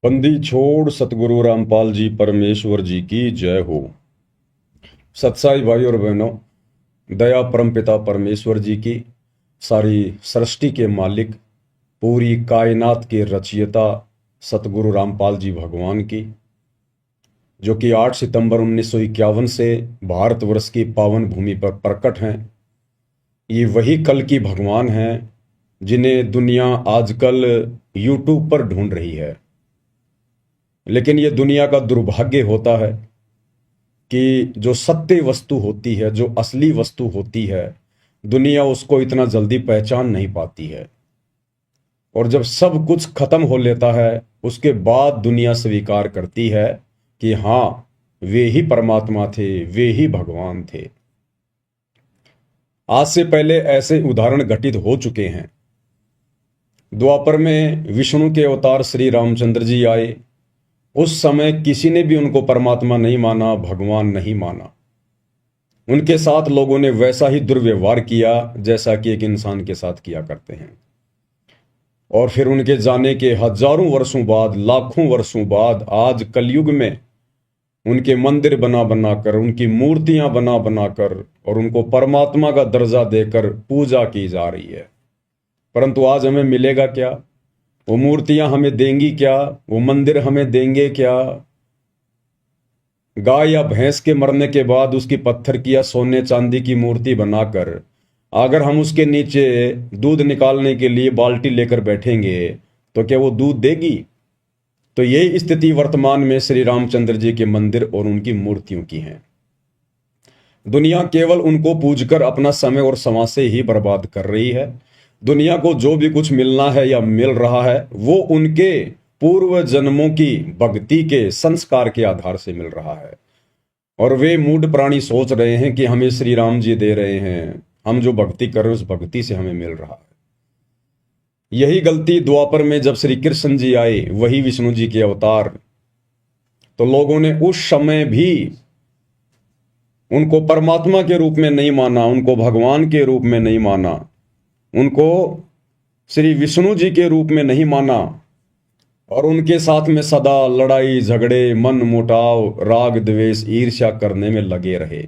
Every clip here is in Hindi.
बंदी छोड़ सतगुरु रामपाल जी परमेश्वर जी की जय हो। सत्साई भाई और बहनों, दया परमपिता परमेश्वर जी की, सारी सृष्टि के मालिक, पूरी कायनात के रचयिता सतगुरु रामपाल जी भगवान की, जो कि 8 सितंबर 1951 से भारतवर्ष की पावन भूमि पर प्रकट हैं। ये वही कल की भगवान हैं जिन्हें दुनिया आजकल यूट्यूब पर ढूंढ रही है। लेकिन ये दुनिया का दुर्भाग्य होता है कि जो सत्य वस्तु होती है, जो असली वस्तु होती है, दुनिया उसको इतना जल्दी पहचान नहीं पाती है। और जब सब कुछ खत्म हो लेता है, उसके बाद दुनिया स्वीकार करती है कि हाँ, वे ही परमात्मा थे, वे ही भगवान थे। आज से पहले ऐसे उदाहरण घटित हो चुके हैं। द्वापर में विष्णु के अवतार श्री रामचंद्र जी आए। उस समय किसी ने भी उनको परमात्मा नहीं माना, भगवान नहीं माना। उनके साथ लोगों ने वैसा ही दुर्व्यवहार किया जैसा कि एक इंसान के साथ किया करते हैं। और फिर उनके जाने के हजारों वर्षों बाद, लाखों वर्षों बाद, आज कलयुग में उनके मंदिर बना बनाकर, उनकी मूर्तियां बना बनाकर और उनको परमात्मा का दर्जा देकर पूजा की जा रही है। परंतु आज हमें मिलेगा क्या? वो मूर्तियां हमें देंगी क्या? वो मंदिर हमें देंगे क्या? गाय या भैंस के मरने के बाद उसकी पत्थर की या सोने चांदी की मूर्ति बनाकर अगर हम उसके नीचे दूध निकालने के लिए बाल्टी लेकर बैठेंगे तो क्या वो दूध देगी? तो यही स्थिति वर्तमान में श्री रामचंद्र जी के मंदिर और उनकी मूर्तियों की है। दुनिया केवल उनको पूजकर अपना समय और समाज ही बर्बाद कर रही है। दुनिया को जो भी कुछ मिलना है या मिल रहा है वो उनके पूर्व जन्मों की भक्ति के संस्कार के आधार से मिल रहा है। और वे मूढ़ प्राणी सोच रहे हैं कि हमें श्री राम जी दे रहे हैं, हम जो भक्ति कर रहे हैं उस भक्ति से हमें मिल रहा है। यही गलती द्वापर में जब श्री कृष्ण जी आए, वही विष्णु जी के अवतार, तो लोगों ने उस समय भी उनको परमात्मा के रूप में नहीं माना, उनको भगवान के रूप में नहीं माना, उनको श्री विष्णु जी के रूप में नहीं माना। और उनके साथ में सदा लड़ाई झगड़े, मन मुटाव, राग द्वेष, ईर्ष्या करने में लगे रहे।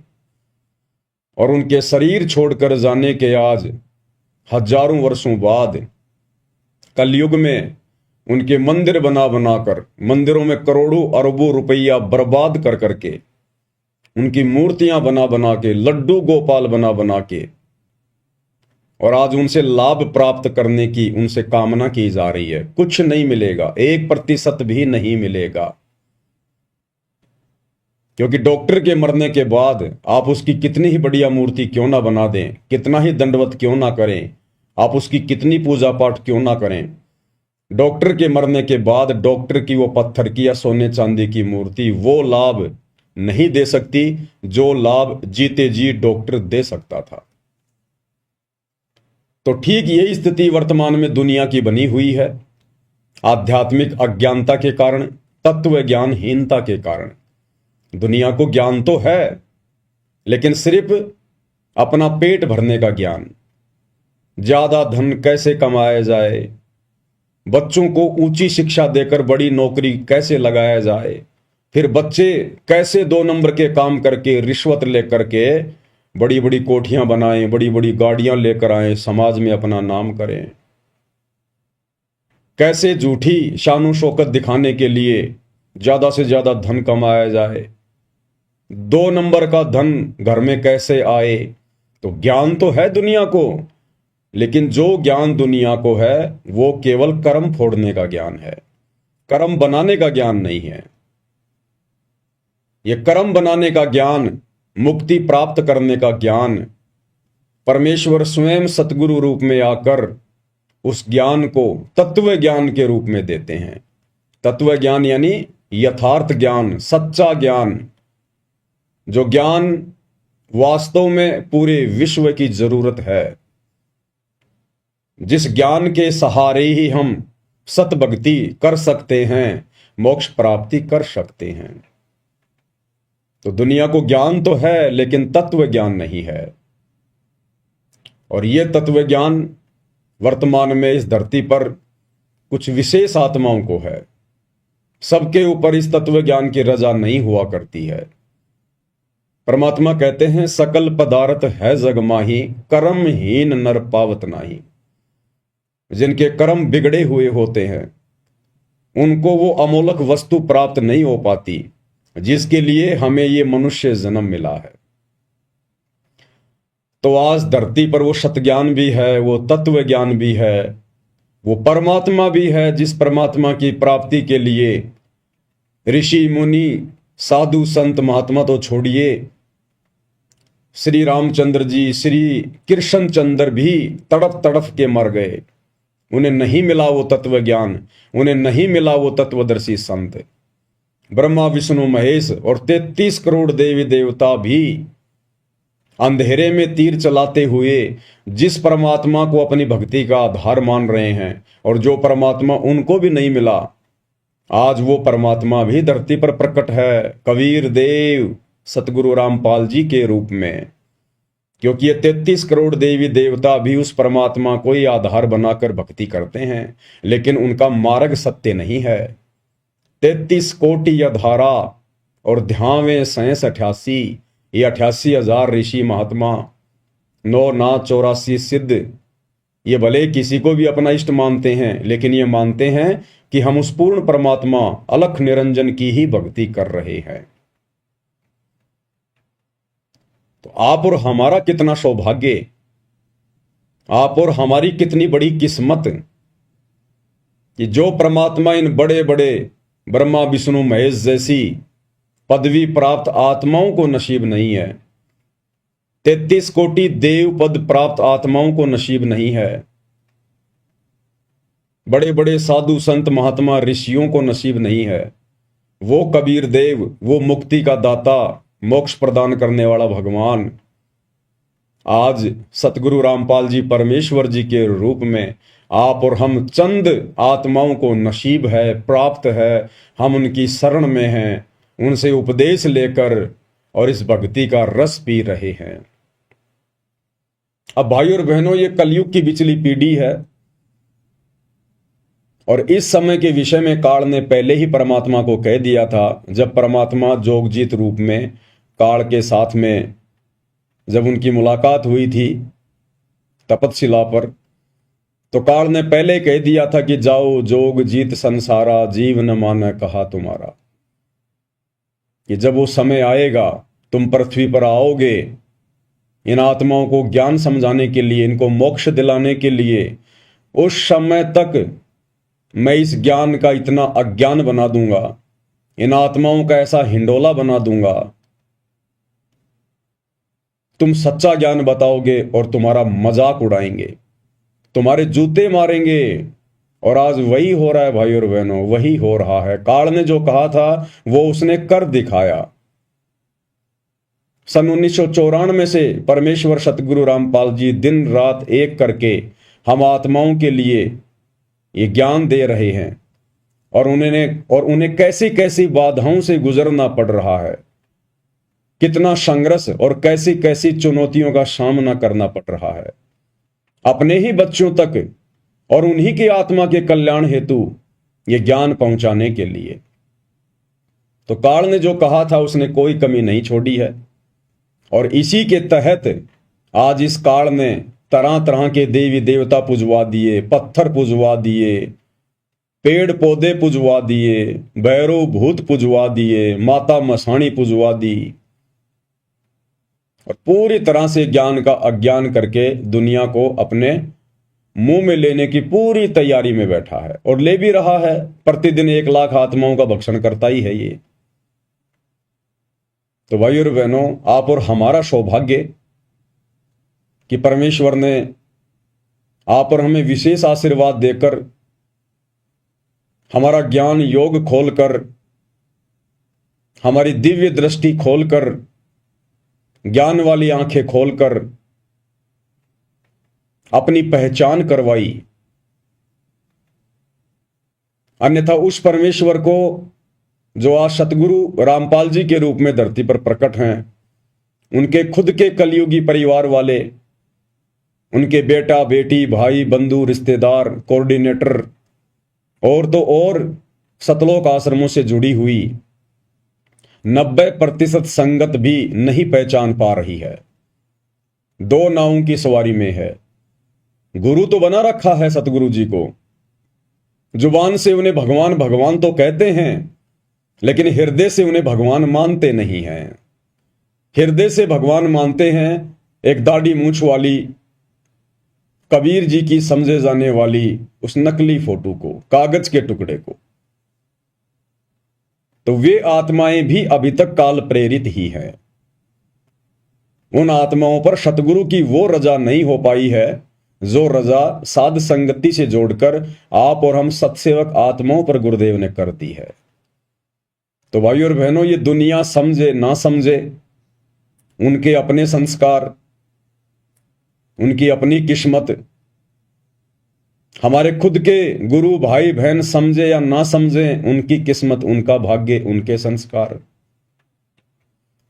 और उनके शरीर छोड़कर जाने के आज हजारों वर्षों बाद कलयुग में उनके मंदिर बना बनाकर, मंदिरों में करोड़ों अरबों रुपया बर्बाद कर करके, उनकी मूर्तियां बना बना के, लड्डू गोपाल बना बना के, और आज उनसे लाभ प्राप्त करने की उनसे कामना की जा रही है। कुछ नहीं मिलेगा, 1% भी नहीं मिलेगा। क्योंकि डॉक्टर के मरने के बाद आप उसकी कितनी ही बढ़िया मूर्ति क्यों ना बना दें, कितना ही दंडवत क्यों ना करें, आप उसकी कितनी पूजा पाठ क्यों ना करें, डॉक्टर के मरने के बाद डॉक्टर की वो पत्थर की या सोने चांदी की मूर्ति वो लाभ नहीं दे सकती जो लाभ जीते जी डॉक्टर दे सकता था। तो ठीक यही स्थिति वर्तमान में दुनिया की बनी हुई है। आध्यात्मिक अज्ञानता के कारण, तत्व ज्ञानहीनता के कारण। दुनिया को ज्ञान तो है, लेकिन सिर्फ अपना पेट भरने का ज्ञान, ज्यादा धन कैसे कमाया जाए, बच्चों को ऊंची शिक्षा देकर बड़ी नौकरी कैसे लगाया जाए, फिर बच्चे कैसे 2 नंबर के काम करके, रिश्वत लेकर के बड़ी बड़ी कोठियां बनाएं, बड़ी बड़ी गाड़ियां लेकर आए, समाज में अपना नाम करें, कैसे झूठी शानो शौकत दिखाने के लिए ज्यादा से ज्यादा धन कमाया जाए, 2 नंबर का धन घर में कैसे आए। तो ज्ञान तो है दुनिया को, लेकिन जो ज्ञान दुनिया को है वो केवल कर्म फोड़ने का ज्ञान है, कर्म बनाने का ज्ञान नहीं है। यह कर्म बनाने का ज्ञान, मुक्ति प्राप्त करने का ज्ञान, परमेश्वर स्वयं सतगुरु रूप में आकर उस ज्ञान को तत्व ज्ञान के रूप में देते हैं। तत्व ज्ञान यानी यथार्थ ज्ञान, सच्चा ज्ञान, जो ज्ञान वास्तव में पूरे विश्व की जरूरत है, जिस ज्ञान के सहारे ही हम सतभक्ति कर सकते हैं, मोक्ष प्राप्ति कर सकते हैं। तो दुनिया को ज्ञान तो है, लेकिन तत्व ज्ञान नहीं है। और यह तत्व ज्ञान वर्तमान में इस धरती पर कुछ विशेष आत्माओं को है। सबके ऊपर इस तत्व ज्ञान की रजा नहीं हुआ करती है। परमात्मा कहते हैं, सकल पदार्थ है जग माही, कर्महीन नर पावत नाही। जिनके कर्म बिगड़े हुए होते हैं उनको वो अमोलक वस्तु प्राप्त नहीं हो पाती जिसके लिए हमें ये मनुष्य जन्म मिला है। तो आज धरती पर वो सतज्ञान भी है, वो तत्व ज्ञान भी है, वो परमात्मा भी है, जिस परमात्मा की प्राप्ति के लिए ऋषि मुनि साधु संत महात्मा तो छोड़िए, श्री रामचंद्र जी, श्री कृष्ण चंद्र भी तड़प तड़प के मर गए। उन्हें नहीं मिला वो तत्व ज्ञान, उन्हें नहीं मिला वो तत्वदर्शी संत। ब्रह्मा विष्णु महेश और 33 करोड़ देवी देवता भी अंधेरे में तीर चलाते हुए जिस परमात्मा को अपनी भक्ति का आधार मान रहे हैं, और जो परमात्मा उनको भी नहीं मिला, आज वो परमात्मा भी धरती पर प्रकट है कबीर देव सतगुरु रामपाल जी के रूप में। क्योंकि ये 33 करोड़ देवी देवता भी उस परमात्मा को ही आधार बनाकर भक्ति करते हैं, लेकिन उनका मार्ग सत्य नहीं है। 33 कोटि अधारा और ध्यावे 88, ये 88,000 ऋषि महात्मा, 9 नाथ 84 सिद्ध, ये भले किसी को भी अपना इष्ट मानते हैं, लेकिन ये मानते हैं कि हम उस पूर्ण परमात्मा अलख निरंजन की ही भक्ति कर रहे हैं। तो आप और हमारा कितना सौभाग्य, आप और हमारी कितनी बड़ी किस्मत कि जो परमात्मा इन बड़े बड़े ब्रह्मा विष्णु महेश जैसी पदवी प्राप्त आत्माओं को नसीब नहीं है, 33 कोटि देव पद प्राप्त आत्माओं को नसीब नहीं है, बड़े बड़े साधु संत महात्मा ऋषियों को नसीब नहीं है, वो कबीर देव, वो मुक्ति का दाता, मोक्ष प्रदान करने वाला भगवान आज सतगुरु रामपाल जी परमेश्वर जी के रूप में आप और हम चंद आत्माओं को नसीब है, प्राप्त है। हम उनकी शरण में हैं, उनसे उपदेश लेकर और इस भक्ति का रस पी रहे हैं। अब भाई और बहनों, ये कलयुग की बिचली पीढ़ी है और इस समय के विषय में काल ने पहले ही परमात्मा को कह दिया था। जब परमात्मा जोगजीत रूप में काल के साथ में जब उनकी मुलाकात हुई थी तपतशिला पर, तो काल ने पहले कह दिया था कि जाओ जोग जीत संसारा, जीव न माना कहा तुम्हारा। कि जब वो समय आएगा, तुम पृथ्वी पर आओगे इन आत्माओं को ज्ञान समझाने के लिए, इनको मोक्ष दिलाने के लिए, उस समय तक मैं इस ज्ञान का इतना अज्ञान बना दूंगा, इन आत्माओं का ऐसा हिंडोला बना दूंगा, तुम सच्चा ज्ञान बताओगे और तुम्हारा मजाक उड़ाएंगे, तुम्हारे जूते मारेंगे। और आज वही हो रहा है भाई और बहनों, वही हो रहा है। काल ने जो कहा था वो उसने कर दिखाया। सन 1994 से परमेश्वर सतगुरु रामपाल जी दिन रात एक करके हम आत्माओं के लिए ये ज्ञान दे रहे हैं, और उन्हें कैसी कैसी बाधाओं से गुजरना पड़ रहा है, कितना संघर्ष और कैसी कैसी चुनौतियों का सामना करना पड़ रहा है अपने ही बच्चों तक और उन्हीं की आत्मा के कल्याण हेतु ये ज्ञान पहुंचाने के लिए। तो काल ने जो कहा था उसने कोई कमी नहीं छोड़ी है, और इसी के तहत आज इस काल ने तरह तरह के देवी देवता पुजवा दिए, पत्थर पुजवा दिए, पेड़ पौधे पुजवा दिए, भैरव भूत पुजवा दिए, माता मसाणी पुजवा दी, और पूरी तरह से ज्ञान का अज्ञान करके दुनिया को अपने मुंह में लेने की पूरी तैयारी में बैठा है, और ले भी रहा है। प्रतिदिन 1 लाख आत्माओं का भक्षण करता ही है ये। तो भाई और बहनों, आप और हमारा सौभाग्य कि परमेश्वर ने आप और हमें विशेष आशीर्वाद देकर, हमारा ज्ञान योग खोलकर, हमारी दिव्य दृष्टि खोलकर, ज्ञान वाली आंखें खोलकर अपनी पहचान करवाई। अन्यथा उस परमेश्वर को जो आज सतगुरु रामपाल जी के रूप में धरती पर प्रकट हैं, उनके खुद के कलयुगी परिवार वाले, उनके बेटा बेटी भाई बंधु रिश्तेदार कोऑर्डिनेटर और तो और सतलोक आश्रमों से जुड़ी हुई 90% संगत भी नहीं पहचान पा रही है। दो नावों की सवारी में है। गुरु तो बना रखा है सतगुरु जी को, जुबान से उन्हें भगवान भगवान तो कहते हैं, लेकिन हृदय से उन्हें भगवान मानते नहीं हैं। हृदय से भगवान मानते हैं एक दाढ़ी मूंछ वाली कबीर जी की समझे जाने वाली उस नकली फोटो को, कागज के टुकड़े को। तो वे आत्माएं भी अभी तक काल प्रेरित ही हैं। उन आत्माओं पर सतगुरु की वो रजा नहीं हो पाई है जो रजा साध संगति से जोड़कर आप और हम सत्सेवक आत्माओं पर गुरुदेव ने कर दी है। तो भाइयों और बहनों, ये दुनिया समझे ना समझे, उनके अपने संस्कार, उनकी अपनी किस्मत, हमारे खुद के गुरु भाई बहन समझे या ना समझे, उनकी किस्मत, उनका भाग्य, उनके संस्कार।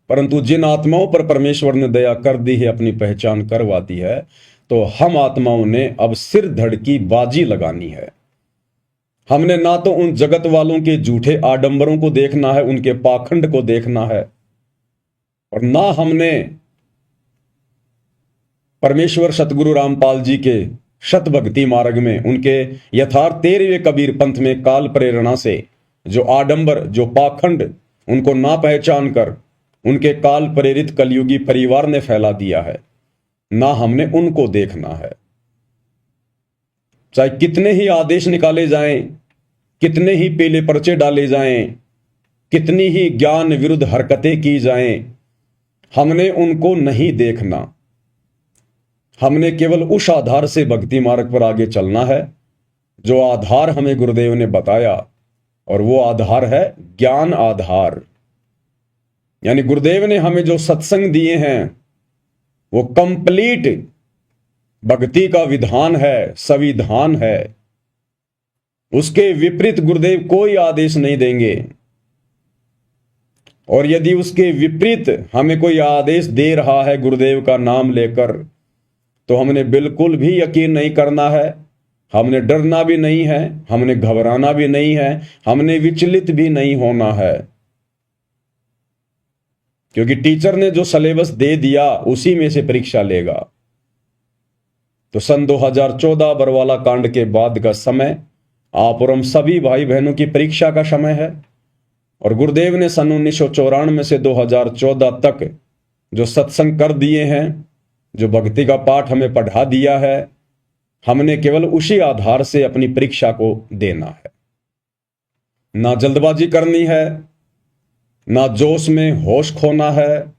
परंतु जिन आत्माओं पर परमेश्वर ने दया कर दी है, अपनी पहचान करवा दी है, तो हम आत्माओं ने अब सिर धड़ की बाजी लगानी है। हमने ना तो उन जगत वालों के झूठे आडंबरों को देखना है, उनके पाखंड को देखना है, और ना हमने परमेश्वर सतगुरु रामपाल जी के शत भक्ति मार्ग में, उनके यथार्थ 13वें कबीर पंथ में काल प्रेरणा से जो आडंबर, जो पाखंड, उनको ना पहचान कर उनके काल प्रेरित कलयुगी परिवार ने फैला दिया है, ना हमने उनको देखना है। चाहे कितने ही आदेश निकाले जाएं, कितने ही पीले पर्चे डाले जाएं, कितनी ही ज्ञान विरुद्ध हरकतें की जाएं, हमने उनको नहीं देखना। हमने केवल उस आधार से भक्ति मार्ग पर आगे चलना है जो आधार हमें गुरुदेव ने बताया, और वो आधार है ज्ञान आधार। यानी गुरुदेव ने हमें जो सत्संग दिए हैं वो कंप्लीट भक्ति का विधान है, संविधान है। उसके विपरीत गुरुदेव कोई आदेश नहीं देंगे, और यदि उसके विपरीत हमें कोई आदेश दे रहा है गुरुदेव का नाम लेकर, तो हमने बिल्कुल भी यकीन नहीं करना है, हमने डरना भी नहीं है, हमने घबराना भी नहीं है, हमने विचलित भी नहीं होना है। क्योंकि टीचर ने जो सिलेबस दे दिया उसी में से परीक्षा लेगा। तो सन 2014 बरवाला कांड के बाद का समय आप और हम सभी भाई बहनों की परीक्षा का समय है, और गुरुदेव ने सन 1994 से 2014 तक जो सत्संग कर दिए हैं, जो भक्ति का पाठ हमें पढ़ा दिया है, हमने केवल उसी आधार से अपनी परीक्षा को देना है। ना जल्दबाजी करनी है, ना जोश में होश खोना है,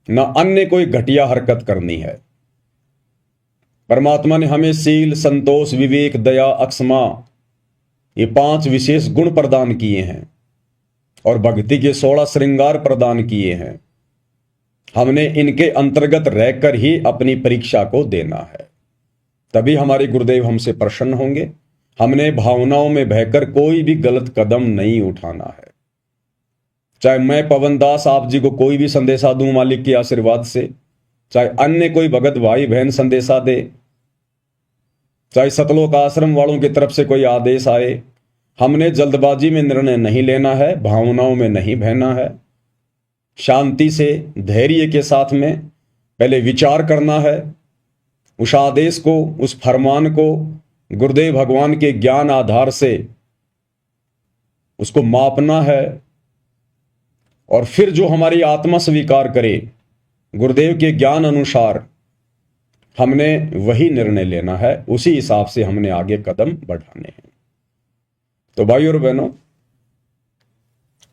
ना अन्य कोई घटिया हरकत करनी है। परमात्मा ने हमें सील, संतोष, विवेक, दया, अक्षमा, ये 5 विशेष गुण प्रदान किए हैं, और भक्ति के 16 श्रृंगार प्रदान किए हैं। हमने इनके अंतर्गत रहकर ही अपनी परीक्षा को देना है, तभी हमारे गुरुदेव हमसे प्रसन्न होंगे। हमने भावनाओं में बहकर कोई भी गलत कदम नहीं उठाना है। चाहे मैं पवन दास आप जी को कोई भी संदेशा दूं मालिक के आशीर्वाद से, चाहे अन्य कोई भगत भाई बहन संदेशा दे, चाहे सतलोक आश्रम वालों की तरफ से कोई आदेश आए, हमने जल्दबाजी में निर्णय नहीं लेना है, भावनाओं में नहीं बहना है। शांति से, धैर्य के साथ में पहले विचार करना है, उस आदेश को, उस फरमान को गुरुदेव भगवान के ज्ञान आधार से उसको मापना है, और फिर जो हमारी आत्मा स्वीकार करे गुरुदेव के ज्ञान अनुसार, हमने वही निर्णय लेना है, उसी हिसाब से हमने आगे कदम बढ़ाने हैं। तो भाइयों और बहनों,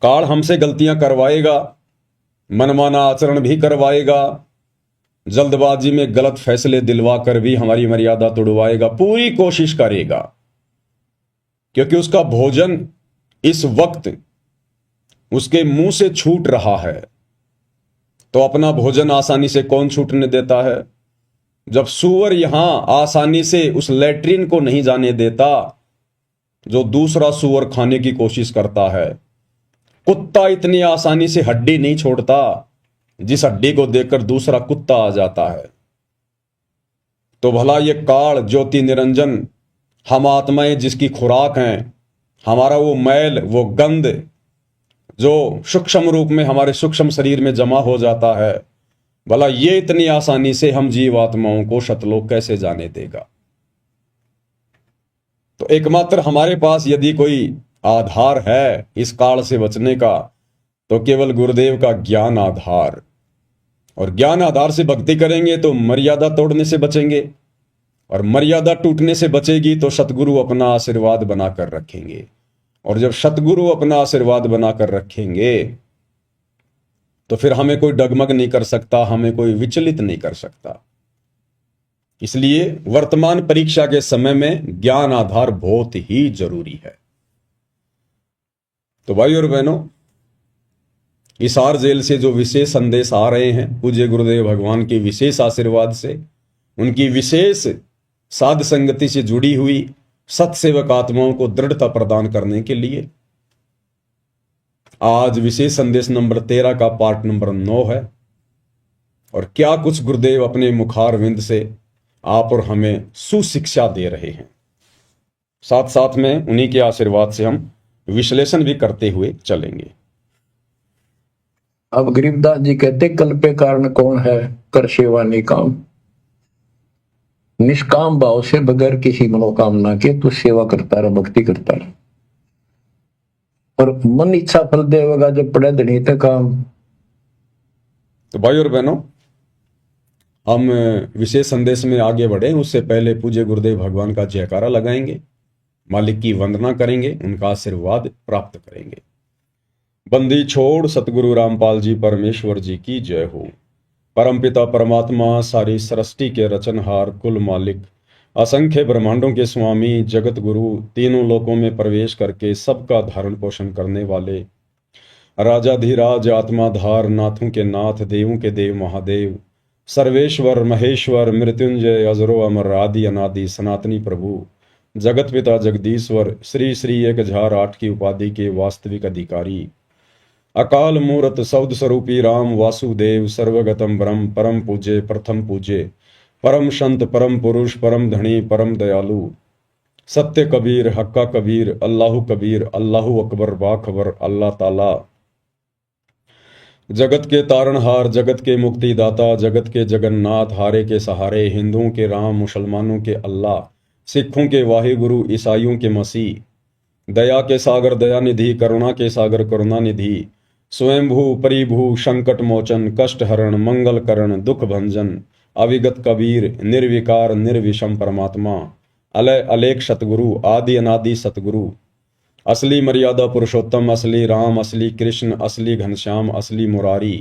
काल हमसे गलतियां करवाएगा, मनमाना आचरण भी करवाएगा, जल्दबाजी में गलत फैसले दिलवा कर भी हमारी मर्यादा तोड़वाएगा, पूरी कोशिश करेगा, क्योंकि उसका भोजन इस वक्त उसके मुंह से छूट रहा है। तो अपना भोजन आसानी से कौन छूटने देता है? जब सूअर यहां आसानी से उस लैट्रिन को नहीं जाने देता जो दूसरा सूअर खाने की कोशिश करता है, कुत्ता इतनी आसानी से हड्डी नहीं छोड़ता जिस हड्डी को देखकर दूसरा कुत्ता आ जाता है। तो भला ये काल ज्योति निरंजन हम आत्माएं जिसकी खुराक हैं, हमारा वो मैल, वो गंध जो सूक्ष्म रूप में हमारे सूक्ष्म शरीर में जमा हो जाता है, भला ये इतनी आसानी से हम जीवात्माओं को शतलोक कैसे जाने देगा। तो एकमात्र हमारे पास यदि कोई आधार है इस काल से बचने का, तो केवल गुरुदेव का ज्ञान आधार, और ज्ञान आधार से भक्ति करेंगे तो मर्यादा तोड़ने से बचेंगे, और मर्यादा टूटने से बचेगी तो सतगुरु अपना आशीर्वाद बनाकर रखेंगे, और जब सतगुरु अपना आशीर्वाद बनाकर रखेंगे तो फिर हमें कोई डगमग नहीं कर सकता, हमें कोई विचलित नहीं कर सकता। इसलिए वर्तमान परीक्षा के समय में ज्ञान आधार बहुत ही जरूरी है। तो भाई और बहनों, हिसार जेल से जो विशेष संदेश आ रहे हैं पूज्य गुरुदेव भगवान के विशेष आशीर्वाद से, उनकी विशेष साध संगति से जुड़ी हुई सत्सेवक आत्माओं को दृढ़ता प्रदान करने के लिए आज विशेष संदेश नंबर 13 का पार्ट नंबर 9 है। और क्या कुछ गुरुदेव अपने मुखार विंद से आप और हमें सुशिक्षा दे रहे हैं, साथ साथ में उन्हीं के आशीर्वाद से हम विश्लेषण भी करते हुए चलेंगे। अब गरीबदास जी कहते, कल्पे कारण कौन है, कर सेवा निकाम। निष्काम भाव से बगैर किसी मनोकामना के तू सेवा करता रह, भक्ति करता रह, और मन इच्छा फल देगा जब पड़े धनी तक काम। तो भाई और बहनों, हम विशेष संदेश में आगे बढ़े उससे पहले पूज्य गुरुदेव भगवान का जयकारा लगाएंगे, मालिक की वंदना करेंगे, उनका आशीर्वाद प्राप्त करेंगे। बंदी छोड़ सतगुरु रामपाल जी परमेश्वर जी की जय हो। परमपिता परमात्मा, सारी सृष्टि के रचनहार, कुल मालिक, असंख्य ब्रह्मांडों के स्वामी, जगत गुरु, तीनों लोकों में प्रवेश करके सबका धारण पोषण करने वाले, राजाधिराज, आत्माधार, नाथों के नाथ, देवों के देव महादेव, सर्वेश्वर महेश्वर, मृत्युंजय, अजरो अमर, आदि अनादि, सनातनी प्रभु, जगत पिता जगदीश्वर, श्री श्री 1008 की उपाधि के वास्तविक अधिकारी, अकाल मूरत सौद स्वरूपी राम वासुदेव, सर्वगतम ब्रह्म, परम पूज्य, प्रथम पूज्य, परम संत, परम पुरुष, परम धनी, परम दयालु, सत्य कबीर, हक्का कबीर, अल्लाहु कबीर, अल्लाहु अकबर, बाखबर, अल्लाह ताला, जगत के तारणहार, जगत के मुक्तिदाता, जगत के जगन्नाथ, हारे के सहारे, हिंदुओं के राम, मुसलमानों के अल्लाह, सिखों के वाहिगुरु, ईसाइयों के मसीह, दया के सागर दयानिधि, करुणा के सागर करुणानिधि, स्वयंभू परिभू, संकट मोचन, कष्ट हरण, मंगल करण, दुख भंजन, अविगत कबीर, निर्विकार निर्विषम परमात्मा, अलय अलेख सतगुरु, आदि अनादि सतगुरु, असली मर्यादा पुरुषोत्तम, असली राम, असली कृष्ण, असली घनश्याम, असली मुरारी,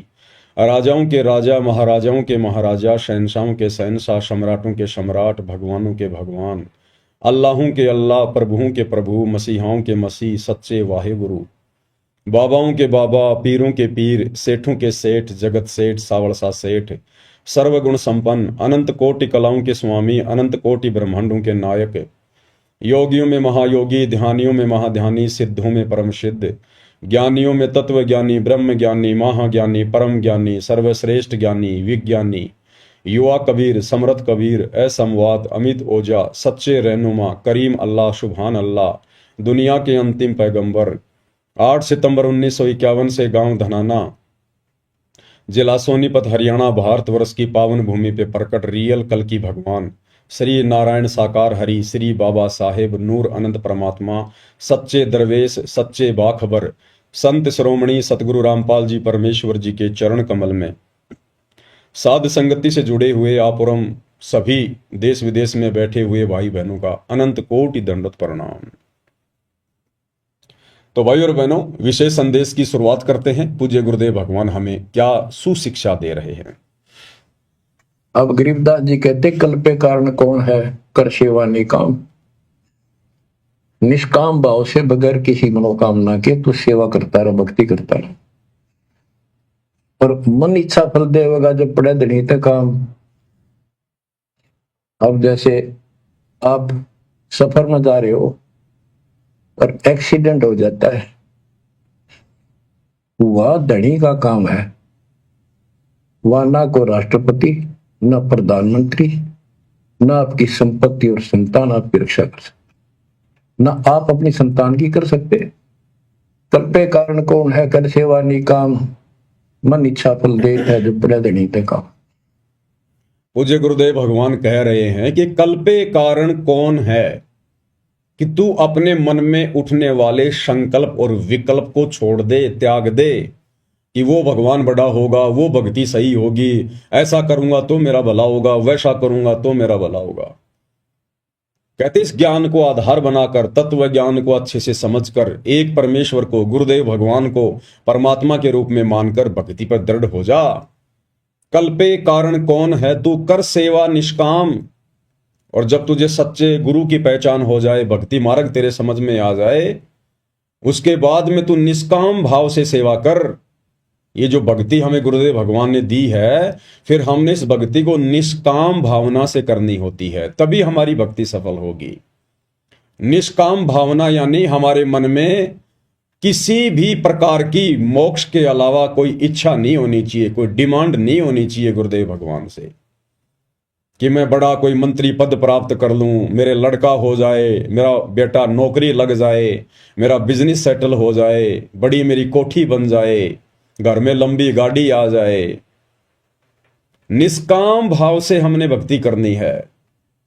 राजाओं के राजा, महाराजाओं के महाराजा, शहनशाहों के शहनशाह, सम्राटों के सम्राट, भगवानों के भगवान, अल्लाहों के अल्लाह, प्रभुओं के प्रभु, मसीहाओं के मसीह, सच्चे वाहिगुरु, बाबाओं के बाबा, पीरों के पीर, सेठों के सेठ, जगत सेठ, सावड़सा सेठ, सर्वगुण संपन्न, अनंत कोटि कलाओं के स्वामी, अनंत कोटि ब्रह्मांडों के नायक, योगियों में महायोगी, ध्यानियों में महाध्यानी, सिद्धों में परम सिद्ध, ज्ञानियों में तत्व ज्ञानी, ब्रह्म ज्ञानी, महाज्ञानी, परम ज्ञानी, सर्वश्रेष्ठ ज्ञानी, विज्ञानी, युवा कबीर, समरथ कबीर, असमवाद, अमित ओजा, सच्चे रहनुमा, करीम अल्लाह, सुभान अल्लाह, दुनिया के अंतिम पैगंबर, 8 सितंबर 1951 से गांव धनाना, जिला सोनीपत, हरियाणा, भारतवर्ष की पावन भूमि पे प्रकट रियल कल की भगवान श्री नारायण साकार हरि, श्री बाबा साहेब नूर अनंत परमात्मा, सच्चे दरवेश, सच्चे बाखबर, संत श्रोमणी सतगुरु रामपाल जी परमेश्वर जी के चरण कमल में साध संगति से जुड़े हुए आप और हम सभी देश विदेश में बैठे हुए भाई बहनों का अनंत कोटि दंडवत प्रणाम। तो भाई और बहनों, विशेष संदेश की शुरुआत करते हैं। पूज्य गुरुदेव भगवान हमें क्या सुशिक्षा दे रहे हैं। अब गरीबदास जी कहते, कल्पे कारण कौन है, कर सेवा निकाम। निष्काम भाव से बगैर किसी मनोकामना के तू सेवा करता रह, भक्ति करता रह, और मन इच्छा फल देगा जब पड़े धनी तक काम। अब जैसे आप सफर में जा रहे हो और एक्सीडेंट हो जाता है, वह धनी का काम है, वह ना को राष्ट्रपति, ना प्रधानमंत्री, ना आपकी संपत्ति और संतान आपकी रक्षा कर सकते। ना आप अपनी संतान की कर सकते। कल्पे कारण कौन है, कर सेवा निकाम, मन इच्छा फल देत है, जो प्रद नहीं ते काम। पूज्य गुरुदेव भगवान कह रहे हैं कि कल्पे कारण कौन है, कि तू अपने मन में उठने वाले संकल्प और विकल्प को छोड़ दे, त्याग दे, कि वो भगवान बड़ा होगा, वो भक्ति सही होगी, ऐसा करूंगा तो मेरा भला होगा, वैसा करूंगा तो मेरा भला होगा। कहते इस ज्ञान को आधार बनाकर, तत्व ज्ञान को अच्छे से समझकर, एक परमेश्वर को, गुरुदेव भगवान को परमात्मा के रूप में मानकर भक्ति पर दृढ़ हो जा। कल्पे कारण कौन है, तू कर सेवा निष्काम। और जब तुझे सच्चे गुरु की पहचान हो जाए, भक्ति मार्ग तेरे समझ में आ जाए, उसके बाद में तू निष्काम भाव से सेवा कर। ये जो भक्ति हमें गुरुदेव भगवान ने दी है, फिर हमने इस भक्ति को निष्काम भावना से करनी होती है, तभी हमारी भक्ति सफल होगी। निष्काम भावना यानी हमारे मन में किसी भी प्रकार की मोक्ष के अलावा कोई इच्छा नहीं होनी चाहिए, कोई डिमांड नहीं होनी चाहिए गुरुदेव भगवान से, कि मैं बड़ा कोई मंत्री पद प्राप्त कर लूं, मेरे लड़का हो जाए, मेरा बेटा नौकरी लग जाए, मेरा बिजनेस सेटल हो जाए, बड़ी मेरी कोठी बन जाए, घर में लंबी गाड़ी आ जाए। निष्काम भाव से हमने भक्ति करनी है।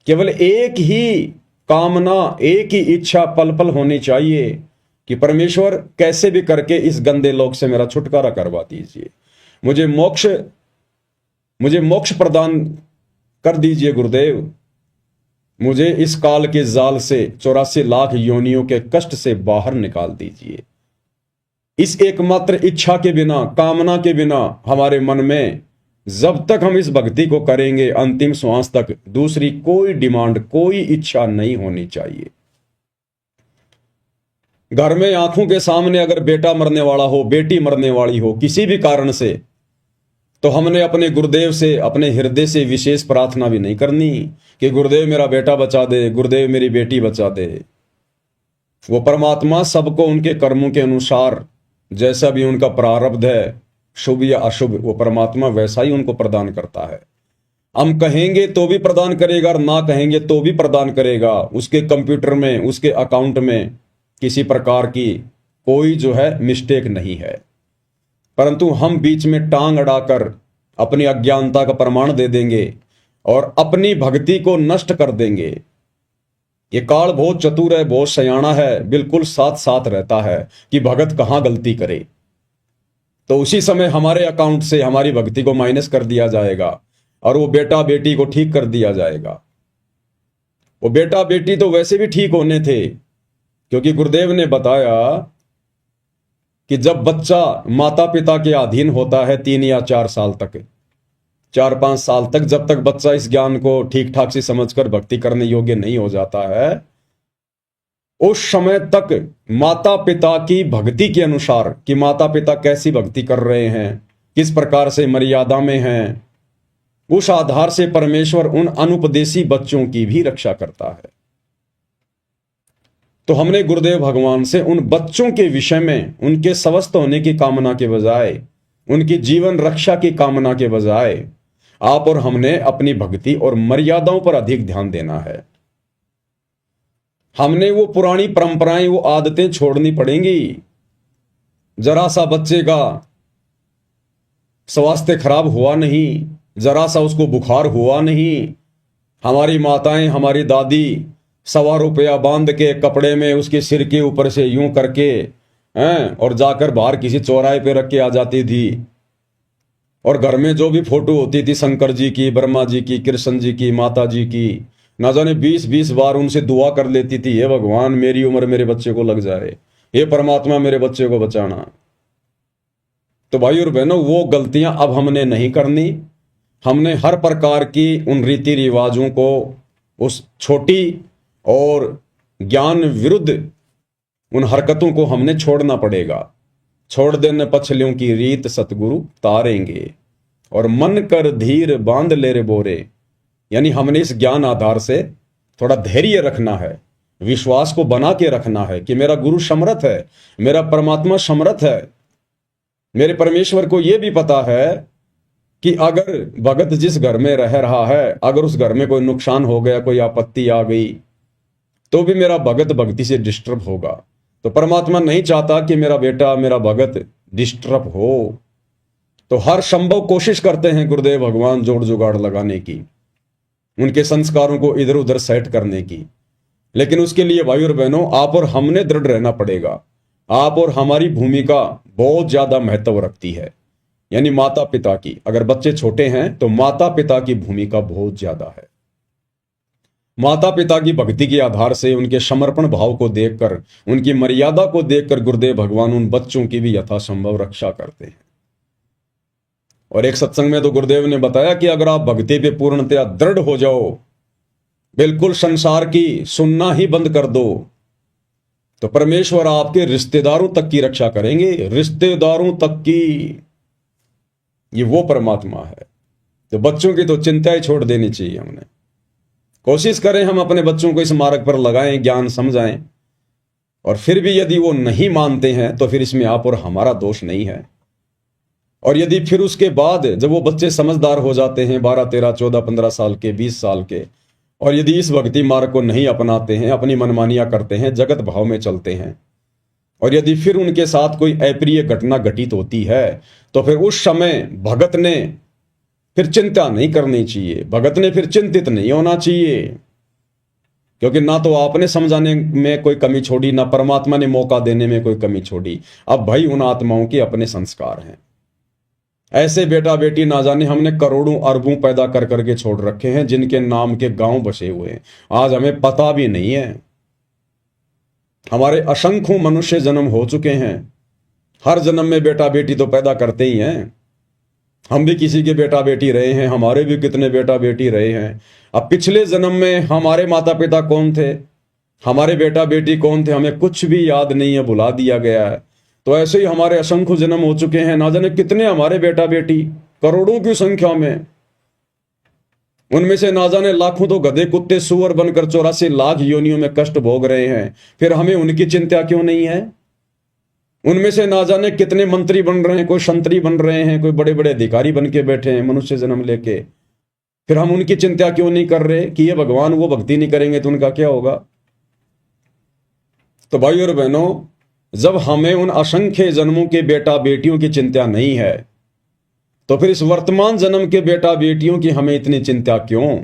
केवल एक ही कामना, एक ही इच्छा पल पल होनी चाहिए कि परमेश्वर कैसे भी करके इस गंदे लोक से मेरा छुटकारा करवा दीजिए, मुझे मोक्ष प्रदान कर दीजिए गुरुदेव, मुझे इस काल के जाल से, 84 लाख योनियों के कष्ट से बाहर निकाल दीजिए। इस एकमात्र इच्छा के बिना, कामना के बिना हमारे मन में, जब तक हम इस भक्ति को करेंगे अंतिम श्वास तक, दूसरी कोई डिमांड, कोई इच्छा नहीं होनी चाहिए। घर में आंखों के सामने अगर बेटा मरने वाला हो, बेटी मरने वाली हो किसी भी कारण से, तो हमने अपने गुरुदेव से, अपने हृदय से विशेष प्रार्थना भी नहीं करनी कि गुरुदेव मेरा बेटा बचा दे, गुरुदेव मेरी बेटी बचा दे। वो परमात्मा सबको उनके कर्मों के अनुसार, जैसा भी उनका प्रारब्ध है, शुभ या अशुभ, वो परमात्मा वैसा ही उनको प्रदान करता है। हम कहेंगे तो भी प्रदान करेगा और ना कहेंगे तो भी प्रदान करेगा। उसके कंप्यूटर में, उसके अकाउंट में किसी प्रकार की कोई जो है मिस्टेक नहीं है, परंतु हम बीच में टांग अड़ाकर अपनी अज्ञानता का प्रमाण दे देंगे और अपनी भक्ति को नष्ट कर देंगे। ये काल बहुत चतुर है, बहुत सयाना है, बिल्कुल साथ साथ रहता है कि भगत कहां गलती करे, तो उसी समय हमारे अकाउंट से हमारी भक्ति को माइनस कर दिया जाएगा और वो बेटा बेटी को ठीक कर दिया जाएगा। वो बेटा बेटी तो वैसे भी ठीक होने थे, क्योंकि गुरुदेव ने बताया कि जब बच्चा माता पिता के अधीन होता है 3 या 4 साल तक, 4-5 साल तक, जब तक बच्चा इस ज्ञान को ठीक ठाक से समझकर भक्ति करने योग्य नहीं हो जाता है, उस समय तक माता पिता की भक्ति के अनुसार, कि माता पिता कैसी भक्ति कर रहे हैं, किस प्रकार से मर्यादा में हैं, उस आधार से परमेश्वर उन अनुपदेशी बच्चों की भी रक्षा करता है। तो हमने गुरुदेव भगवान से उन बच्चों के विषय में, उनके स्वस्थ होने की कामना के बजाय, उनकी जीवन रक्षा की कामना के बजाय, आप और हमने अपनी भक्ति और मर्यादाओं पर अधिक ध्यान देना है। हमने वो पुरानी परंपराएं, वो आदतें छोड़नी पड़ेंगी। जरा सा बच्चे का स्वास्थ्य खराब हुआ नहीं, जरा सा उसको बुखार हुआ नहीं, हमारी माताएं, हमारी दादी 1.25 रुपया बांध के कपड़े में उसके सिर के ऊपर से यूं करके और जाकर बाहर किसी चौराहे पे रख के आ जाती थी, और घर में जो भी फोटो होती थी शंकर जी की, ब्रह्मा जी की, कृष्ण जी की, माता जी की, ना जाने 20-20 बार उनसे दुआ कर लेती थी, हे भगवान मेरी उम्र मेरे बच्चे को लग जाए, हे परमात्मा मेरे बच्चे को बचाना। तो भाई और बहनों, वो गलतियां अब हमने नहीं करनी। हमने हर प्रकार की उन रीति रिवाजों को, उस छोटी और ज्ञान विरुद्ध उन हरकतों को हमने छोड़ना पड़ेगा। छोड़ देने पछलियों की रीत सतगुरु तारेंगे, और मन कर धीर बांध ले रे बोरे, यानी हमने इस ज्ञान आधार से थोड़ा धैर्य रखना है, विश्वास को बना के रखना है कि मेरा गुरु समर्थ है, मेरा परमात्मा समर्थ है। मेरे परमेश्वर को यह भी पता है कि अगर भगत जिस घर में रह रहा है, अगर उस घर में कोई नुकसान हो गया, कोई आपत्ति आ गई, तो भी मेरा भगत भक्ति से डिस्टर्ब होगा। तो परमात्मा नहीं चाहता कि मेरा बेटा, मेरा भगत डिस्टर्ब हो। तो हर संभव कोशिश करते हैं गुरुदेव भगवान जोड़ जुगाड़ लगाने की, उनके संस्कारों को इधर उधर सेट करने की। लेकिन उसके लिए भाई और बहनों, आप और हमने दृढ़ रहना पड़ेगा। आप और हमारी भूमिका बहुत ज्यादा महत्व रखती है, यानी माता पिता की। अगर बच्चे छोटे हैं तो माता पिता की भूमिका बहुत ज्यादा है। माता पिता की भक्ति के आधार से, उनके समर्पण भाव को देखकर, उनकी मर्यादा को देखकर गुरुदेव भगवान उन बच्चों की भी यथासंभव रक्षा करते हैं। और एक सत्संग में तो गुरुदेव ने बताया कि अगर आप भक्ति पे पूर्णतया दृढ़ हो जाओ, बिल्कुल संसार की सुनना ही बंद कर दो, तो परमेश्वर आपके रिश्तेदारों तक की रक्षा करेंगे, रिश्तेदारों तक की। ये वो परमात्मा है। तो बच्चों की तो चिंता ही छोड़ देनी चाहिए हमने। कोशिश करें हम अपने बच्चों को इस मार्ग पर लगाएं, ज्ञान समझाएं। और फिर भी यदि वो नहीं मानते हैं तो फिर इसमें आप और हमारा दोष नहीं है। और यदि फिर उसके बाद जब वो बच्चे समझदार हो जाते हैं, 12, 13, 14, 15 साल के, 20 साल के, और यदि इस भक्ति मार्ग को नहीं अपनाते हैं, अपनी मनमानियां करते हैं, जगत भाव में चलते हैं, और यदि फिर उनके साथ कोई अप्रिय घटना घटित होती है, तो फिर उस समय भगत ने फिर चिंता नहीं करनी चाहिए, भगत ने फिर चिंतित नहीं होना चाहिए। क्योंकि ना तो आपने समझाने में कोई कमी छोड़ी, ना परमात्मा ने मौका देने में कोई कमी छोड़ी। अब भाई उन आत्माओं के अपने संस्कार हैं। ऐसे बेटा बेटी ना जाने हमने करोड़ों अरबों पैदा कर करके छोड़ रखे हैं, जिनके नाम के गांव बसे हुए हैं, आज हमें पता भी नहीं है। हमारे असंख्यों मनुष्य जन्म हो चुके हैं, हर जन्म में बेटा बेटी तो पैदा करते ही हैं। हम भी किसी के बेटा बेटी रहे हैं, हमारे भी कितने बेटा बेटी रहे हैं। अब पिछले जन्म में हमारे माता पिता कौन थे, हमारे बेटा बेटी कौन थे, हमें कुछ भी याद नहीं है, भुला दिया गया है। तो ऐसे ही हमारे असंख्य जन्म हो चुके हैं, ना जाने कितने हमारे बेटा बेटी, करोड़ों की संख्या में। उनमें से ना जाने लाखों तो गधे कुत्ते सुअर बनकर 84 लाख योनियों में कष्ट भोग रहे हैं। फिर हमें उनकी चिंता क्यों नहीं है? उनमें से ना जाने कितने मंत्री बन रहे हैं, कोई संतरी बन रहे हैं, कोई बड़े बड़े अधिकारी बन के बैठे हैं मनुष्य जन्म लेके। फिर हम उनकी चिंता क्यों नहीं कर रहे कि ये भगवान वो भक्ति नहीं करेंगे तो उनका क्या होगा? तो भाई और बहनों, जब हमें उन असंख्य जन्मों के बेटा बेटियों की चिंता नहीं है, तो फिर इस वर्तमान जन्म के बेटा बेटियों की हमें इतनी चिंता क्यों?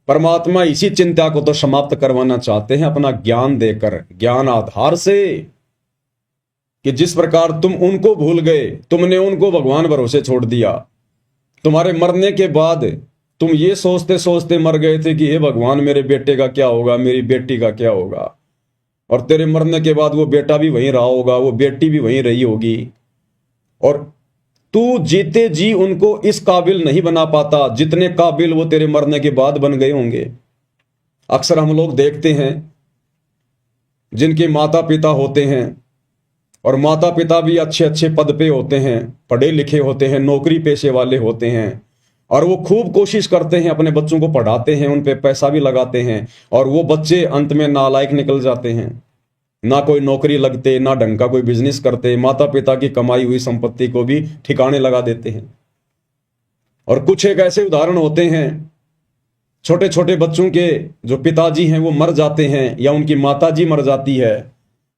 परमात्मा इसी चिंता को तो समाप्त करवाना चाहते हैं अपना ज्ञान देकर, ज्ञान आधार से, कि जिस प्रकार तुम उनको भूल गए, तुमने उनको भगवान भरोसे छोड़ दिया। तुम्हारे मरने के बाद तुम ये सोचते सोचते मर गए थे कि हे भगवान मेरे बेटे का क्या होगा, मेरी बेटी का क्या होगा। और तेरे मरने के बाद वो बेटा भी वहीं रहा होगा, वो बेटी भी वहीं रही होगी, और तू जीते जी उनको इस काबिल नहीं बना पाता जितने काबिल वो तेरे मरने के बाद बन गए होंगे। अक्सर हम लोग देखते हैं जिनके माता पिता होते हैं, और माता पिता भी अच्छे अच्छे पद पे होते हैं, पढ़े लिखे होते हैं, नौकरी पेशे वाले होते हैं, और वो खूब कोशिश करते हैं, अपने बच्चों को पढ़ाते हैं, उन पे पैसा भी लगाते हैं, और वो बच्चे अंत में नालायक निकल जाते हैं। ना कोई नौकरी लगते, ना ढंग का कोई बिजनेस करते, माता पिता की कमाई हुई संपत्ति को भी ठिकाने लगा देते हैं। और कुछ एक ऐसे उदाहरण होते हैं, छोटे छोटे बच्चों के जो पिताजी हैं वो मर जाते हैं, या उनकी माताजी मर जाती है।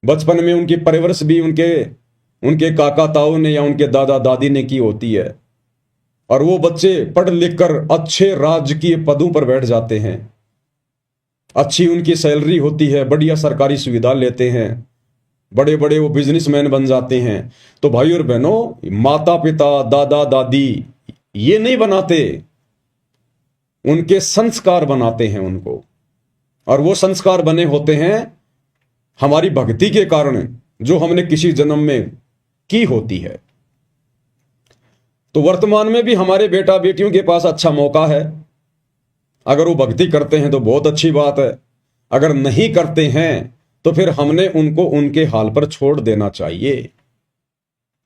बचपन में उनकी परवरिश भी उनके काका ताऊ ने या उनके दादा दादी ने की होती है, और वो बच्चे पढ़ लिख कर अच्छे राजकीय पदों पर बैठ जाते हैं, अच्छी उनकी सैलरी होती है, बढ़िया सरकारी सुविधा लेते हैं, बड़े बड़े वो बिजनेसमैन बन जाते हैं। तो भाई और बहनों, माता पिता दादा दादी ये नहीं बनाते, उनके संस्कार बनाते हैं उनको, और वो संस्कार बने होते हैं हमारी भक्ति के कारण, जो हमने किसी जन्म में की होती है। तो वर्तमान में भी हमारे बेटा बेटियों के पास अच्छा मौका है। अगर वो भक्ति करते हैं तो बहुत अच्छी बात है, अगर नहीं करते हैं तो फिर हमने उनको उनके हाल पर छोड़ देना चाहिए।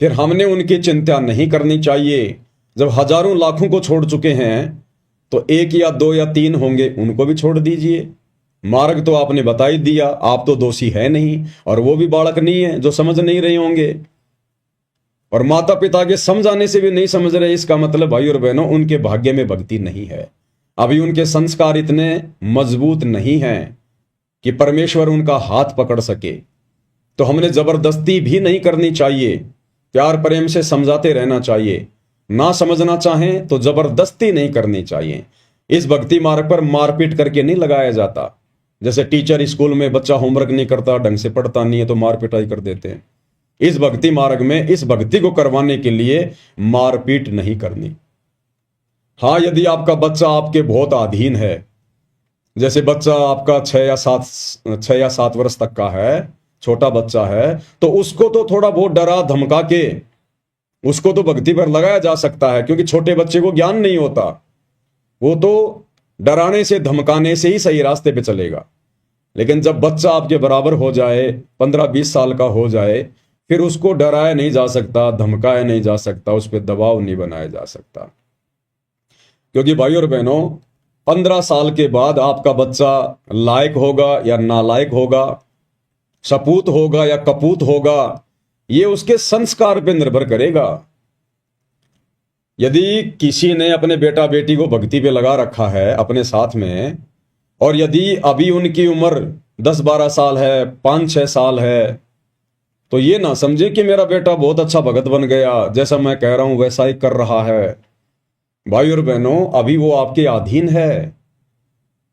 फिर हमने उनकी चिंता नहीं करनी चाहिए। जब हजारों लाखों को छोड़ चुके हैं तो 1 या 2 या 3 होंगे, उनको भी छोड़ दीजिए। मार्ग तो आपने बता ही दिया, आप तो दोषी है नहीं, और वो भी बालक नहीं है जो समझ नहीं रहे होंगे, और माता पिता के समझाने से भी नहीं समझ रहे। इसका मतलब भाई और बहनों, उनके भाग्य में भक्ति नहीं है, अभी उनके संस्कार इतने मजबूत नहीं हैं, कि परमेश्वर उनका हाथ पकड़ सके। तो हमने जबरदस्ती भी नहीं करनी चाहिए, प्यार प्रेम से समझाते रहना चाहिए। ना समझना चाहें तो जबरदस्ती नहीं करनी चाहिए। इस भक्ति मार्ग पर मारपीट करके नहीं लगाया जाता। जैसे टीचर स्कूल में बच्चा होमवर्क नहीं करता, ढंग से पढ़ता नहीं है तो मार पिटाई कर देते हैं। इस भक्ति मार्ग में इस भक्ति को करवाने के लिए मारपीट नहीं करनी। हाँ, यदि आपका बच्चा आपके बहुत अधीन है, जैसे बच्चा आपका 6 या 7 वर्ष तक का है, छोटा बच्चा है, तो उसको तो थोड़ा बहुत डरा धमका के उसको तो भक्ति पर लगाया जा सकता है, क्योंकि छोटे बच्चे को ज्ञान नहीं होता। वो तो डराने से धमकाने से ही सही रास्ते पे चलेगा। लेकिन जब बच्चा आपके बराबर हो जाए, 15-20 साल का हो जाए, फिर उसको डराया नहीं जा सकता, धमकाया नहीं जा सकता, उस पर दबाव नहीं बनाया जा सकता। क्योंकि भाई और बहनों, 15 साल के बाद आपका बच्चा लायक होगा या नालायक होगा, सपूत होगा या कपूत होगा, ये उसके संस्कार पे निर्भर करेगा। यदि किसी ने अपने बेटा बेटी को भक्ति पे लगा रखा है अपने साथ में, और यदि अभी उनकी उम्र 10-12 साल है, 5-6 साल है, तो ये ना समझे कि मेरा बेटा बहुत अच्छा भगत बन गया, जैसा मैं कह रहा हूं वैसा ही कर रहा है। भाई और बहनों, अभी वो आपके अधीन है।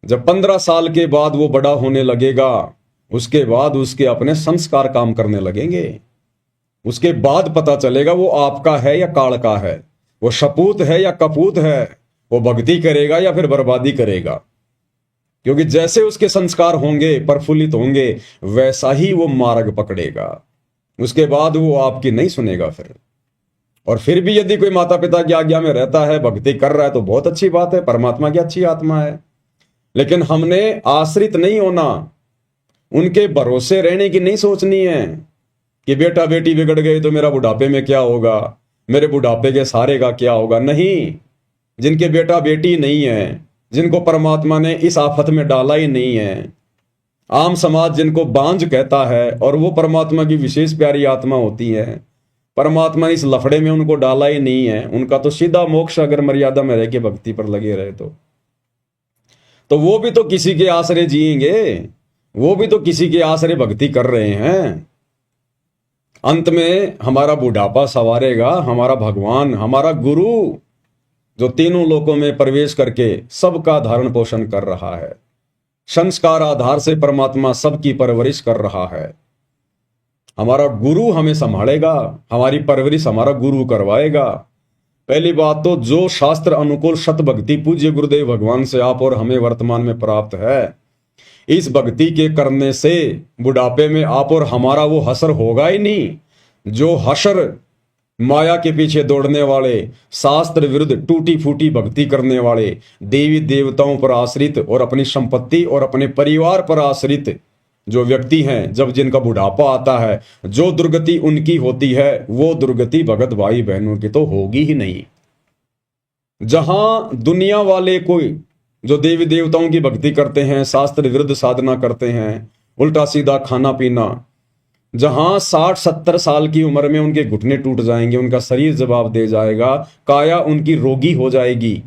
जब 15 साल के बाद वो बड़ा होने लगेगा, उसके बाद उसके अपने संस्कार काम करने लगेंगे। उसके बाद पता चलेगा वो आपका है या काल का है, वो सपूत है या कपूत है, वो भक्ति करेगा या फिर बर्बादी करेगा। क्योंकि जैसे उसके संस्कार होंगे, प्रफुल्लित होंगे, वैसा ही वो मार्ग पकड़ेगा। उसके बाद वो आपकी नहीं सुनेगा फिर। और फिर भी यदि कोई माता पिता की आज्ञा में रहता है, भक्ति कर रहा है, तो बहुत अच्छी बात है, परमात्मा की अच्छी आत्मा है। लेकिन हमने आश्रित नहीं होना, उनके भरोसे रहने की नहीं सोचनी है कि बेटा बेटी बिगड़ गए तो मेरा बुढ़ापे में क्या होगा, मेरे बुढ़ापे के सहारे का क्या होगा। नहीं, जिनके बेटा बेटी नहीं है, जिनको परमात्मा ने इस आफत में डाला ही नहीं है, आम समाज जिनको बांझ कहता है, और वो परमात्मा की विशेष प्यारी आत्मा होती है, परमात्मा ने इस लफड़े में उनको डाला ही नहीं है, उनका तो सीधा मोक्ष अगर मर्यादा में रह के भक्ति पर लगे रहे तो वो भी तो किसी के आसरे जिएंगे, वो भी तो किसी के आसरे भक्ति कर रहे हैं। अंत में हमारा बुढ़ापा संवारेगा हमारा भगवान, हमारा गुरु, जो तीनों लोकों में प्रवेश करके सबका धारण पोषण कर रहा है। संस्कार आधार से परमात्मा सबकी परवरिश कर रहा है। हमारा गुरु हमें संभालेगा, हमारी परवरिश हमारा गुरु करवाएगा। पहली बात तो जो शास्त्र अनुकूल सत भक्ति पूज्य गुरुदेव भगवान से आप और हमें वर्तमान में प्राप्त है, इस भक्ति के करने से बुढ़ापे में आप और हमारा वो हसर होगा ही नहीं। जो हसर माया के पीछे दौड़ने वाले, शास्त्र विरुद्ध टूटी फूटी भक्ति करने वाले, देवी देवताओं पर आश्रित और अपनी संपत्ति और अपने परिवार पर आश्रित जो व्यक्ति हैं, जब जिनका बुढ़ापा आता है, जो दुर्गति उनकी होती है, वो दुर्गति भगत भाई बहनों की तो होगी ही नहीं। जहां दुनिया वाले कोई जो देवी देवताओं की भक्ति करते हैं, शास्त्र विरुद्ध साधना करते हैं, उल्टा सीधा खाना पीना, जहां 60-70 साल की उम्र में उनके घुटने टूट जाएंगे, उनका शरीर जवाब दे जाएगा, काया उनकी रोगी हो जाएगी,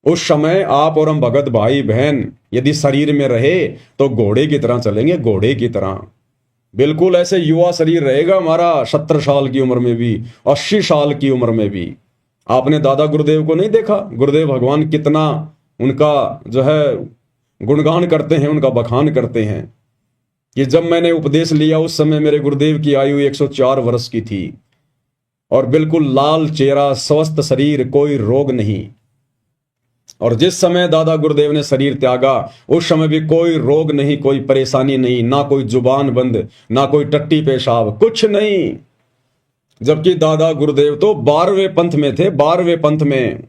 उस समय आप और हम भगत भाई बहन यदि शरीर में रहे तो घोड़े की तरह चलेंगे, घोड़े की तरह। बिल्कुल ऐसे युवा शरीर रहेगा हमारा, 70 साल की उम्र में भी, 80 साल की उम्र में भी। आपने दादा गुरुदेव को नहीं देखा? गुरुदेव भगवान कितना उनका जो है गुणगान करते हैं, उनका बखान करते हैं कि जब मैंने उपदेश लिया उस समय मेरे गुरुदेव की आयु 104 वर्ष की थी और बिल्कुल लाल चेहरा, स्वस्थ शरीर, कोई रोग नहीं। और जिस समय दादा गुरुदेव ने शरीर त्यागा उस समय भी कोई रोग नहीं, कोई परेशानी नहीं, ना कोई जुबान बंद, ना कोई टट्टी पेशाब, कुछ नहीं। जबकि दादा गुरुदेव तो 12वें पंथ में थे, 12वें पंथ में।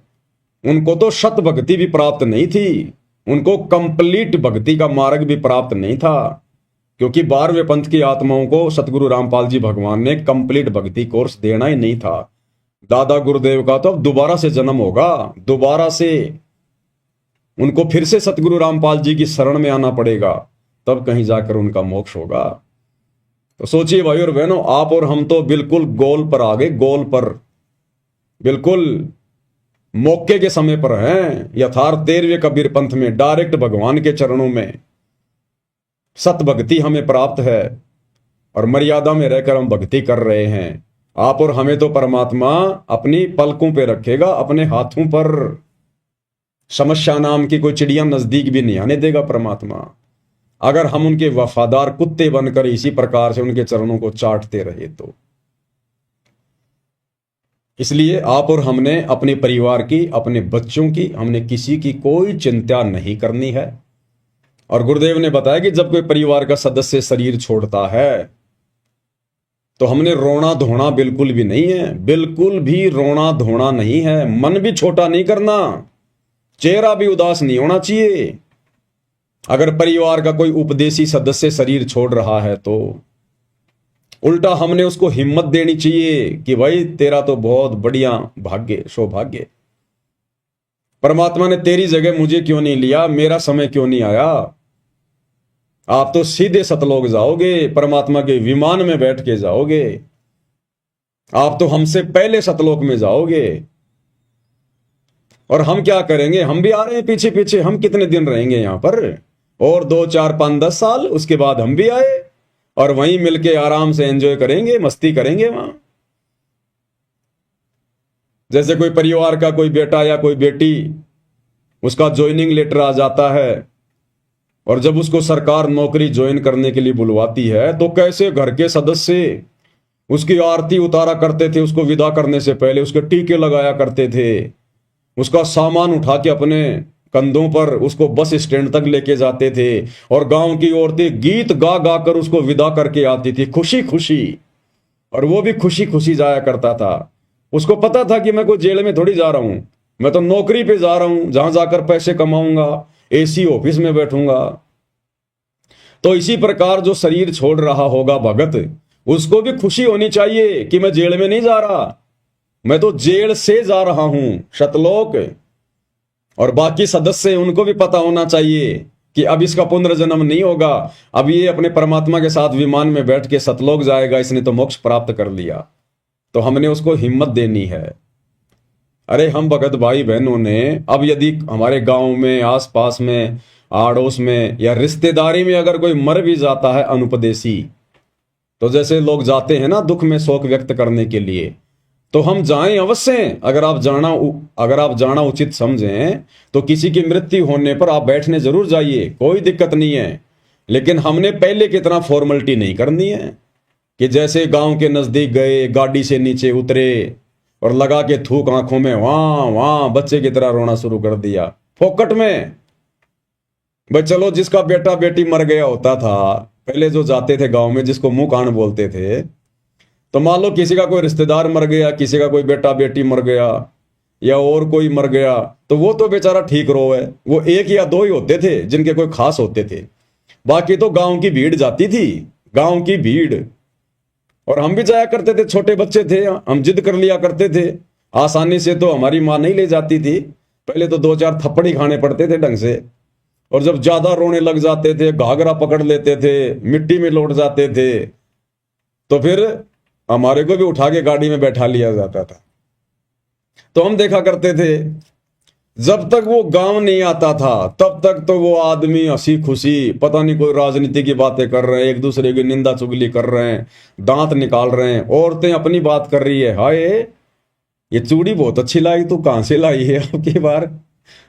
उनको तो शत भक्ति भी प्राप्त नहीं थी, उनको कंप्लीट भक्ति का मार्ग भी प्राप्त नहीं था, क्योंकि 12वें पंथ की आत्माओं को सतगुरु रामपाल जी भगवान ने कंप्लीट भक्ति कोर्स देना ही नहीं था। दादा गुरुदेव का तो अब दोबारा से जन्म होगा, दोबारा से उनको फिर से सतगुरु रामपाल जी की शरण में आना पड़ेगा, तब कहीं जाकर उनका मोक्ष होगा। तो सोचिए भाई और बहनों, आप और हम तो बिल्कुल गोल पर आ गए, गोल पर, बिल्कुल मौके के समय पर हैं, यथार्थ 13वें कबीर पंथ में, डायरेक्ट भगवान के चरणों में। सत भक्ति हमें प्राप्त है और मर्यादा में रहकर हम भक्ति कर रहे हैं। आप और हमें तो परमात्मा अपनी पलकों पे रखेगा, अपने हाथों पर। समस्या नाम की कोई चिड़िया नजदीक भी नहीं आने देगा परमात्मा, अगर हम उनके वफादार कुत्ते बनकर इसी प्रकार से उनके चरणों को चाटते रहे तो। इसलिए आप और हमने अपने परिवार की, अपने बच्चों की, हमने किसी की कोई चिंता नहीं करनी है। और गुरुदेव ने बताया कि जब कोई परिवार का सदस्य शरीर छोड़ता है तो हमने रोना धोना बिल्कुल भी नहीं है, बिल्कुल भी रोना धोना नहीं है। मन भी छोटा नहीं करना, चेहरा भी उदास नहीं होना चाहिए। अगर परिवार का कोई उपदेशी सदस्य शरीर छोड़ रहा है तो उल्टा हमने उसको हिम्मत देनी चाहिए कि भाई तेरा तो बहुत बढ़िया भाग्य, सौभाग्य, परमात्मा ने तेरी जगह मुझे क्यों नहीं लिया, मेरा समय क्यों नहीं आया। आप तो सीधे सतलोक जाओगे, परमात्मा के विमान में बैठ के जाओगे, आप तो हमसे पहले सतलोक में जाओगे। और हम क्या करेंगे, हम भी आ रहे हैं पीछे पीछे। हम कितने दिन रहेंगे यहां पर, और 2, 4, 5, 10 साल, उसके बाद हम भी आए और वहीं मिलके आराम से एंजॉय करेंगे, मस्ती करेंगे वहां। जैसे कोई परिवार का कोई बेटा या कोई बेटी, उसका ज्वाइनिंग लेटर आ जाता है और जब उसको सरकार नौकरी ज्वाइन करने के लिए बुलवाती है तो कैसे घर के सदस्य उसकी आरती उतारा करते थे, उसको विदा करने से पहले उसके टीके लगाया करते थे, उसका सामान उठा के अपने कंधों पर उसको बस स्टैंड तक लेके जाते थे और गांव की औरतें गीत गा गा कर उसको विदा करके आती थी खुशी खुशी। और वो भी खुशी खुशी जाया करता था। उसको पता था कि मैं कोई जेल में थोड़ी जा रहा हूं, मैं तो नौकरी पे जा रहा हूं, जहां जाकर पैसे कमाऊंगा, एसी ऑफिस में बैठूंगा। तो इसी प्रकार जो शरीर छोड़ रहा होगा भगत, उसको भी खुशी होनी चाहिए कि मैं जेल में नहीं जा रहा, मैं तो जेल से जा रहा हूं सतलोक। और बाकी सदस्य, उनको भी पता होना चाहिए कि अब इसका पुनर्जन्म नहीं होगा, अब ये अपने परमात्मा के साथ विमान में बैठ के सतलोक जाएगा, इसने तो मोक्ष प्राप्त कर लिया। तो हमने उसको हिम्मत देनी है। अरे हम भगत भाई बहनों ने, अब यदि हमारे गांव में, आसपास में, आड़ोस में या रिश्तेदारी में अगर कोई मर भी जाता है अनुपदेशी, तो जैसे लोग जाते हैं ना दुख में शोक व्यक्त करने के लिए, तो हम जाएं अवश्य। अगर आप जाना उचित समझें तो किसी की मृत्यु होने पर आप बैठने जरूर जाइए, कोई दिक्कत नहीं है। लेकिन हमने पहले की तरह फॉर्मेलिटी नहीं करनी है कि जैसे गांव के नजदीक गए, गाड़ी से नीचे उतरे और लगा के थूक आंखों में, वहां बच्चे की तरह रोना शुरू कर दिया फोकट में। भाई चलो, जिसका बेटा बेटी मर गया होता था पहले, जो जाते थे गांव में, जिसको मुंह कान बोलते थे, तो मान लो किसी का कोई रिश्तेदार मर गया, किसी का कोई बेटा बेटी मर गया या और कोई मर गया, तो वो तो बेचारा ठीक रोए। वो 1 या 2 ही होते थे जिनके कोई खास होते थे, बाकी तो गांव की भीड़ जाती थी, गांव की भीड़। और हम भी जाया करते थे, छोटे बच्चे थे, हम जिद कर लिया करते थे। आसानी से तो हमारी माँ नहीं ले जाती थी, पहले तो 2-4 थप्पड़ ही खाने पड़ते थे ढंग से। और जब ज्यादा रोने लग जाते थे, घाघरा पकड़ लेते थे, मिट्टी में लौट जाते थे, तो फिर हमारे को भी उठा के गाड़ी में बैठा लिया जाता था। तो हम देखा करते थे, जब तक वो गांव नहीं आता था तब तक तो वो आदमी हंसी खुशी, पता नहीं कोई राजनीति की बातें कर रहे हैं, एक दूसरे की निंदा चुगली कर रहे हैं, दांत निकाल रहे हैं, औरतें अपनी बात कर रही है, हाय ये चूड़ी बहुत अच्छी लाई, तू कहां से लाई है आपकी बार,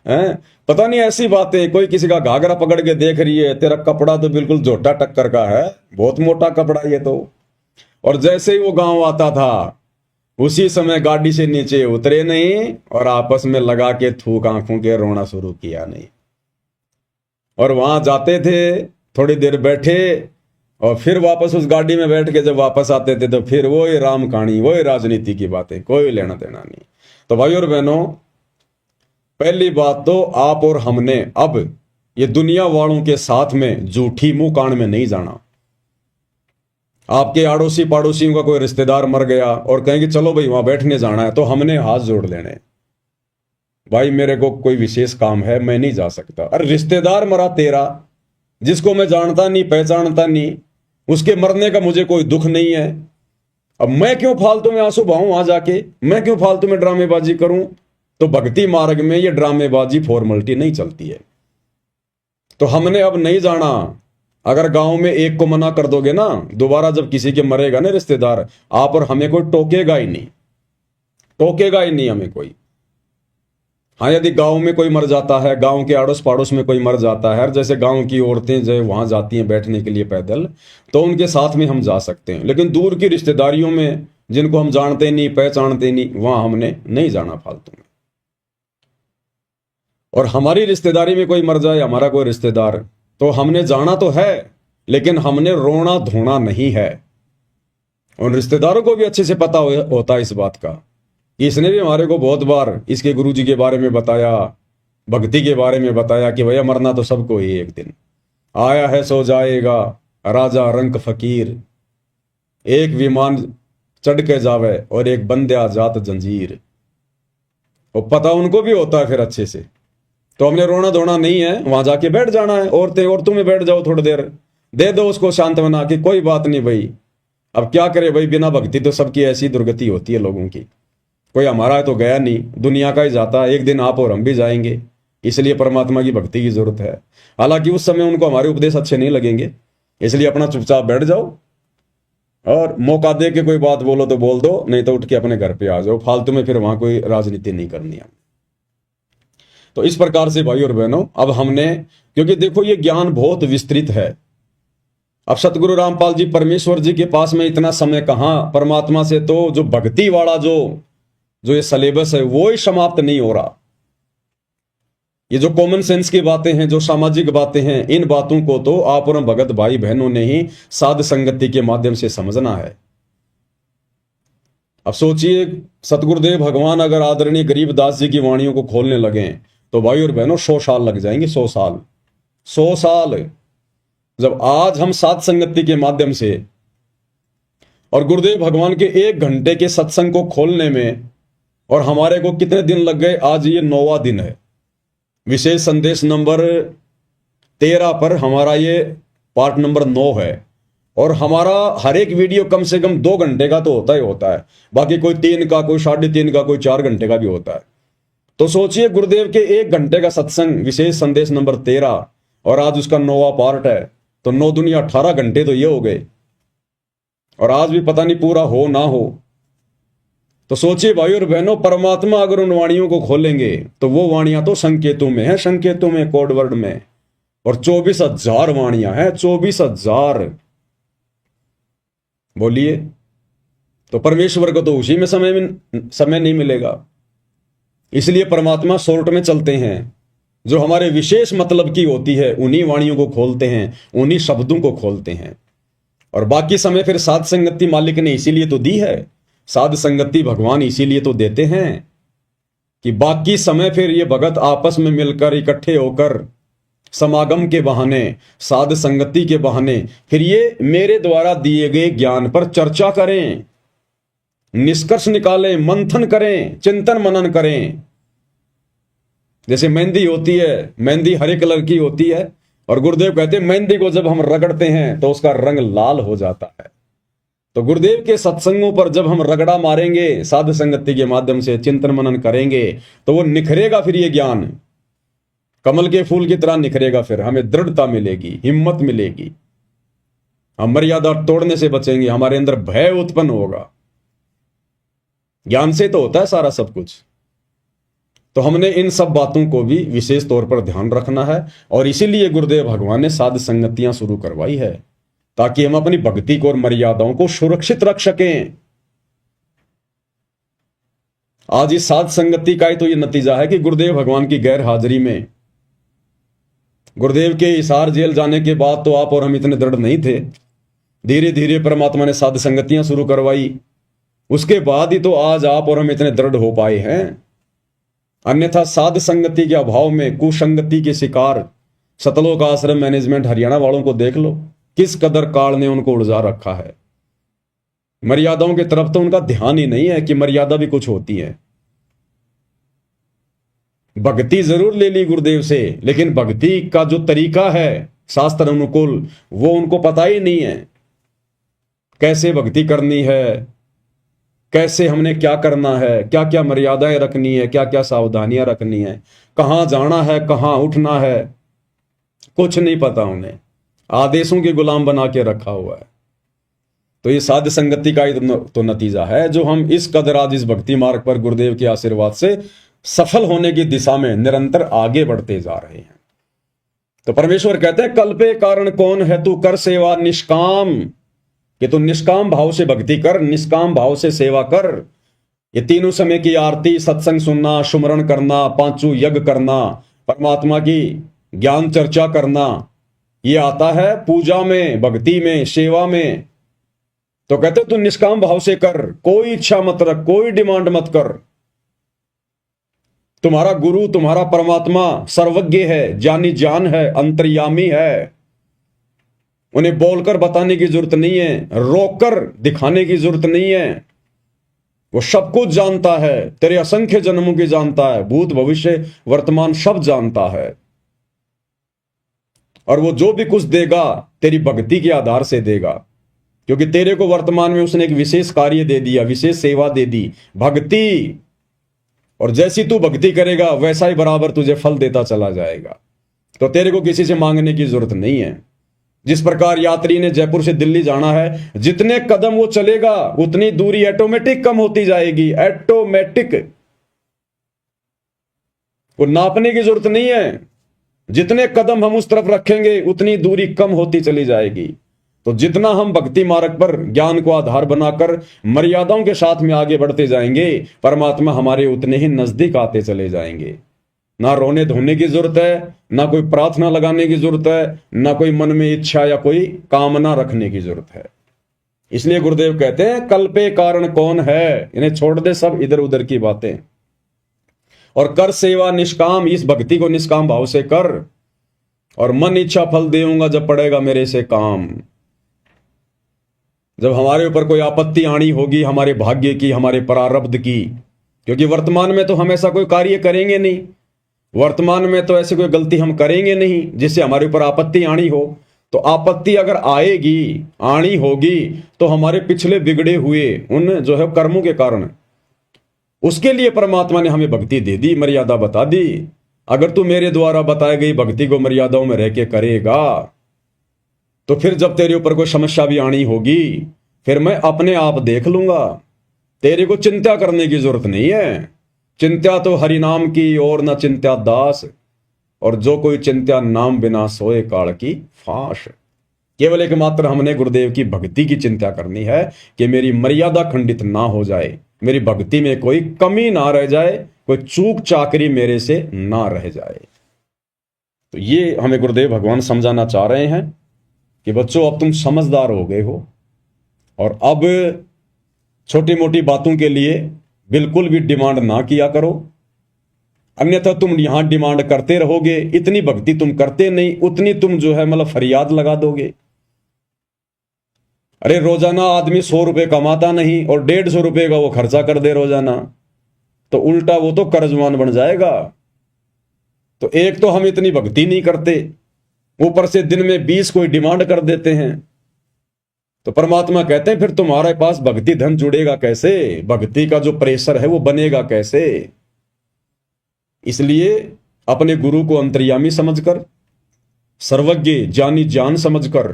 हैं? पता नहीं ऐसी बातें। कोई किसी का घाघरा पकड़ के देख रही है, तेरा कपड़ा तो बिल्कुल झोटा टक्कर का है, बहुत मोटा कपड़ा ये तो। और जैसे ही वो गांव आता था उसी समय गाड़ी से नीचे उतरे नहीं और आपस में लगा के थूक आंखों के रोना शुरू किया नहीं। और वहां जाते थे, थोड़ी देर बैठे और फिर वापस उस गाड़ी में बैठ के जब वापस आते थे तो फिर वही राम कहानी, वही राजनीति की बातें, कोई लेना देना नहीं। तो भाई और बहनों, पहली बात तो आप और हमने अब ये दुनिया वालों के साथ में झूठी मुंह कान में नहीं जाना। आपके आड़ोसी पड़ोसियों का कोई रिश्तेदार मर गया और कहेंगे चलो भाई वहां बैठने जाना है, तो हमने हाथ जोड़ लेने, भाई मेरे को कोई विशेष काम है, मैं नहीं जा सकता। अरे रिश्तेदार मरा तेरा, जिसको मैं जानता नहीं पहचानता नहीं, उसके मरने का मुझे कोई दुख नहीं है। अब मैं क्यों फालतू में आंसू बहाऊं वहां जाके, मैं क्यों फालतू में ड्रामेबाजी करूं। तो भक्ति मार्ग में ये ड्रामेबाजी फॉर्मेलिटी नहीं चलती है। तो हमने अब नहीं जाना, अगर गांव में एक को मना कर दोगे ना, दोबारा जब किसी के मरेगा ना रिश्तेदार, आप और हमें कोई टोकेगा ही नहीं, टोकेगा ही नहीं हमें कोई। हाँ, यदि गांव में कोई मर जाता है, गांव के आड़ोस पड़ोस में कोई मर जाता है, जैसे गांव की औरतें जो वहां जाती हैं बैठने के लिए पैदल, तो उनके साथ में हम जा सकते हैं। लेकिन दूर की रिश्तेदारियों में जिनको हम जानते नहीं, पहचानते नहीं, वहां हमने नहीं जाना फालतू में। और हमारी रिश्तेदारी में कोई मर जाए, हमारा कोई रिश्तेदार, तो हमने जाना तो है, लेकिन हमने रोना धोना नहीं है। उन रिश्तेदारों को भी अच्छे से पता होता है इस बात का। इसने भी हमारे को बहुत बार इसके गुरुजी के बारे में बताया, भक्ति के बारे में बताया कि भैया मरना तो सबको ही एक दिन, आया है सो जाएगा, राजा रंक फकीर, एक विमान चढ़ के जावे और एक बंदे जात जंजीर। वो पता उनको भी होता है फिर अच्छे से। तो हमने रोना धोना नहीं है, वहां जाके बैठ जाना है। औरतों में बैठ जाओ, थोड़ी देर दे दो उसको सांत्वना कि कोई बात नहीं भाई, अब क्या करे भाई, बिना भक्ति तो सबकी ऐसी दुर्गति होती है लोगों की। कोई हमारा तो गया नहीं, दुनिया का ही जाता है, एक दिन आप और हम भी जाएंगे। इसलिए परमात्मा की भक्ति की जरूरत है। हालांकि उस समय उनको हमारे उपदेश अच्छे नहीं लगेंगे, इसलिए अपना चुपचाप बैठ जाओ, और मौका दे के कोई बात बोलो तो बोल दो, नहीं तो उठ के अपने घर पे आ जाओ। फालतू में फिर वहां कोई राजनीति नहीं करनी है। तो इस प्रकार से भाई और बहनों, अब हमने, क्योंकि देखो ये ज्ञान बहुत विस्तृत है। अब सतगुरु रामपाल जी परमेश्वर जी के पास में इतना समय कहां, परमात्मा से तो जो भक्ति वाला जो ये सिलेबस है वो ही समाप्त नहीं हो रहा। ये जो कॉमन सेंस की बातें हैं, जो सामाजिक बातें हैं, इन बातों को तो आप और भगत भाई बहनों ने ही साध संगति के माध्यम से समझना है। अब सोचिए, सतगुरुदेव भगवान अगर आदरणीय गरीबदास जी की वाणियों को खोलने लगे तो भाई और बहनों 100 साल लग जाएंगे। 100 साल, 100 साल। जब आज हम साध संगति के माध्यम से और गुरुदेव भगवान के 1 घंटे के सत्संग को खोलने में, और हमारे को कितने दिन लग गए, आज ये 9वां दिन है। विशेष संदेश नंबर 13 पर हमारा ये पार्ट नंबर 9 है। और हमारा हर एक वीडियो कम से कम 2 घंटे का तो होता ही होता है, बाकी कोई 3 का, कोई 3.5 का, कोई 4 घंटे का भी होता है। तो सोचिए, गुरुदेव के 1 घंटे का सत्संग विशेष संदेश नंबर 13, और आज उसका 9वां पार्ट है, तो 9 दुनिया 18 घंटे तो ये हो गए, और आज भी पता नहीं पूरा हो ना हो। तो सोचिए भाई और बहनों, परमात्मा अगर उन वाणियों को खोलेंगे तो वो वाणियां तो संकेतों में है, संकेतों में, कोड वर्ड में, और 24,000 वाणियां हैं, 24,000। बोलिए, तो परमेश्वर को तो उसी में समय नहीं मिलेगा। इसलिए परमात्मा शॉर्ट में चलते हैं, जो हमारे विशेष मतलब की होती है उन्हीं वाणियों को खोलते हैं, उन्हीं शब्दों को खोलते हैं। और बाकी समय फिर साध संगति मालिक ने इसीलिए तो दी है, साध संगति भगवान इसीलिए तो देते हैं कि बाकी समय फिर ये भगत आपस में मिलकर इकट्ठे होकर समागम के बहाने, साध संगति के बहाने, फिर ये मेरे द्वारा दिए गए ज्ञान पर चर्चा करें, निष्कर्ष निकालें, मंथन करें, चिंतन मनन करें। जैसे मेहंदी होती है, मेहंदी हरे कलर की होती है, और गुरुदेव कहते हैं मेहंदी को जब हम रगड़ते हैं तो उसका रंग लाल हो जाता है। तो गुरुदेव के सत्संगों पर जब हम रगड़ा मारेंगे, साध संगति के माध्यम से चिंतन मनन करेंगे, तो वो निखरेगा। फिर ये ज्ञान कमल के फूल की तरह निखरेगा। फिर हमें दृढ़ता मिलेगी, हिम्मत मिलेगी, हम मर्यादा तोड़ने से बचेंगे, हमारे अंदर भय उत्पन्न होगा। ज्ञान से तो होता है सारा सब कुछ। तो हमने इन सब बातों को भी विशेष तौर पर ध्यान रखना है, और इसीलिए गुरुदेव भगवान ने साध संगतियां शुरू करवाई है, ताकि हम अपनी भक्ति को और मर्यादाओं को सुरक्षित रख सकें। आज इस साध संगति का ही तो ये नतीजा है कि गुरुदेव भगवान की गैर हाजिरी में, गुरुदेव के हिसार जेल जाने के बाद तो आप और हम इतने दृढ़ नहीं थे। धीरे धीरे परमात्मा ने साध संगतियां शुरू करवाई, उसके बाद ही तो आज आप और हम इतने दृढ़ हो पाए हैं। अन्यथा साध संगति के अभाव में कुसंगति के शिकार सतलोक आश्रम मैनेजमेंट हरियाणा वालों को देख लो, किस कदर काल ने उनको उलझा रखा है। मर्यादाओं की तरफ तो उनका ध्यान ही नहीं है कि मर्यादा भी कुछ होती है। भक्ति जरूर ले ली गुरुदेव से, लेकिन भक्ति का जो तरीका है शास्त्र अनुकूल, वो उनको पता ही नहीं है। कैसे भक्ति करनी है, कैसे हमने क्या करना है, क्या क्या मर्यादाएं रखनी है, क्या क्या सावधानियां रखनी है, कहां जाना है, कहां उठना है, कुछ नहीं पता उन्हें। आदेशों के गुलाम बना के रखा हुआ है। तो ये साध संगति का ही तो नतीजा है जो हम इस कदर आज इस भक्ति मार्ग पर गुरुदेव के आशीर्वाद से सफल होने की दिशा में निरंतर आगे बढ़ते जा रहे हैं। तो परमेश्वर कहते हैं कल पे कारण कौन है, तू कर सेवा निष्काम, कि तू निष्काम भाव से भक्ति कर, निष्काम भाव से सेवा कर। ये तीनों समय की आरती, सत्संग सुनना, सुमरण करना, पांचों यज्ञ करना, परमात्मा की ज्ञान चर्चा करना, ये आता है पूजा में, भक्ति में, सेवा में। तो कहते तू निष्काम भाव से कर, कोई इच्छा मत रख, कोई डिमांड मत कर। तुम्हारा गुरु, तुम्हारा परमात्मा सर्वज्ञ है, जानी जान है, अंतर्यामी है। उन्हें बोलकर बताने की जरूरत नहीं है, रोककर दिखाने की जरूरत नहीं है। वो सब कुछ जानता है, तेरे असंख्य जन्मों की जानता है, भूत भविष्य वर्तमान सब जानता है। और वो जो भी कुछ देगा तेरी भक्ति के आधार से देगा, क्योंकि तेरे को वर्तमान में उसने एक विशेष कार्य दे दिया, विशेष सेवा दे दी, भक्ति। और जैसी तू भक्ति करेगा वैसा ही बराबर तुझे फल देता चला जाएगा। तो तेरे को किसी से मांगने की जरूरत नहीं है। जिस प्रकार यात्री ने जयपुर से दिल्ली जाना है, जितने कदम वो चलेगा उतनी दूरी ऑटोमेटिक कम होती जाएगी, ऑटोमेटिक। वो नापने की जरूरत नहीं है, जितने कदम हम उस तरफ रखेंगे उतनी दूरी कम होती चली जाएगी। तो जितना हम भक्ति मार्ग पर ज्ञान को आधार बनाकर मर्यादाओं के साथ में आगे बढ़ते जाएंगे, परमात्मा हमारे उतने ही नजदीक आते चले जाएंगे। ना रोने धोने की जरूरत है, ना कोई प्रार्थना लगाने की जरूरत है, ना कोई मन में इच्छा या कोई कामना रखने की जरूरत है। इसलिए गुरुदेव कहते हैं कल पे कारण कौन है, इन्हें छोड़ दे सब इधर उधर की बातें और कर सेवा निष्काम। इस भक्ति को निष्काम भाव से कर और मन इच्छा फल देऊंगा जब पड़ेगा मेरे से काम। जब हमारे ऊपर कोई आपत्ति आनी होगी, हमारे भाग्य की, हमारे प्रारब्ध की, क्योंकि वर्तमान में तो हम ऐसा कोई कार्य करेंगे नहीं, वर्तमान में तो ऐसी कोई गलती हम करेंगे नहीं जिससे हमारे ऊपर आपत्ति आनी हो। तो आपत्ति अगर आएगी, आनी होगी, तो हमारे पिछले बिगड़े हुए उन जो है कर्मों के कारण, उसके लिए परमात्मा ने हमें भक्ति दे दी, मर्यादा बता दी। अगर तू मेरे द्वारा बताई गई भक्ति को मर्यादाओं में रह के करेगा, तो फिर जब तेरे ऊपर कोई समस्या भी आनी होगी, फिर मैं अपने आप देख लूंगा। तेरे को चिंता करने की जरूरत नहीं है। चिंता तो हरि नाम की और न चिंता दास, और जो कोई चिंता नाम बिना सोए काल की फांस। केवल एक मात्र हमने गुरुदेव की भक्ति की चिंता करनी है कि मेरी मर्यादा खंडित ना हो जाए, मेरी भक्ति में कोई कमी ना रह जाए, कोई चूक चाकरी मेरे से ना रह जाए। तो ये हमें गुरुदेव भगवान समझाना चाह रहे हैं कि बच्चों अब तुम समझदार हो गए हो, और अब छोटी मोटी बातों के लिए बिल्कुल भी डिमांड ना किया करो, अन्यथा तुम यहां डिमांड करते रहोगे। इतनी भक्ति तुम करते नहीं, उतनी तुम जो है मतलब फरियाद लगा दोगे। अरे रोजाना आदमी 100 रुपए कमाता नहीं और 150 रुपए का वो खर्चा कर दे रोजाना, तो उल्टा वो तो कर्जमान बन जाएगा। तो एक तो हम इतनी भक्ति नहीं करते, ऊपर से दिन में 20 कोई डिमांड कर देते हैं। तो परमात्मा कहते हैं फिर तुम्हारे पास भक्ति धन जुड़ेगा कैसे, भक्ति का जो प्रेशर है वो बनेगा कैसे। इसलिए अपने गुरु को अंतर्यामी समझकर, सर्वज्ञ जानी जान समझकर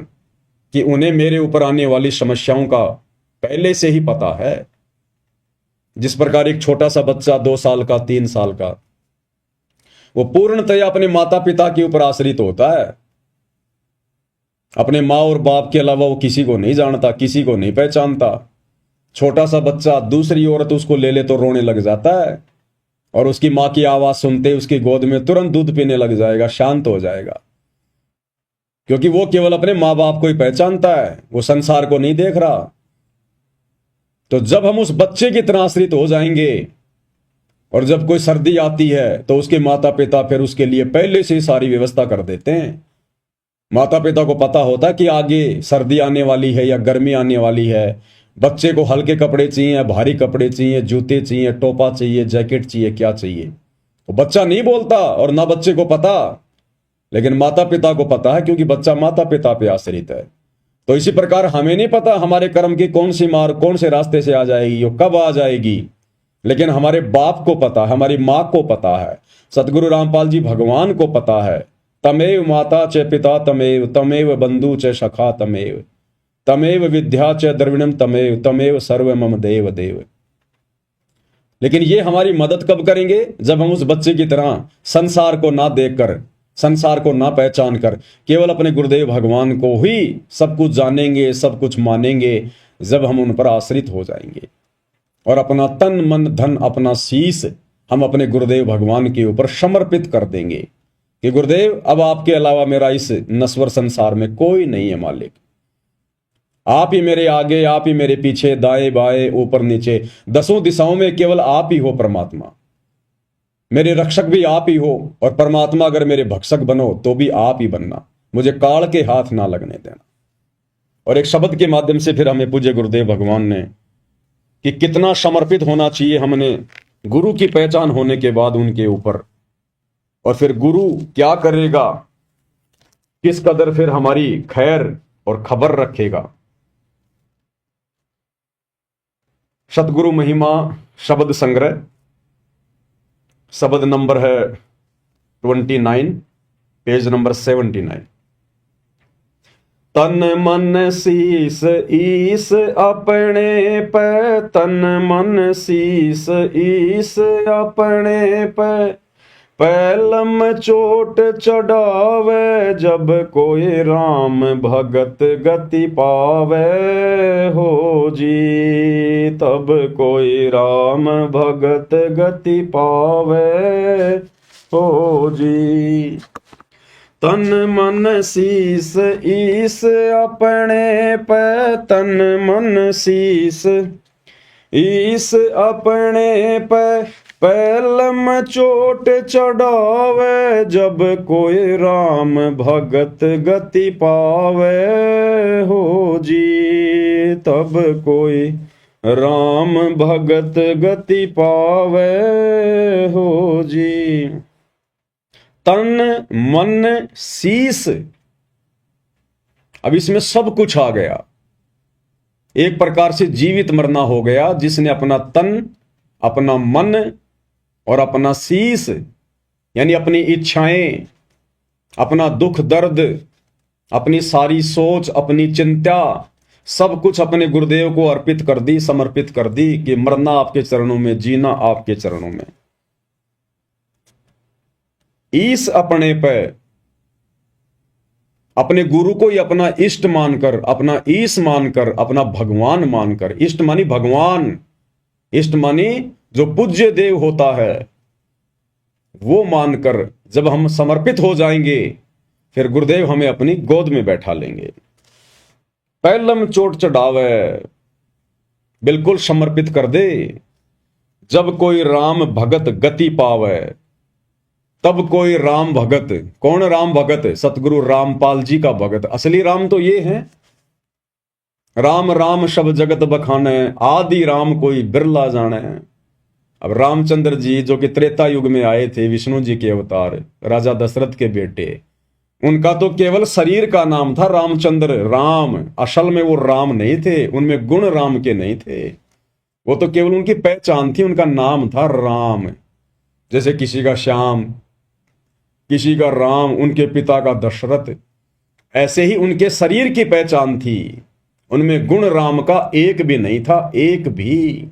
कि उन्हें मेरे ऊपर आने वाली समस्याओं का पहले से ही पता है। जिस प्रकार एक छोटा सा बच्चा 2 साल का, 3 साल का, वो पूर्णतया अपने माता पिता के ऊपर आश्रित होता है। अपने माँ और बाप के अलावा वो किसी को नहीं जानता, किसी को नहीं पहचानता। छोटा सा बच्चा दूसरी औरत उसको ले ले तो रोने लग जाता है, और उसकी माँ की आवाज सुनते उसकी गोद में तुरंत दूध पीने लग जाएगा, शांत हो जाएगा, क्योंकि वो केवल अपने माँ बाप को ही पहचानता है, वो संसार को नहीं देख रहा। तो जब हम उस बच्चे की तरह आश्रित हो जाएंगे, और जब कोई सर्दी आती है तो उसके माता पिता फिर उसके लिए पहले से सारी व्यवस्था कर देते हैं। माता पिता को पता होता कि आगे सर्दी आने वाली है या गर्मी आने वाली है, बच्चे को हल्के कपड़े चाहिए, भारी कपड़े चाहिए, जूते चाहिए, टोपा चाहिए, जैकेट चाहिए, क्या चाहिए। तो बच्चा नहीं बोलता और ना बच्चे को पता, लेकिन माता पिता को पता है, क्योंकि बच्चा माता पिता पे आश्रित है। तो इसी प्रकार हमें नहीं पता हमारे कर्म की कौन सी मार कौन से रास्ते से आ जाएगी, वो कब आ जाएगी, लेकिन हमारे बाप को पता है, हमारी माँ को पता है, सतगुरु रामपाल जी भगवान को पता है तमेव माता च पिता तमेव, तमेव बंधु च सखा तमेव, तमेव विद्या च द्रविणम तमेव, तमेव सर्व मम देव देव। लेकिन ये हमारी मदद कब करेंगे? जब हम उस बच्चे की तरह संसार को ना देखकर, संसार को ना पहचान कर केवल अपने गुरुदेव भगवान को ही सब कुछ जानेंगे, सब कुछ मानेंगे, जब हम उन पर आश्रित हो जाएंगे और अपना तन मन धन अपना शीश हम अपने गुरुदेव भगवान के ऊपर समर्पित कर देंगे कि गुरुदेव अब आपके अलावा मेरा इस नश्वर संसार में कोई नहीं है मालिक, आप ही मेरे आगे, आप ही मेरे पीछे, दाएं बाएं ऊपर नीचे, दसों दिशाओं में केवल आप ही हो परमात्मा। मेरे रक्षक भी आप ही हो और परमात्मा अगर मेरे भक्षक बनो तो भी आप ही बनना, मुझे काल के हाथ ना लगने देना। और एक शब्द के माध्यम से फिर हमें पूज्य गुरुदेव भगवान ने कि कितना समर्पित होना चाहिए हमने गुरु की पहचान होने के बाद उनके ऊपर, और फिर गुरु क्या करेगा, किस कदर फिर हमारी खैर और खबर रखेगा। सतगुरु महिमा शब्द संग्रह, शब्द नंबर है 29, पेज नंबर 79। तन मन शीस ईस अपने पे, तन मन शीस ईस अपने पे, पैलम चोट चढ़ावे जब कोई राम भगत गति पावे हो जी, तब कोई राम भगत गति पावे हो जी। तन मन शीस ईस अपने पे, तन मन शीस ईस अपने पे, पैलम चोट चढ़ावे जब कोई राम भगत गति पावे हो जी, तब कोई राम भगत गति पावे हो जी। तन मन शीस, अब इसमें सब कुछ आ गया, एक प्रकार से जीवित मरना हो गया, जिसने अपना तन, अपना मन और अपना शीस यानी अपनी इच्छाएं, अपना दुख दर्द, अपनी सारी सोच, अपनी चिंता, सब कुछ अपने गुरुदेव को अर्पित कर दी, समर्पित कर दी कि मरना आपके चरणों में, जीना आपके चरणों में। ईस अपने पे, अपने गुरु को ही अपना इष्ट मानकर, अपना ईश मानकर, अपना भगवान मानकर, इष्ट मानी भगवान, इष्ट मानी जो पूज्य देव होता है, वो मानकर जब हम समर्पित हो जाएंगे फिर गुरुदेव हमें अपनी गोद में बैठा लेंगे। पैलम चोट चढ़ावे, बिल्कुल समर्पित कर दे, जब कोई राम भगत गति पावे, तब कोई राम भगत। कौन राम भगत? सतगुरु रामपाल जी का भगत। असली राम तो ये है, राम राम शब जगत बखाने, आदि राम कोई बिरला जाने। अब रामचंद्र जी जो कि त्रेता युग में आए थे, विष्णु जी के अवतार, राजा दशरथ के बेटे, उनका तो केवल शरीर का नाम था रामचंद्र, राम। असल में वो राम नहीं थे, उनमें गुण राम के नहीं थे, वो तो केवल उनकी पहचान थी, उनका नाम था राम। जैसे किसी का श्याम, किसी का राम, उनके पिता का दशरथ, ऐसे ही उनके शरीर की पहचान थी, उनमें गुण राम का एक भी नहीं था, एक भी।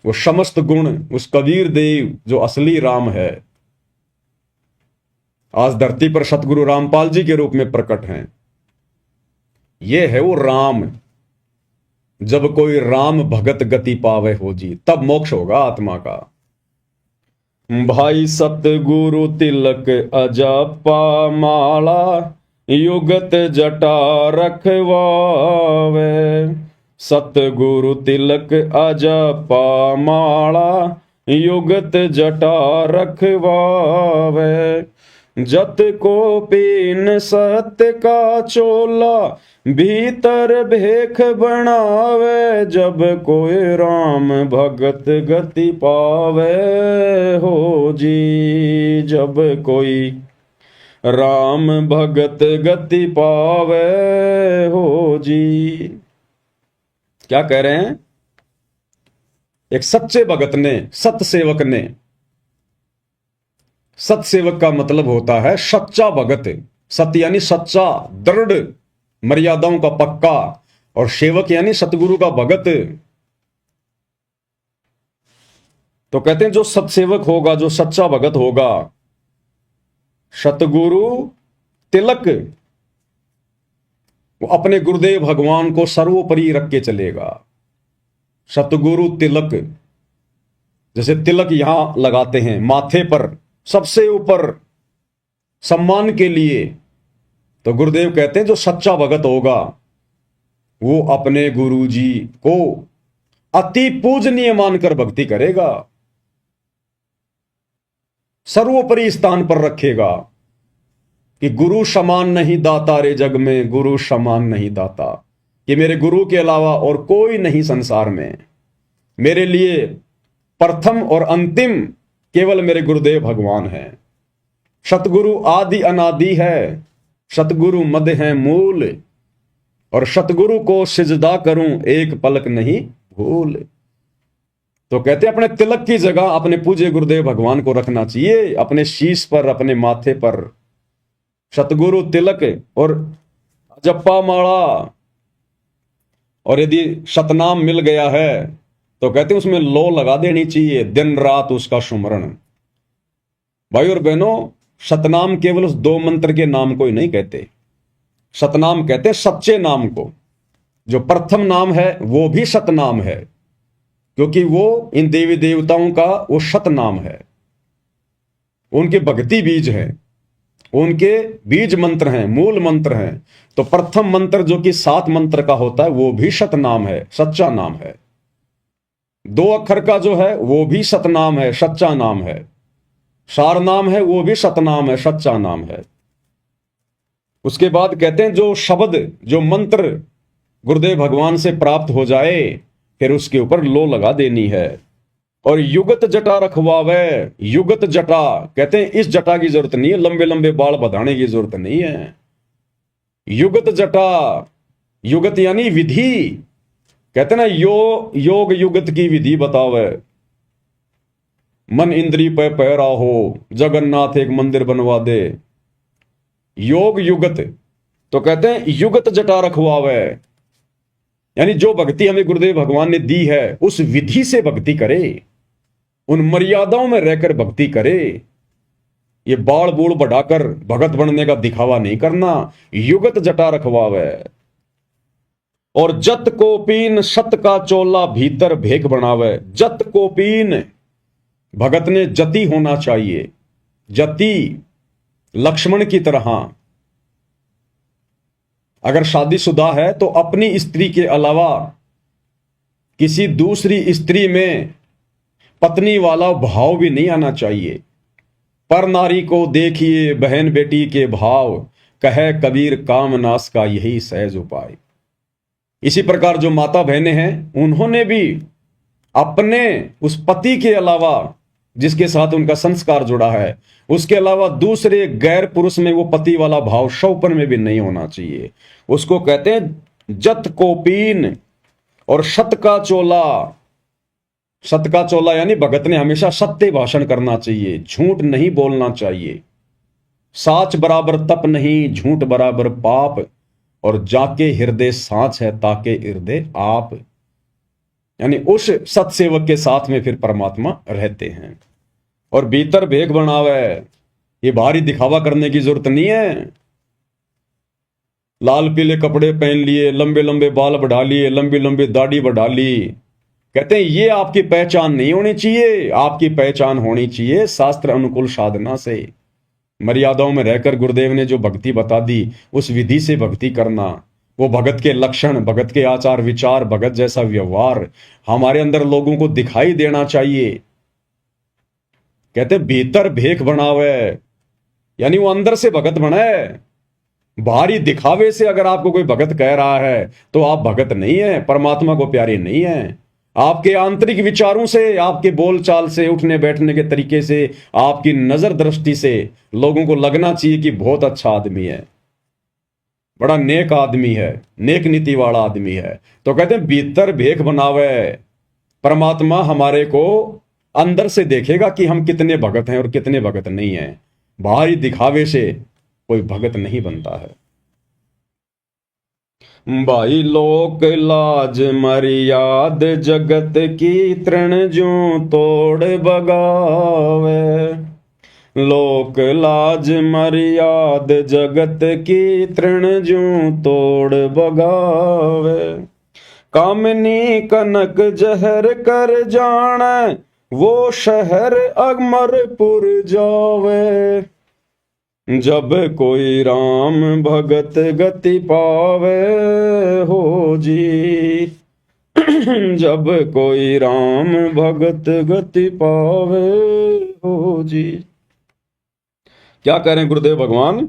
वो समस्त गुण उस कबीर देव जो असली राम है, आज धरती पर सतगुरु रामपाल जी के रूप में प्रकट हैं। ये है वो राम। जब कोई राम भगत गति पावे हो जी, तब मोक्ष होगा आत्मा का। भाई सतगुरु तिलक अजपा माला, युगत जटा रखवावे। सतगुरु तिलक अजपा माला, युगत जटा रखवावे। जत को पीन सत्य का चोला, भीतर भेख बनावे। जब कोई राम भगत गति पावे हो जी, जब कोई राम भगत गति पावे हो जी। क्या कह रहे हैं? एक सच्चे भगत ने, सत सेवक ने सत्सेवक का मतलब होता है सच्चा भगत। सत्य यानी सच्चा, दृढ़, मर्यादाओं का पक्का, और सेवक यानी सतगुरु का भगत। तो कहते हैं जो सत्सेवक होगा, जो सच्चा भगत होगा, सतगुरु तिलक, वो अपने गुरुदेव भगवान को सर्वोपरि रख के चलेगा। सतगुरु तिलक, जैसे तिलक यहां लगाते हैं माथे पर सबसे ऊपर सम्मान के लिए, तो गुरुदेव कहते हैं जो सच्चा भगत होगा वो अपने गुरु जी को अति पूजनीय मानकर भक्ति करेगा, सर्वोपरि स्थान पर रखेगा कि गुरु समान नहीं दाता रे जग में, गुरु समान नहीं दाता, कि मेरे गुरु के अलावा और कोई नहीं संसार में, मेरे लिए प्रथम और अंतिम केवल मेरे गुरुदेव भगवान हैं। सतगुरु आदि अनादि है, सतगुरु मद है मूल, और सतगुरु को सिजदा करूं एक पलक नहीं भूल। तो कहते हैं अपने तिलक की जगह अपने पूज्य गुरुदेव भगवान को रखना चाहिए, अपने शीश पर, अपने माथे पर सतगुरु तिलक और जप्पा माला। और यदि सतनाम मिल गया है तो कहते हैं उसमें लो लगा देनी चाहिए, दिन रात उसका सुमरण। भाई और बहनों, सतनाम केवल उस 2 मंत्र के नाम को ही नहीं कहते, सतनाम कहते हैं सच्चे नाम को। जो प्रथम नाम है वो भी सतनाम है, क्योंकि वो इन देवी देवताओं का वो सतनाम है, उनके भक्ति बीज हैं, उनके बीज मंत्र हैं, मूल मंत्र हैं। तो प्रथम मंत्र जो कि 7 मंत्र का होता है वो भी सतनाम है, सच्चा नाम है। 2 अक्षर का जो है वो भी सतनाम है, सच्चा नाम है। सार नाम है वो भी सतनाम है, सच्चा नाम है। उसके बाद कहते हैं जो शब्द, जो मंत्र गुरुदेव भगवान से प्राप्त हो जाए फिर उसके ऊपर लो लगा देनी है। और युगत जटा रखवावे, युगत जटा कहते हैं इस जटा की जरूरत नहीं है, लंबे लंबे बाल बधाने की जरूरत नहीं है। युगत जटा, युगत यानी विधि, कहते हैं ना योग युगत की विधि बतावे। मन इंद्री पे पैरा हो, जगन्नाथ एक मंदिर बनवा दे। योग युगत, तो कहते हैं युगत जटा रखवावे, यानी जो भक्ति हमें गुरुदेव भगवान ने दी है उस विधि से भक्ति करे, उन मर्यादाओं में रहकर भक्ति करे। ये बाल बूढ़ बढ़ाकर भगत बनने का दिखावा नहीं करना। युगत जटा रखवावे। और जत को पीन सत का चोला भीतर भेक बनावे। जत को पीन, भगत ने जति होना चाहिए, जति, लक्ष्मण की तरह। अगर शादीशुदा है तो अपनी स्त्री के अलावा किसी दूसरी स्त्री में पत्नी वाला भाव भी नहीं आना चाहिए। पर नारी को देखिए बहन बेटी के भाव, कहे कबीर कामनाश का यही सहज उपाय। इसी प्रकार जो माता बहनें हैं उन्होंने भी अपने उस पति के अलावा जिसके साथ उनका संस्कार जुड़ा है, उसके अलावा दूसरे गैर पुरुष में वो पति वाला भाव शौपन में भी नहीं होना चाहिए। उसको कहते हैं जत को पीन और सत का चोला। सत का चोला यानी भगत ने हमेशा सत्य भाषण करना चाहिए, झूठ नहीं बोलना चाहिए। साच बराबर तप नहीं, झूठ बराबर पाप, और जाके हृदय साच है ताके हृदय आप। यानी उस सत्सेवक के साथ में फिर परमात्मा रहते हैं। और भीतर भेक बनावे, ये बाहरी दिखावा करने की जरूरत नहीं है। लाल पीले कपड़े पहन लिए, लंबे लंबे बाल बढ़ा लिए, लंबी लंबी दाढ़ी बढ़ा ली, कहते हैं ये आपकी पहचान नहीं होनी चाहिए। आपकी पहचान होनी चाहिए शास्त्र अनुकूल साधना से, मर्यादाओं में रहकर गुरुदेव ने जो भक्ति बता दी उस विधि से भक्ति करना। वो भगत के लक्षण, भगत के आचार विचार, भगत जैसा व्यवहार हमारे अंदर लोगों को दिखाई देना चाहिए। कहते भीतर भेक बनावे, यानी वो अंदर से भगत बनाए। बाहरी दिखावे से अगर आपको कोई भगत कह रहा है तो आप भगत नहीं है, परमात्मा को प्यारे नहीं है। आपके आंतरिक विचारों से, आपके बोलचाल से, उठने बैठने के तरीके से, आपकी नजर दृष्टि से लोगों को लगना चाहिए कि बहुत अच्छा आदमी है, बड़ा नेक आदमी है, नेक नीति वाला आदमी है। तो कहते हैं भीतर भेक बनावे। परमात्मा हमारे को अंदर से देखेगा कि हम कितने भगत हैं और कितने भगत नहीं हैं। बाहरी दिखावे से कोई भगत नहीं बनता है। भाई लोक लाज मर्याद जगत की तृण ज्यों तोड़ बगावे। लोक लाज मर्याद जगत की तृण ज्यों तोड़ बगावे। कामिनी कनक जहर कर जाने वो शहर अमरपुर जावे। जब कोई राम भगत गति पावे हो जी। जब कोई राम भगत गति पावे हो जी। क्या कह रहे हैं गुरुदेव भगवान?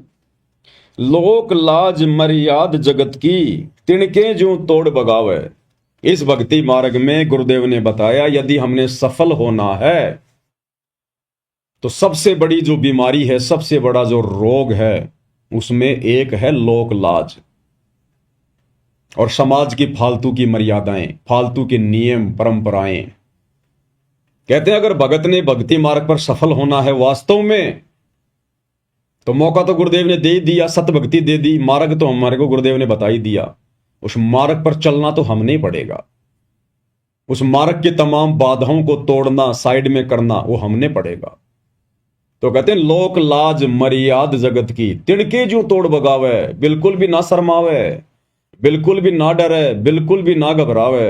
लोक लाज मर्याद जगत की तिनके जो तोड़ बगावे। इस भक्ति मार्ग में गुरुदेव ने बताया यदि हमने सफल होना है तो सबसे बड़ी जो बीमारी है, सबसे बड़ा जो रोग है, उसमें एक है लोक लाज और समाज की फालतू की मर्यादाएं, फालतू के नियम परंपराएं। कहते हैं अगर भगत ने भक्ति मार्ग पर सफल होना है वास्तव में, तो मौका तो गुरुदेव ने दे ही दिया, सत भक्ति दे दी, मार्ग तो हमारे को गुरुदेव ने बता ही दिया। उस मार्ग पर चलना तो हमने ही पड़ेगा। उस मार्ग की तमाम बाधाओं को तोड़ना, साइड में करना, वो हमने पड़ेगा। तो कहते हैं लोक लाज मर्याद जगत की तिनके जो तोड़ बगावे। बिल्कुल भी ना शर्मावे, बिल्कुल भी ना डरे, बिल्कुल भी ना घबरावे।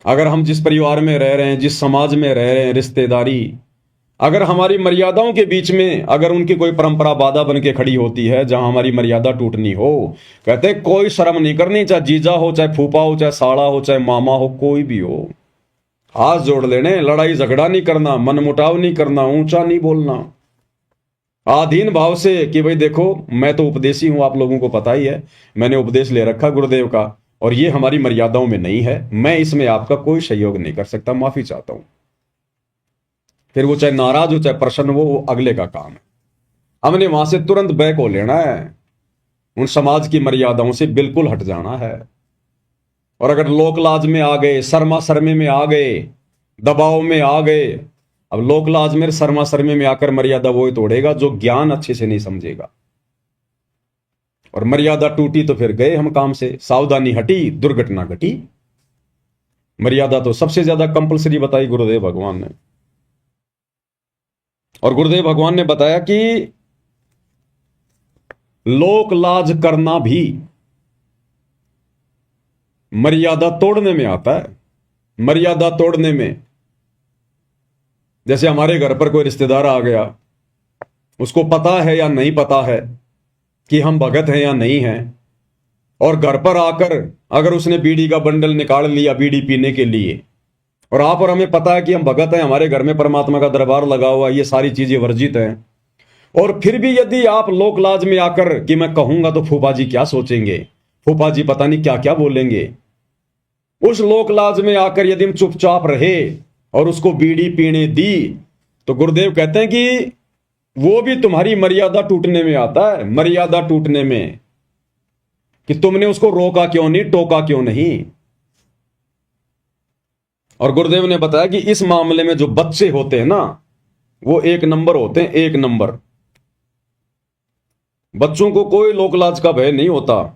अगर हम जिस परिवार में रह रहे हैं, जिस समाज में रह रहे हैं, रिश्तेदारी, अगर हमारी मर्यादाओं के बीच में अगर उनकी कोई परंपरा बाधा बन के खड़ी होती है जहां हमारी मर्यादा टूटनी हो, कहते हैं कोई शर्म नहीं करनी, चाहे जीजा हो, चाहे फूफा हो, चाहे साड़ा हो, चाहे मामा हो, कोई भी हो। हाथ जोड़ लेने, लड़ाई झगड़ा नहीं करना, मनमुटाव नहीं करना, ऊंचा नहीं बोलना, आधीन भाव से कि भाई देखो मैं तो उपदेशी हूं, आप लोगों को पता ही है, मैंने उपदेश ले रखा गुरुदेव का और ये हमारी मर्यादाओं में नहीं है, मैं इसमें आपका कोई सहयोग नहीं कर सकता, माफी चाहता हूं। फिर वो चाहे नाराज हो चाहे प्रसन्न हो, वो अगले का काम है। हमने वहां से तुरंत बैक हो लेना है, उन समाज की मर्यादाओं से बिल्कुल हट जाना है। और अगर लोक लाज में आ गए, शर्मा शर्मे में आ गए, दबाव में आ गए, अब लोक लाज में शर्मा शर्मे में आकर मर्यादा वो ही तोड़ेगा जो ज्ञान अच्छे से नहीं समझेगा। और मर्यादा टूटी तो फिर गए हम काम से, सावधानी हटी दुर्घटना घटी। मर्यादा तो सबसे ज्यादा कंपलसरी बताई गुरुदेव भगवान ने। और गुरुदेव भगवान ने बताया कि लोक लाज करना भी मर्यादा तोड़ने में आता है। मर्यादा तोड़ने में, जैसे हमारे घर पर कोई रिश्तेदार आ गया, उसको पता है या नहीं पता है कि हम भगत हैं या नहीं हैं, और घर पर आकर अगर उसने बीड़ी का बंडल निकाल लिया बीड़ी पीने के लिए, और आप और हमें पता है कि हम भगत हैं, हमारे घर में परमात्मा का दरबार लगा हुआ, ये सारी चीजें वर्जित हैं, और फिर भी यदि आप लोक लाज में आकर कि मैं कहूंगा तो फूफा जी क्या सोचेंगे, फूफा जी पता नहीं क्या क्या बोलेंगे, उस लोक लाज में आकर यदि हम चुपचाप रहे और उसको बीड़ी पीने दी, तो गुरुदेव कहते हैं कि वो भी तुम्हारी मर्यादा टूटने में आता है। मर्यादा टूटने में कि तुमने उसको रोका क्यों नहीं, टोका क्यों नहीं। और गुरुदेव ने बताया कि इस मामले में जो बच्चे होते हैं ना, वो एक नंबर होते हैं, एक नंबर। बच्चों को कोई लोकलाज का भय नहीं होता,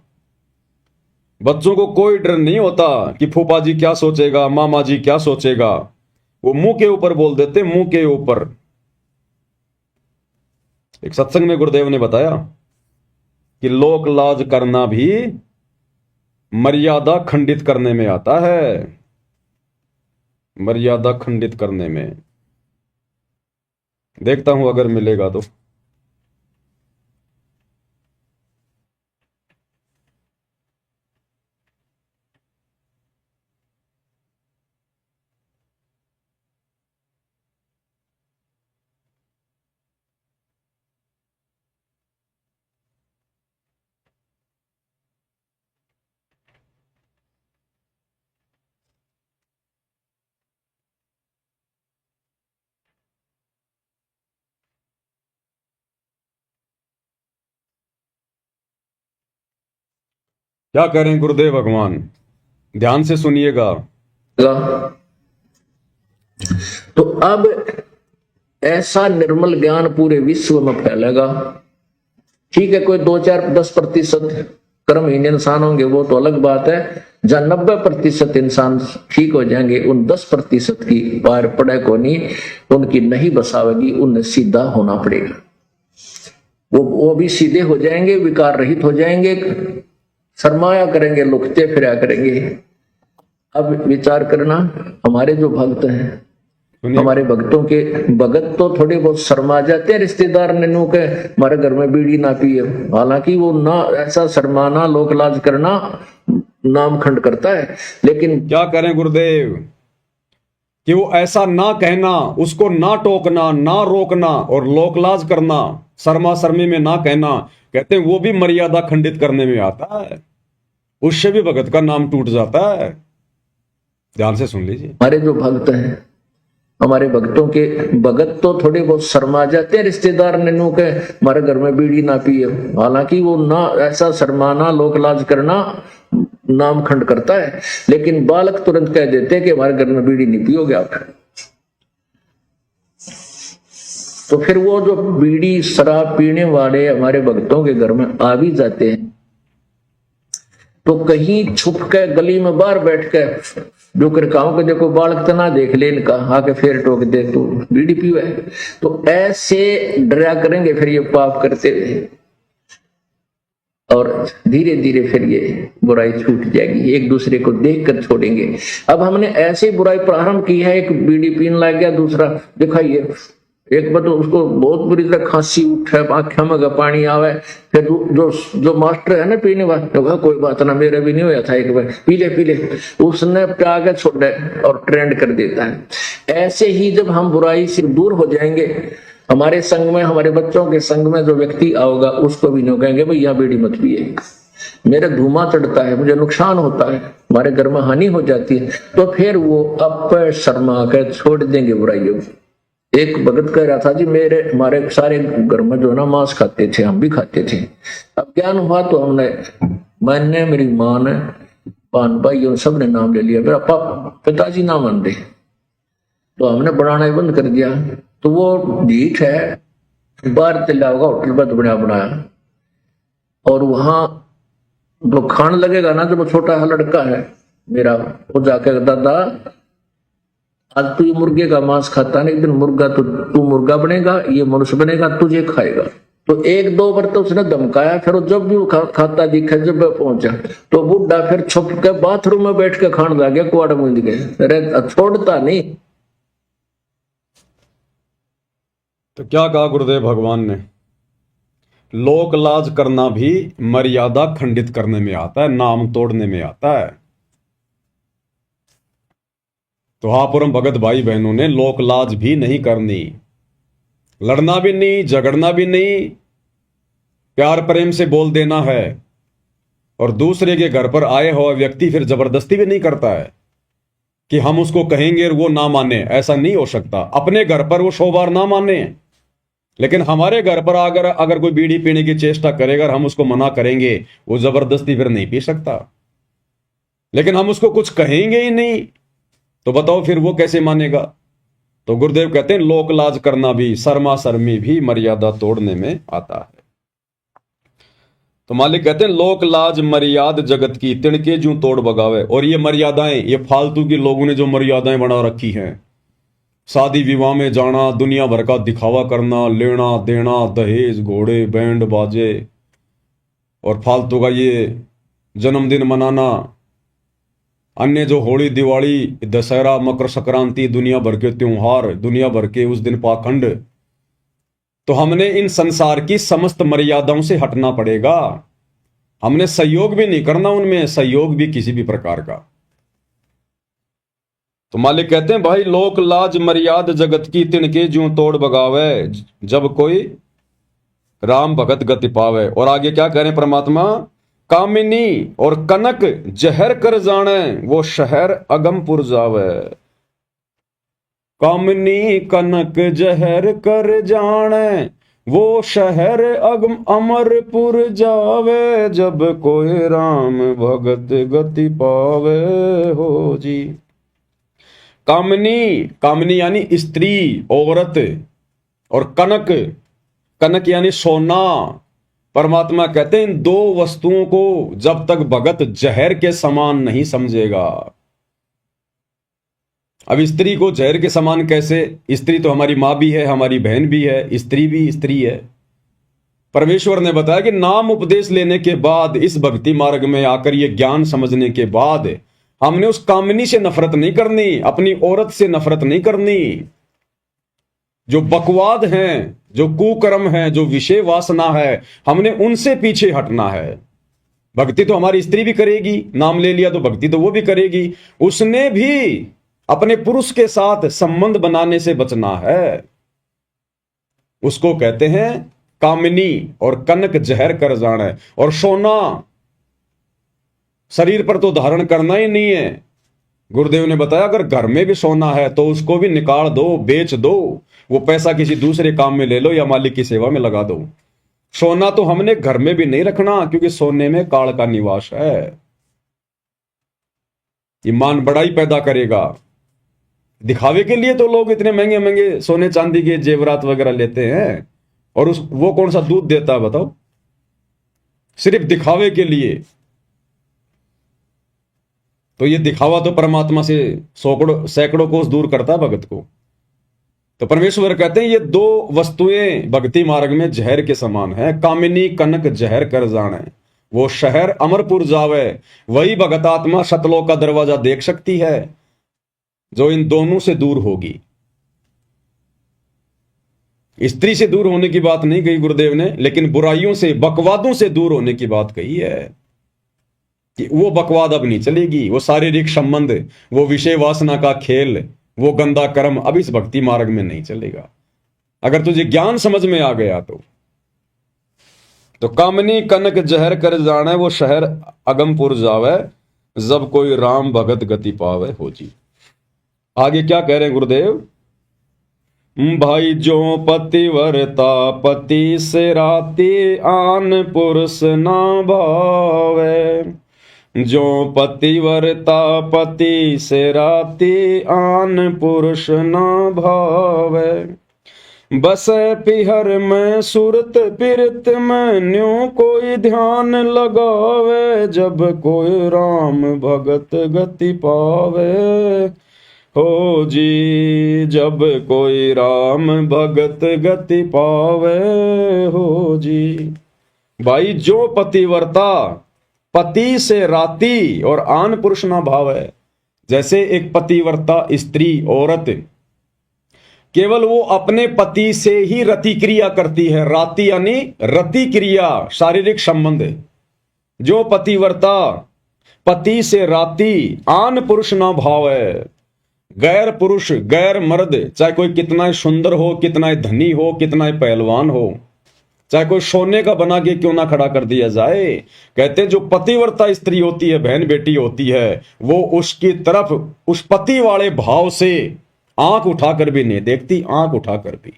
बच्चों को कोई डर नहीं होता कि फूफा जी क्या सोचेगा, मामा जी क्या सोचेगा। वो मुंह के ऊपर बोल देते, मुंह के ऊपर। एक सत्संग में गुरुदेव ने बताया कि लोक लाज करना भी मर्यादा खंडित करने में आता है, मर्यादा खंडित करने में। देखता हूं अगर मिलेगा तो। क्या करें गुरुदेव भगवान, ध्यान से सुनिएगा। तो अब ऐसा निर्मल ज्ञान पूरे विश्व में फैलेगा। ठीक है, कोई 2-4-10% कर्महीन इंसान होंगे, वो तो अलग बात है। जहां 90% इंसान ठीक हो जाएंगे, उन 10% की बाहर पड़े को नहीं, उनकी नहीं बसावेगी, उन्हें सीधा होना पड़ेगा। वो भी सीधे हो जाएंगे, विकार रहित हो जाएंगे, सरमाया करेंगे, लुकते फिरा करेंगे। अब विचार करना, हमारे जो भक्त हैं, हमारे भक्तों के भगत तो थोड़े बहुत शर्मा जाते हैं रिश्तेदार ने नू के हमारे घर में बीड़ी ना पिए, हालांकि वो ना ऐसा शर्माना लोक लाज करना नामखंड करता है। लेकिन क्या करें गुरुदेव कि वो ऐसा ना कहना, उसको ना टोकना, ना रोकना और लोकलाज करना, शर्मा शर्मी में ना कहना, कहते हैं वो भी मर्यादा खंडित करने में आता है, उससे भी भगत का नाम टूट जाता है। ध्यान से सुन लीजिए। हमारे जो भक्त हैं, हमारे भक्तों के भगत तो थोड़े बहुत शर्मा जाते हैं रिश्तेदार ने नू के हमारे घर में बीड़ी ना पिए, हालांकि वो ना ऐसा शर्माना लोकलाज करना नामखंड करता है। लेकिन बालक तुरंत कह देते हैं कि हमारे घर में बीड़ी नहीं पियोगे आप। तो फिर वो जो बीड़ी शराब पीने वाले हमारे भक्तों के घर में आ भी जाते हैं, तो कहीं छुप के गली में बाहर बैठ के जो करकाओं के देखो बालक तना देख ले, इनका आके फिर टोक दे तो बीड़ी पीवे, तो ऐसे डरा करेंगे फिर ये पाप करते हुए, और धीरे धीरे फिर ये बुराई छूट जाएगी, एक दूसरे को देख कर छोड़ेंगे। अब हमने ऐसी बुराई प्रारंभ की है, एक बीड़ी पीने लग गया, दूसरा दिखाइए, एक बार तो उसको बहुत बुरी तरह खांसी उठे, आंखों में पानी आवे, फिर जो मास्टर है ना पीने वाला, तो कोई बात ना, मेरे भी नहीं हुआ था, एक बार पी ले, उसने प्या के छोड़े और ट्रेंड कर देता है। ऐसे ही जब हम बुराई से दूर हो जाएंगे, हमारे संग में, हमारे बच्चों के संग में जो व्यक्ति आओगा, उसको भी नहीं कहेंगे भाई यहाँ बीड़ी मत पिए, मेरा धुआं चढ़ता है, मुझे नुकसान होता है, हमारे घर में हानि हो जाती है, तो फिर वो अब शर्मा कर छोड़ देंगे बुराइयों। एक भगत कह रहा था जी, हमारे सारे घर में जो ना मांस खाते थे, हम भी खाते थे, अब ज्ञान हुआ तो मैंने मेरी माँ ने, पान भाई उन सब ने नाम ले लिया, मेरा पिताजी ना मान रहे, तो हमने बनाना ही बंद कर दिया। तो वो ढीठ है, बाहर तिल्ला होगा होटल पर बनाया, और वहां जो खाने लगेगा ना, जब वो छोटा सा लड़का है मेरा, वो जाके दादा आज तू ये मुर्गे का मांस खाता है, एक दिन मुर्गा तो तू मुर्गा बनेगा, ये मनुष्य बनेगा, तुझे खाएगा। तो 1-2 बार तो उसने धमकाया, फिर जब भी खाता दिखा, जब पहुंचा तो बुढ़ा फिर छुप के बाथरूम में बैठ के खाने लग गया, कुआड़ मिल गए, छोड़ता नहीं। तो क्या कहा गुरुदेव भगवान ने, लोक लाज करना भी मर्यादा खंडित करने में आता है, नाम तोड़ने में आता है। तो हाँ परम भगत भाई बहनों ने लोक लाज भी नहीं करनी, लड़ना भी नहीं, झगड़ना भी नहीं, प्यार प्रेम से बोल देना है। और दूसरे के घर पर आए हुआ व्यक्ति फिर जबरदस्ती भी नहीं करता है कि हम उसको कहेंगे और वो ना माने, ऐसा नहीं हो सकता। अपने घर पर वो 100 बार ना माने, लेकिन हमारे घर पर अगर कोई बीड़ी पीने की चेष्टा करेगा और हम उसको मना करेंगे, वो जबरदस्ती फिर नहीं पी सकता। लेकिन हम उसको कुछ कहेंगे ही नहीं, तो बताओ फिर वो कैसे मानेगा। तो गुरुदेव कहते हैं लोक लाज करना भी, शर्मा शर्मी भी मर्यादा तोड़ने में आता है। तो मालिक कहते हैं लोक लाज मर्याद जगत की, तिनके जूं तोड़ बगावे। और ये मर्यादाएं, ये फालतू की लोगों ने जो मर्यादाएं बना रखी हैं, शादी विवाह में जाना, दुनिया भर का दिखावा करना, लेना देना, दहेज, घोड़े, बैंड बाजे, और फालतू का ये जन्मदिन मनाना, अन्य जो होली, दिवाली, दशहरा, मकर संक्रांति, दुनिया भर के त्योहार, दुनिया भर के उस दिन पाखंड। तो हमने इन संसार की समस्त मर्यादाओं से हटना पड़ेगा। हमने सहयोग भी नहीं करना उनमें, सहयोग भी किसी भी प्रकार का। तो मालिक कहते हैं भाई लोक लाज मर्याद जगत की, तिनके ज्यों तोड़ बगावे, जब कोई राम भगत गति पावे। और आगे क्या कह रहे हैं परमात्मा, कामिनी और कनक जहर कर जाने, वो शहर अगमपुर जावे। कामिनी कनक जहर कर जाने, वो शहर अगम अमरपुर जावे, जब कोई राम भगत गति पावे हो जी। कामनी, कामनी यानी स्त्री, औरत, और कनक, कनक यानी सोना। परमात्मा कहते हैं इन दो वस्तुओं को जब तक भगत जहर के समान नहीं समझेगा। अब स्त्री को जहर के समान कैसे? स्त्री तो हमारी मां भी है, हमारी बहन भी है, स्त्री भी स्त्री है। परमेश्वर ने बताया कि नाम उपदेश लेने के बाद, इस भक्ति मार्ग में आकर ये ज्ञान समझने के बाद, हमने उस कामनी से नफरत नहीं करनी, अपनी औरत से नफरत नहीं करनी। जो बकवाद हैं, जो कुकर्म है, जो विषय वासना है, हमने उनसे पीछे हटना है। भक्ति तो हमारी स्त्री भी करेगी, नाम ले लिया तो भक्ति तो वो भी करेगी। उसने भी अपने पुरुष के साथ संबंध बनाने से बचना है। उसको कहते हैं कामिनी। और कनक जहर कर जाना, और सोना शरीर पर तो धारण करना ही नहीं है। गुरुदेव ने बताया अगर घर में भी सोना है तो उसको भी निकाल दो, बेच दो, वो पैसा किसी दूसरे काम में ले लो या मालिक की सेवा में लगा दो। सोना तो हमने घर में भी नहीं रखना, क्योंकि सोने में काल का निवास है। ईमान बड़ाई पैदा करेगा। दिखावे के लिए तो लोग इतने महंगे महंगे सोने चांदी के जेवरात वगैरह लेते हैं, और वो कौन सा दूध देता है बताओ? सिर्फ दिखावे के लिए। तो ये दिखावा तो परमात्मा से सैकड़ों कोस दूर करता है भगत को। तो परमेश्वर कहते हैं ये दो वस्तुएं भक्ति मार्ग में जहर के समान है। कामिनी कनक जहर कर जाने, वो शहर अमरपुर जावे, वही भगत आत्मा सतलोक का दरवाजा देख सकती है जो इन दोनों से दूर होगी। स्त्री से दूर होने की बात नहीं कही गुरुदेव ने, लेकिन बुराइयों से, बकवादों से दूर होने की बात कही है कि वो बकवाद अब नहीं चलेगी। वो शारीरिक संबंध, वो विषय वासना का खेल, वो गंदा कर्म अब इस भक्ति मार्ग में नहीं चलेगा। अगर तुझे ज्ञान समझ में आ गया तो कामनी कनक जहर कर जाने, वो शहर अगमपुर जावे, जब कोई राम भगत गति पावे हो जी। आगे क्या कह रहे हैं गुरुदेव? भाई जो पतिव्रता पति से राती, आन पुरुष ना भावे। जो पतिव्रता पति से राती, आन पुरुष ना भावे। बस पिहर में सुरत पिरत में, न्यों कोई ध्यान लगावे। जब कोई राम भगत गति पावे हो जी, जब कोई राम भगत गति पावे हो जी। भाई जो पतिव्रता पति से राती और आन पुरुष ना भावे। जैसे एक पतिव्रता स्त्री, औरत, केवल वो अपने पति से ही रति क्रिया करती है। राति यानी रति क्रिया, शारीरिक संबंध। जो पतिव्रता पति से राति, आन पुरुष ना भावे। गैर पुरुष, गैर मर्द, चाहे कोई कितना सुंदर हो, कितना धनी हो, कितना पहलवान हो, चाहे कोई सोने का बना के क्यों ना खड़ा कर दिया जाए, कहते जो पतिव्रता स्त्री होती है, बहन बेटी होती है, वो उसकी तरफ उस पति वाले भाव से आंख उठाकर भी नहीं देखती, आंख उठाकर भी,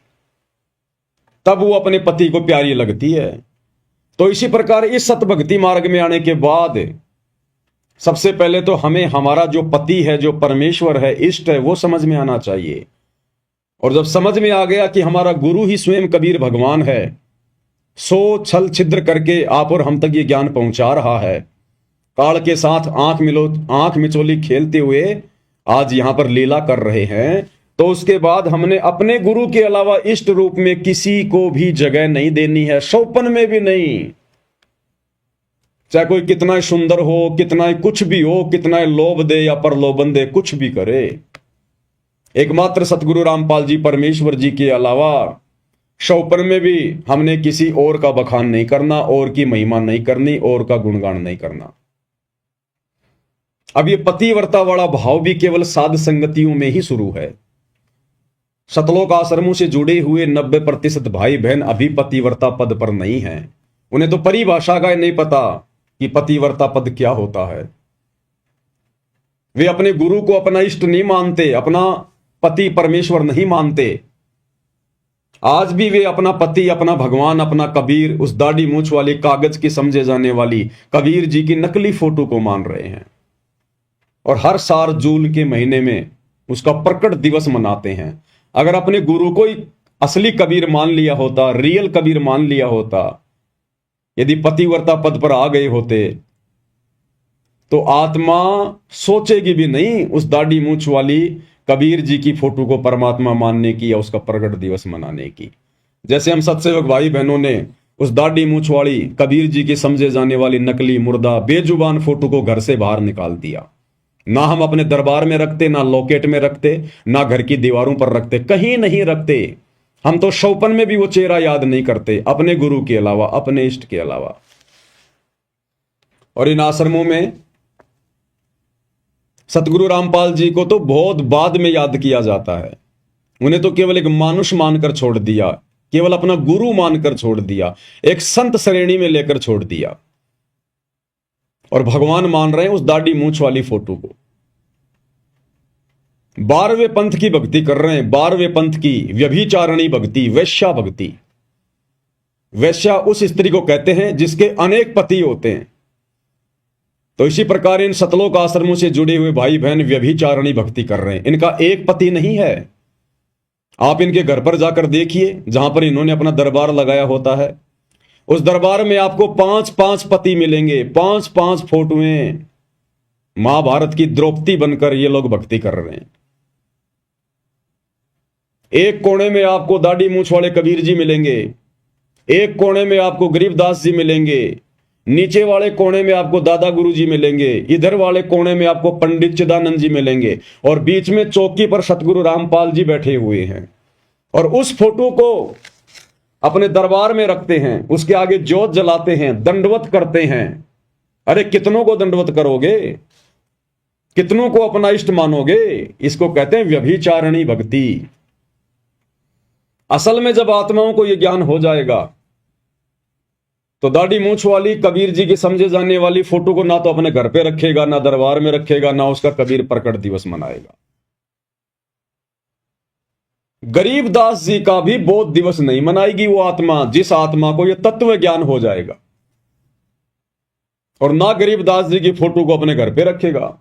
तब वो अपने पति को प्यारी लगती है। तो इसी प्रकार इस सतभक्ति मार्ग में आने के बाद सबसे पहले तो हमें हमारा जो पति है, जो परमेश्वर है, इष्ट है, वो समझ में आना चाहिए। और जब समझ में आ गया कि हमारा गुरु ही स्वयं कबीर भगवान है, सो छल छिद्र करके आप और हम तक ये ज्ञान पहुंचा रहा है, काल के साथ आंख मिचोली खेलते हुए आज यहां पर लीला कर रहे हैं, तो उसके बाद हमने अपने गुरु के अलावा इष्ट रूप में किसी को भी जगह नहीं देनी है, सौपन में भी नहीं। चाहे कोई कितना सुंदर हो, कितना कुछ भी हो, कितना लोभ दे या प्रलोभन दे, कुछ भी करे, एकमात्र सतगुरु रामपाल जी परमेश्वर जी के अलावा सौपन में भी हमने किसी और का बखान नहीं करना, और की महिमा नहीं करनी, और का गुणगान नहीं करना। अब ये पतिव्रता वाला भाव भी केवल साध संगतियों में ही शुरू है। सतलोक आश्रमों से जुड़े हुए 90% भाई बहन अभी पतिव्रता पद पर नहीं हैं। उन्हें तो परिभाषा का नहीं पता कि पतिव्रता पद क्या होता है। वे अपने गुरु को अपना इष्ट नहीं मानते, अपना पति परमेश्वर नहीं मानते। आज भी वे अपना पति, अपना भगवान, अपना कबीर, उस दाढ़ी मूंछ वाली कागज की समझे जाने वाली कबीर जी की नकली फोटो को मान रहे हैं। और हर साल जून के महीने में उसका प्रकट दिवस मनाते हैं। अगर अपने गुरु को ही असली कबीर मान लिया होता, रियल कबीर मान लिया होता, यदि पतिव्रता पद पर आ गए होते, तो आत्मा सोचेगी भी नहीं उस दाढ़ी मूंछ वाली कबीर जी की फोटो को परमात्मा मानने की या उसका प्रकट दिवस मनाने की। जैसे हम सत्सेवक भाई बहनों ने उस दाढ़ी मूंछ वाली कबीर जी की समझे जाने वाली नकली मुर्दा बेजुबान फोटो को घर से बाहर निकाल दिया। ना हम अपने दरबार में रखते, ना लॉकेट में रखते, ना घर की दीवारों पर रखते, कहीं नहीं रखते। हम तो शौपन में भी वो चेहरा याद नहीं करते, अपने गुरु के अलावा, अपने इष्ट के अलावा। और इन आश्रमों में सतगुरु रामपाल जी को तो बहुत बाद में याद किया जाता है। उन्हें तो केवल एक मानुष मानकर छोड़ दिया, केवल अपना गुरु मानकर छोड़ दिया, एक संत श्रेणी में लेकर छोड़ दिया, और भगवान मान रहे हैं उस दाढ़ी मूंछ वाली फोटो को। 12वें पंथ की भक्ति कर रहे हैं, 12वें पंथ की व्यभिचारणी भक्ति, वैश्या भक्ति। वैश्या उस स्त्री को कहते हैं जिसके अनेक पति होते हैं। तो इसी प्रकार इन सतलोक आश्रमों से जुड़े हुए भाई बहन व्यभिचारणी भक्ति कर रहे हैं। इनका एक पति नहीं है। आप इनके घर पर जाकर देखिए, जहां पर इन्होंने अपना दरबार लगाया होता है, उस दरबार में आपको 5-5 पति मिलेंगे, 5-5 फोटोएं। महाभारत की द्रौपदी बनकर ये लोग भक्ति कर रहे हैं। एक कोने में आपको दाढ़ी मूंछ वाले कबीर जी मिलेंगे, एक कोने में आपको गरीबदास जी मिलेंगे, नीचे वाले कोने में आपको दादा गुरु जी मिलेंगे, इधर वाले कोने में आपको पंडित चिदानंद जी मिलेंगे, और बीच में चौकी पर सतगुरु रामपाल जी बैठे हुए हैं। और उस फोटो को अपने दरबार में रखते हैं, उसके आगे ज्योत जलाते हैं, दंडवत करते हैं। अरे कितनों को दंडवत करोगे, कितनों को अपना इष्ट मानोगे? इसको कहते हैं व्यभिचारणी भक्ति। असल में जब आत्माओं को यह ज्ञान हो जाएगा तो दाढ़ी मूंछ वाली कबीर जी की समझे जाने वाली फोटो को ना तो अपने घर पे रखेगा, ना दरबार में रखेगा, ना उसका कबीर प्रकट दिवस मनाएगा। गरीबदास जी का भी बोध दिवस नहीं मनाएगी वो आत्मा, जिस आत्मा को यह तत्व ज्ञान हो जाएगा। और ना गरीबदास जी की फोटो को अपने घर पे रखेगा।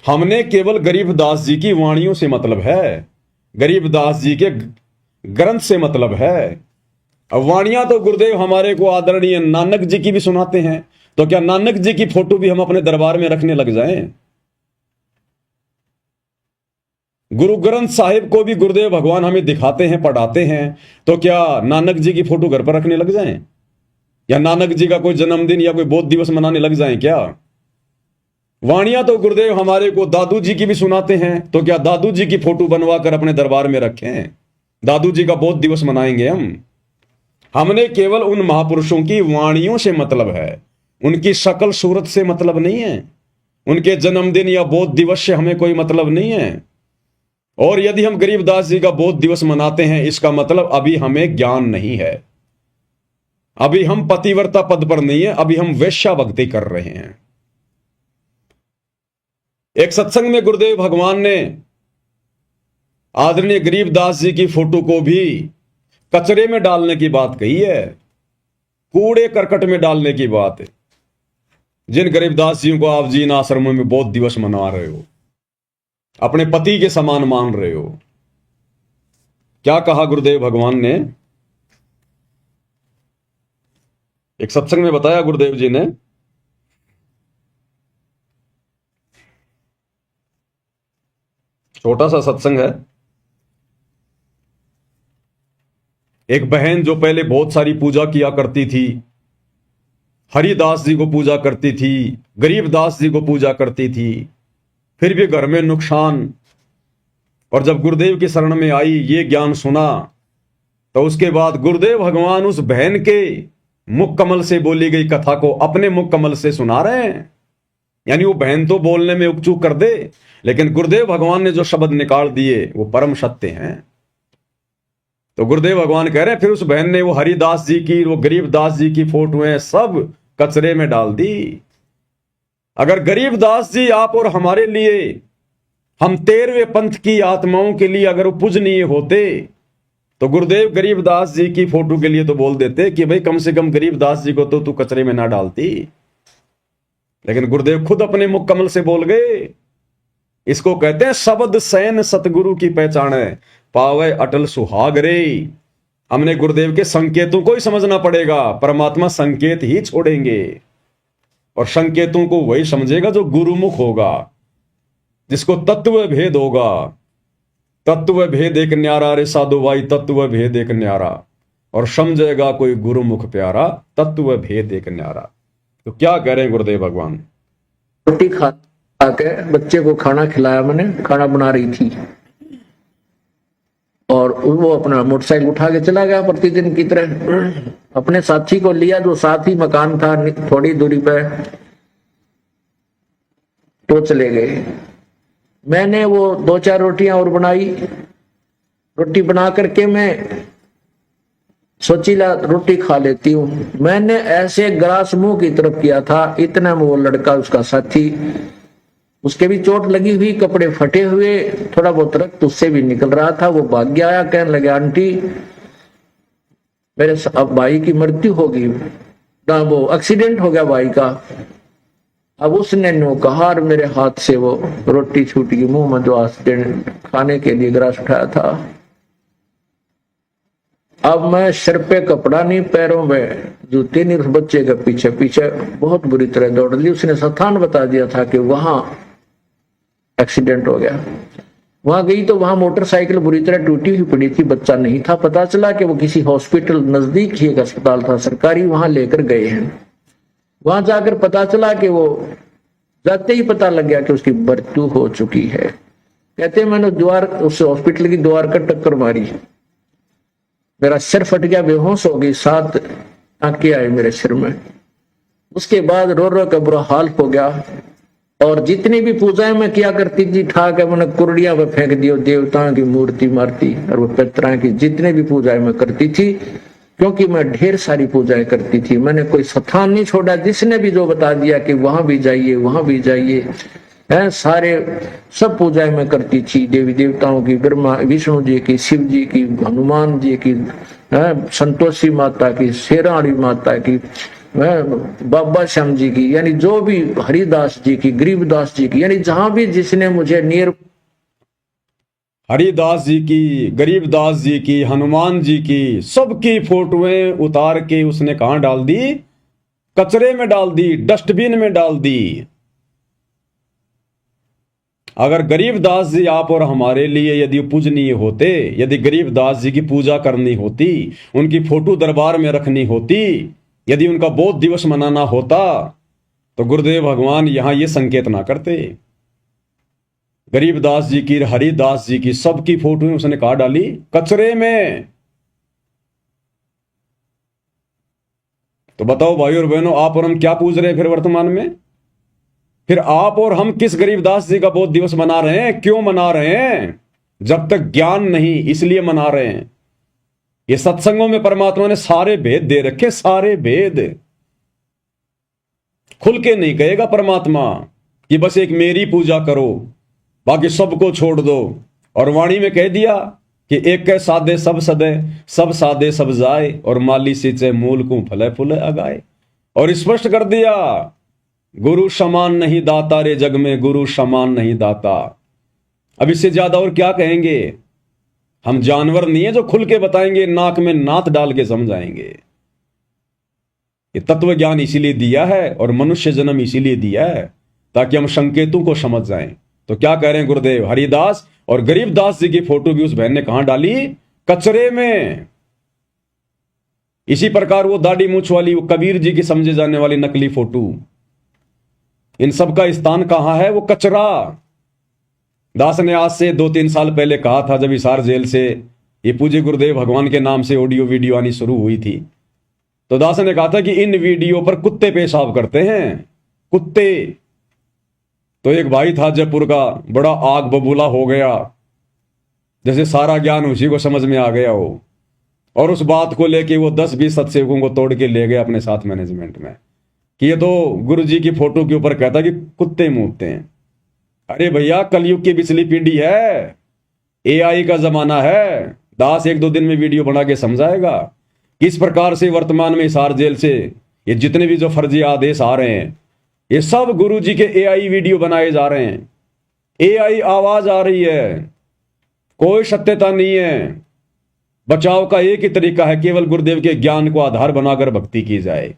हमने केवल गरीबदास जी की वाणियों से मतलब है, गरीबदास जी के ग्रंथ से मतलब है। अब वाणियां तो गुरुदेव हमारे को आदरणीय नानक जी की भी सुनाते हैं, तो क्या नानक जी की फोटो भी हम अपने दरबार में रखने लग जाएं? गुरु ग्रंथ साहिब को भी गुरुदेव भगवान हमें दिखाते हैं, पढ़ाते हैं, तो क्या नानक जी की फोटो घर पर रखने लग जाएं? या नानक जी का कोई जन्मदिन या कोई बोध दिवस मनाने लग जाएं क्या? वाणियां तो गुरुदेव हमारे को दादू जी की भी सुनाते हैं, तो क्या दादू जी की फोटो बनवा कर अपने दरबार में रखें? दादू जी का बोध दिवस मनाएंगे हम? हमने केवल उन महापुरुषों की वाणियों से मतलब है, उनकी शकल सूरत से मतलब नहीं है, उनके जन्मदिन या बोध दिवस से हमें कोई मतलब नहीं है। और यदि हम गरीबदास जी का बोध दिवस मनाते हैं, इसका मतलब अभी हमें ज्ञान नहीं है, अभी हम पतिव्रता पद पर नहीं है, अभी हम वैश्या भक्ति कर रहे हैं। एक सत्संग में गुरुदेव भगवान ने आदरणीय गरीबदास जी की फोटो को भी कचरे में डालने की बात कही है, कूड़े करकट में डालने की बात है। जिन गरीबदास जी को आप जी इन आश्रमों में बोध दिवस मना रहे हो, अपने पति के समान मान रहे हो, क्या कहा गुरुदेव भगवान ने? एक सत्संग में बताया गुरुदेव जी ने, छोटा सा सत्संग है। एक बहन जो पहले बहुत सारी पूजा किया करती थी, हरिदास जी को पूजा करती थी, गरीबदास जी को पूजा करती थी, फिर भी घर में नुकसान, और जब गुरुदेव की शरण में आई, ये ज्ञान सुना, तो उसके बाद गुरुदेव भगवान उस बहन के मुख कमल से बोली गई कथा को अपने मुख कमल से सुना रहे हैं। यानी वो बहन तो बोलने में उकचूक कर दे, लेकिन गुरुदेव भगवान ने जो शब्द निकाल दिए वो परम सत्य हैं। तो गुरुदेव भगवान कह रहे हैं, फिर उस बहन ने वो हरिदास जी की, वो गरीबदास जी की फोटोएं सब कचरे में डाल दी। अगर गरीबदास जी आप और हमारे लिए, हम 13वें पंथ की आत्माओं के लिए अगर वो पूजनीय होते, तो गुरुदेव गरीबदास जी की फोटो के लिए तो बोल देते कि भाई कम से कम गरीबदास जी को तो तू कचरे में ना डालती। लेकिन गुरुदेव खुद अपने मुख कमल से बोल गए इसको कहते हैं शब्द सैन सतगुरु की पहचाने, पावे अटल सुहाग रे। हमने गुरुदेव के संकेतों को ही समझना पड़ेगा। परमात्मा संकेत ही छोड़ेंगे, और संकेतों को वही समझेगा जो गुरुमुख होगा, जिसको तत्व भेद होगा। तत्व भेद एक न्यारा रे साधु भाई, तत्व भेद एक न्यारा, और समझेगा कोई गुरुमुख प्यारा, तत्व भेद एक न्यारा। तो क्या कह रहे हैं गुरुदेव भगवान? रोटी खा के बच्चे को खाना खिलाया, मैंने खाना बना रही थी, और वो अपना मोटरसाइकिल उठा के चला गया प्रतिदिन की तरह। अपने साथी को लिया जो साथ ही मकान था थोड़ी दूरी पे, तो चले गए। मैंने वो 2-4 रोटियां और बनाई। रोटी बना करके मैं सोची ला रोटी खा लेती हूँ। मैंने ऐसे ग्रास मुंह की तरफ किया था, इतना में वो लड़का, उसका साथी, उसके भी चोट लगी हुई, कपड़े फटे हुए, थोड़ा बहुत रक्त उससे भी निकल रहा था। वो भाग गया, आया, कहने लगे आंटी मेरे अब भाई की मृत्यु होगी ना, वो एक्सीडेंट हो गया भाई का। अब उसने नो कहा और मेरे हाथ से वो रोटी छूट गई मुंह में, जो एक्सीडेंट खाने के लिए ग्रास उठाया था। अब मैं सिर पे कपड़ा नहीं, पैरों में जूते नहीं, उस बच्चे के पीछे पीछे बहुत बुरी तरह दौड़ ली। उसने स्थान बता दिया था कि वहां एक्सीडेंट हो गया। वहां गई तो वहां मोटरसाइकिल बुरी तरह टूटी हुई पड़ी थी, बच्चा नहीं था। पता चला कि वो किसी हॉस्पिटल, नजदीक ही एक अस्पताल था सरकारी, वहां लेकर गए हैं। वहां जाकर पता चला कि वो, जाते ही पता लग गया कि उसकी मृत्यु हो चुकी है। कहते मैंने द्वार, उस हॉस्पिटल की द्वार का टक्कर मारी, मेरा सिर फट गया, बेहोश हो गई, 7 टांके आए मेरे सिर में। उसके बाद रो रो का बुरा हाल हो गया। और जितनी भी पूजाएं मैं किया करती थी, ठाक है मैंने कुर्डिया में फेंक दियो, देवताओं की मूर्ति मारती, और वो पितरों की जितने भी पूजाएं मैं करती थी, क्योंकि मैं ढेर सारी पूजाएं करती थी। मैंने कोई स्थान नहीं छोड़ा, जिसने भी जो बता दिया कि वहां भी जाइए, वहां भी जाइए, है सारे सब पूजाएं मैं करती थी। देवी देवताओं की, ब्रह्मा विष्णु जी की, शिव जी की, हनुमान जी की, संतोषी माता की, शेराणी माता की, बाबा श्याम जी की, यानी जो भी, हरिदास जी की, गरीबदास जी की, यानी जहां भी जिसने मुझे नियर, हरिदास जी की, गरीबदास जी की, हनुमान जी की, सबकी फोटोएं उतार के उसने कहां डाल दी? कचरे में डाल दी, डस्टबिन में डाल दी। अगर गरीबदास जी आप और हमारे लिए यदि पूजनीय होते, यदि गरीबदास जी की पूजा करनी होती, उनकी फोटो दरबार में रखनी होती, यदि उनका बोध दिवस मनाना होता, तो गुरुदेव भगवान यहां ये संकेत ना करते। गरीबदास जी की, हरिदास जी की, सबकी फोटो उसने कहा डाली? कचरे में। तो बताओ भाई और बहनों, आप और हम क्या पूज रहे हैं फिर वर्तमान में? फिर आप और हम किस गरीबदास जी का बोध दिवस मना रहे हैं? क्यों मना रहे हैं? जब तक ज्ञान नहीं, इसलिए मना रहे हैं। ये सत्संगों में परमात्मा ने सारे भेद दे रखे, सारे भेद। खुल के नहीं कहेगा परमात्मा कि बस एक मेरी पूजा करो, बाकी सबको छोड़ दो। और वाणी में कह दिया कि एक के सादे सब सदे, सब सादे सब जाए, और माली सींचे मूल को फले फूले अगाए। और स्पष्ट कर दिया, गुरु समान नहीं दाता रे जग में, गुरु समान नहीं दाता। अब इससे ज्यादा और क्या कहेंगे? हम जानवर नहीं है जो खुल के बताएंगे, नाक में नात डाल के समझाएंगे। ये तत्व ज्ञान इसीलिए दिया है, और मनुष्य जन्म इसीलिए दिया है, ताकि हम संकेतों को समझ जाएं। तो क्या कह रहे हैं गुरुदेव? हरिदास और गरीबदास जी की फोटो भी उस बहन ने कहां डाली? कचरे में। इसी प्रकार वो दाढ़ी मूछ वाली, वो कबीर जी की समझे जाने वाली नकली फोटो, इन सब का स्थान कहां है? वो कचरा। दास ने आज से 2-3 साल पहले कहा था, जब हिसार जेल से ये पूज्य गुरुदेव भगवान के नाम से ऑडियो वीडियो आनी शुरू हुई थी, तो दास ने कहा था कि इन वीडियो पर कुत्ते पेशाब करते हैं, कुत्ते। तो एक भाई था जयपुर का, बड़ा आग बबूला हो गया, जैसे सारा ज्ञान उसी को समझ में आ गया हो, और उस बात को लेके वो 10-20 सत्सेवकों को तोड़ के ले गए अपने साथ मैनेजमेंट में, कि ये तो गुरु जी की फोटो के ऊपर कहता कि कुत्ते मूतते हैं। अरे भैया, कलयुग की पिछली पीढ़ी है, एआई का जमाना है। दास 1-2 दिन में वीडियो बना के समझाएगा किस प्रकार से वर्तमान में हिसार जेल से ये जितने भी जो फर्जी आदेश आ रहे हैं, ये सब गुरु जी के एआई वीडियो बनाए जा रहे हैं। AI आवाज आ रही है, कोई सत्यता नहीं है। बचाव का एक ही तरीका है, केवल गुरुदेव के ज्ञान को आधार बनाकर भक्ति की जाए।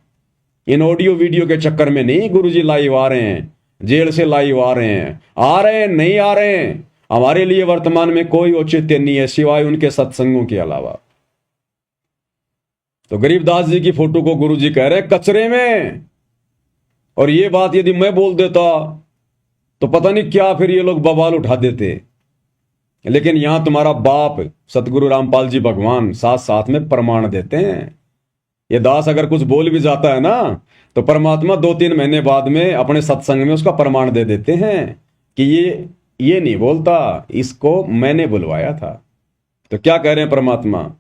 इन ऑडियो वीडियो के चक्कर में नहीं गुरुजी लाइव आ रहे हैं, जेल से लाइव आ रहे हैं, आ रहे हैं नहीं आ रहे हैं, हमारे लिए वर्तमान में कोई औचित्य नहीं है सिवाय उनके सत्संगों के अलावा। तो गरीबदास जी की फोटो को गुरुजी कह रहे कचरे में, और ये बात यदि मैं बोल देता तो पता नहीं क्या फिर ये लोग बवाल उठा देते। लेकिन यहां तुम्हारा बाप सतगुरु रामपाल जी भगवान साथ साथ में प्रमाण देते हैं। ये दास अगर कुछ बोल भी जाता है ना, तो परमात्मा 2-3 महीने बाद में अपने सत्संग में उसका प्रमाण दे देते हैं कि ये नहीं बोलता, इसको मैंने बुलवाया था। तो क्या कह रहे हैं परमात्मा?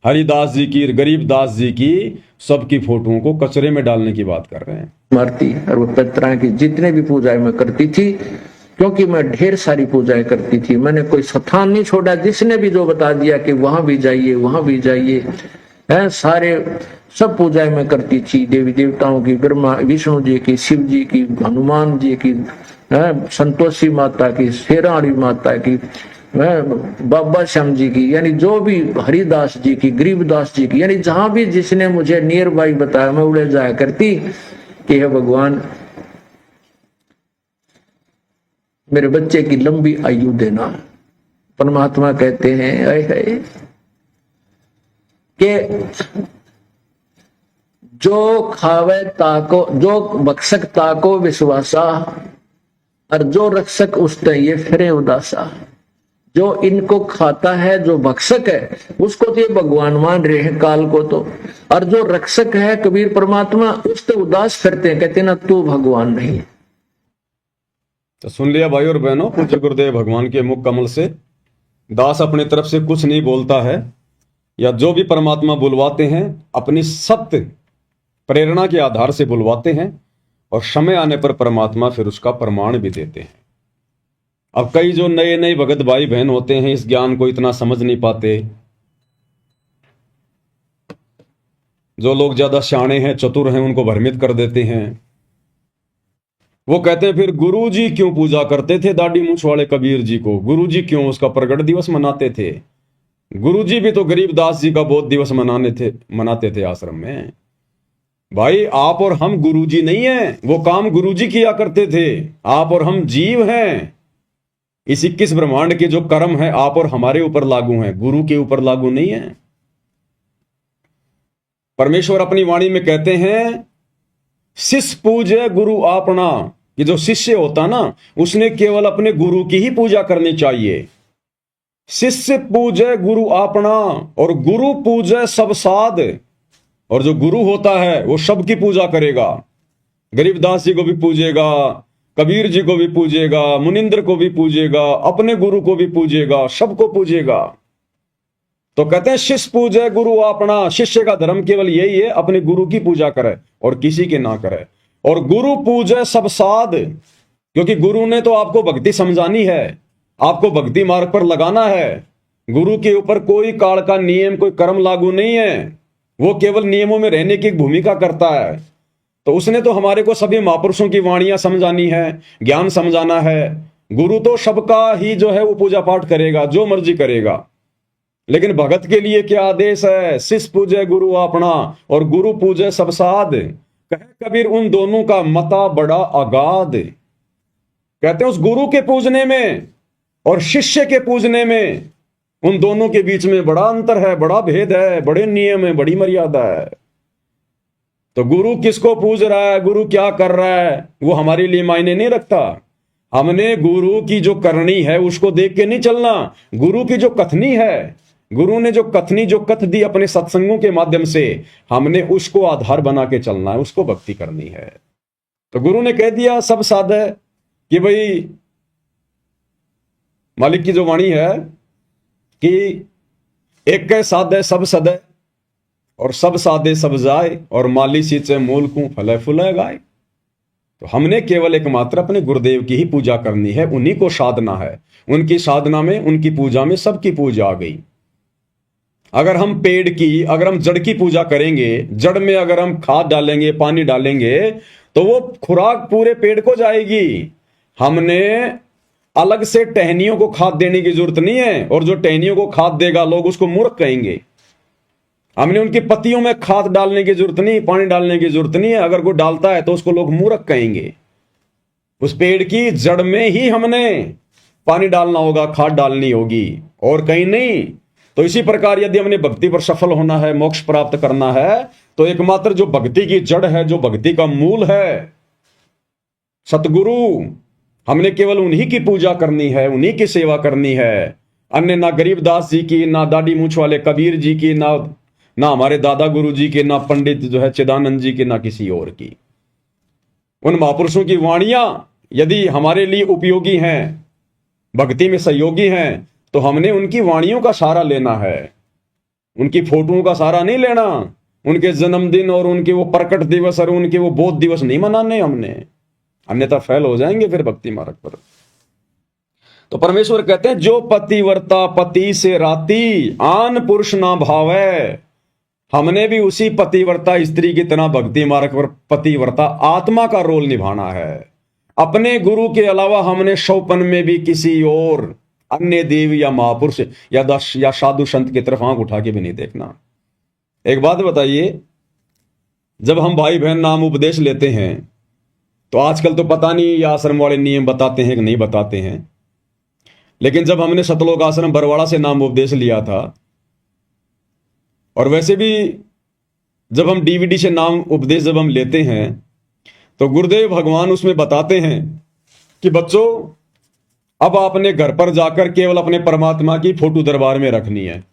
हरिदास जी की, गरीबदास जी की, सबकी फोटोओं को कचरे में डालने की बात कर रहे हैं। मारती और वो पितरा की जितने भी पूजाएं मैं करती थी, क्योंकि मैं ढेर सारी पूजाएं करती थी, मैंने कोई स्थान नहीं छोड़ा। जिसने भी जो बता दिया कि वहां भी जाइए वहां भी जाइए, है सारे सब पूजाएं मैं करती थी। देवी देवताओं की, ब्रह्मा विष्णु जी की, शिव जी की, हनुमान जी की, संतोषी माता की, शेराणी माता की, बाबा श्याम जी की, यानी जो भी हरिदास जी की, गरीबदास जी की, यानी जहां भी जिसने मुझे नियर बाई बताया मैं उड़े जाया करती कि हे भगवान मेरे बच्चे की लंबी आयु देना। परमात्मा कहते हैं आए हाय कि जो खावे ताको, जो बक्षक ताको विश्वासा, और जो रक्षक उसते ये फिरे उदासा। जो इनको खाता है, जो भक्षक है, उसको तो ये भगवान मान रहे हैं काल को तो, और जो रक्षक है कबीर परमात्मा, उससे उदास फिरते हैं, कहते ना तू भगवान नहीं। तो सुन लिया भाई और बहनों, पूज्य गुरुदेव भगवान के मुख कमल से दास अपनी तरफ से कुछ नहीं बोलता है, या जो भी परमात्मा बुलवाते हैं अपनी सत्य प्रेरणा के आधार से बुलवाते हैं, और समय आने पर परमात्मा फिर उसका प्रमाण भी देते हैं। अब कई जो नए नए भगत भाई बहन होते हैं इस ज्ञान को इतना समझ नहीं पाते। जो लोग ज्यादा शाणे हैं, चतुर हैं, उनको भ्रमित कर देते हैं। वो कहते हैं फिर गुरुजी क्यों पूजा करते थे दाढ़ी मूंछ वाले कबीर जी को? गुरुजी क्यों उसका प्रगट दिवस मनाते थे? गुरुजी भी तो गरीबदास जी का बोध दिवस मनाते थे आश्रम में। भाई आप और हम गुरुजी नहीं हैं, वो काम गुरुजी किया करते थे। आप और हम जीव हैं। इस 21 ब्रह्मांड के जो कर्म है आप और हमारे ऊपर लागू हैं, गुरु के ऊपर लागू नहीं है। परमेश्वर अपनी वाणी में कहते हैं शिष्य पूजे गुरु आपना, कि जो शिष्य होता ना उसने केवल अपने गुरु की ही पूजा करनी चाहिए। शिष्य पूजे गुरु आपना और गुरु पूजे सब साध। और जो गुरु होता है वो सबकी पूजा करेगा। गरीबदास जी को भी पूजेगा, कबीर जी को भी पूजेगा, मुनिंद्र को भी पूजेगा, अपने गुरु को भी पूजेगा, सबको पूजेगा। तो कहते हैं शिष्य पूजे गुरु अपना। शिष्य का धर्म केवल यही है, अपने गुरु की पूजा करे और किसी की ना करे। और गुरु पूजे सब साध, क्योंकि गुरु ने तो आपको भक्ति समझानी है, आपको भक्ति मार्ग पर लगाना है। गुरु के ऊपर कोई काल का नियम, कोई कर्म लागू नहीं है। वो केवल नियमों में रहने की भूमिका करता है। तो उसने तो हमारे को सभी महापुरुषों की वाणियां समझानी है, ज्ञान समझाना है। गुरु तो सबका ही जो है वो पूजा पाठ करेगा, जो मर्जी करेगा। लेकिन भगत के लिए क्या आदेश है? शिष्य पूजे गुरु अपना और गुरु पूजे सब साध। कहे कबीर उन दोनों का मता बड़ा अगाध। कहते हैं उस गुरु के पूजने में और शिष्य के पूजने में, उन दोनों के बीच में बड़ा अंतर है, बड़ा भेद है, बड़े नियम है, बड़ी मर्यादा है। तो गुरु किसको पूज रहा है, गुरु क्या कर रहा है, वो हमारे लिए मायने नहीं रखता। हमने गुरु की जो करनी है उसको देख के नहीं चलना। गुरु की जो कथनी है, गुरु ने जो कथनी, जो कथ दी अपने सत्संगों के माध्यम से, हमने उसको आधार बना के चलना है, उसको भक्ति करनी है। तो गुरु ने कह दिया सब साध है कि भाई, मालिक की जो वाणी है कि एक के साधे सब सदे और सब साधे सब जाए और माली सींचे मूल को फले फुले गाए। तो हमने केवल एकमात्र अपने गुरुदेव की ही पूजा करनी है, उन्हीं को साधना है। उनकी साधना में, उनकी पूजा में सबकी पूजा आ गई। अगर हम पेड़ की, अगर हम जड़ की पूजा करेंगे, जड़ में अगर हम खाद डालेंगे, पानी डालेंगे, तो वो खुराक पूरे पेड़ को जाएगी। हमने अलग से टहनियों को खाद देने की जरूरत नहीं है, और जो टहनियों को खाद देगा लोग उसको मूर्ख कहेंगे। हमने उनकी पत्तियों में खाद डालने की जरूरत नहीं, पानी डालने की जरूरत नहीं है। अगर कोई डालता है तो उसको लोग मूर्ख कहेंगे। उस पेड़ की जड़ में ही हमने पानी डालना होगा, खाद डालनी होगी, और कहीं नहीं। तो इसी प्रकार यदि हमने भक्ति पर सफल होना है, मोक्ष प्राप्त करना है, तो एकमात्र जो भक्ति की जड़ है, जो भक्ति का मूल है, सतगुरु, हमने केवल उन्हीं की पूजा करनी है, उन्हीं की सेवा करनी है। अन्य ना गरीबदास जी की, ना दाढ़ी मूछ वाले कबीर जी की, ना हमारे दादा गुरु जी की, ना पंडित जो है चिदानंद जी की, ना किसी और की। उन महापुरुषों की वाणियां यदि हमारे लिए उपयोगी हैं, भक्ति में सहयोगी हैं, तो हमने उनकी वाणियों का सहारा लेना है, उनकी फोटोओं का सहारा नहीं लेना। उनके जन्मदिन और उनके वो प्रकट दिवस और उनके वो बोध दिवस नहीं मनाने हमने, अन्यथा फेल हो जाएंगे फिर भक्ति मार्ग पर। तो परमेश्वर कहते हैं, जो पतिव्रता पति से राती, आन पुरुष ना भावे। हमने भी उसी पतिव्रता स्त्री की तरह भक्ति मार्ग पर पतिव्रता आत्मा का रोल निभाना है। अपने गुरु के अलावा हमने शौपन में भी किसी और अन्य देव या महापुरुष या साधु संत की तरफ आंख उठा के भी नहीं देखना। एक बात बताइए, जब हम भाई बहन नाम उपदेश लेते हैं, तो आजकल तो पता नहीं ये आश्रम वाले नियम बताते हैं कि नहीं बताते हैं, लेकिन जब हमने सतलोक आश्रम बरवाड़ा से नाम उपदेश लिया था, और वैसे भी जब हम डीवीडी से नाम उपदेश जब हम लेते हैं, तो गुरुदेव भगवान उसमें बताते हैं कि बच्चों, अब आपने घर पर जाकर केवल अपने परमात्मा की फोटो दरबार में रखनी है।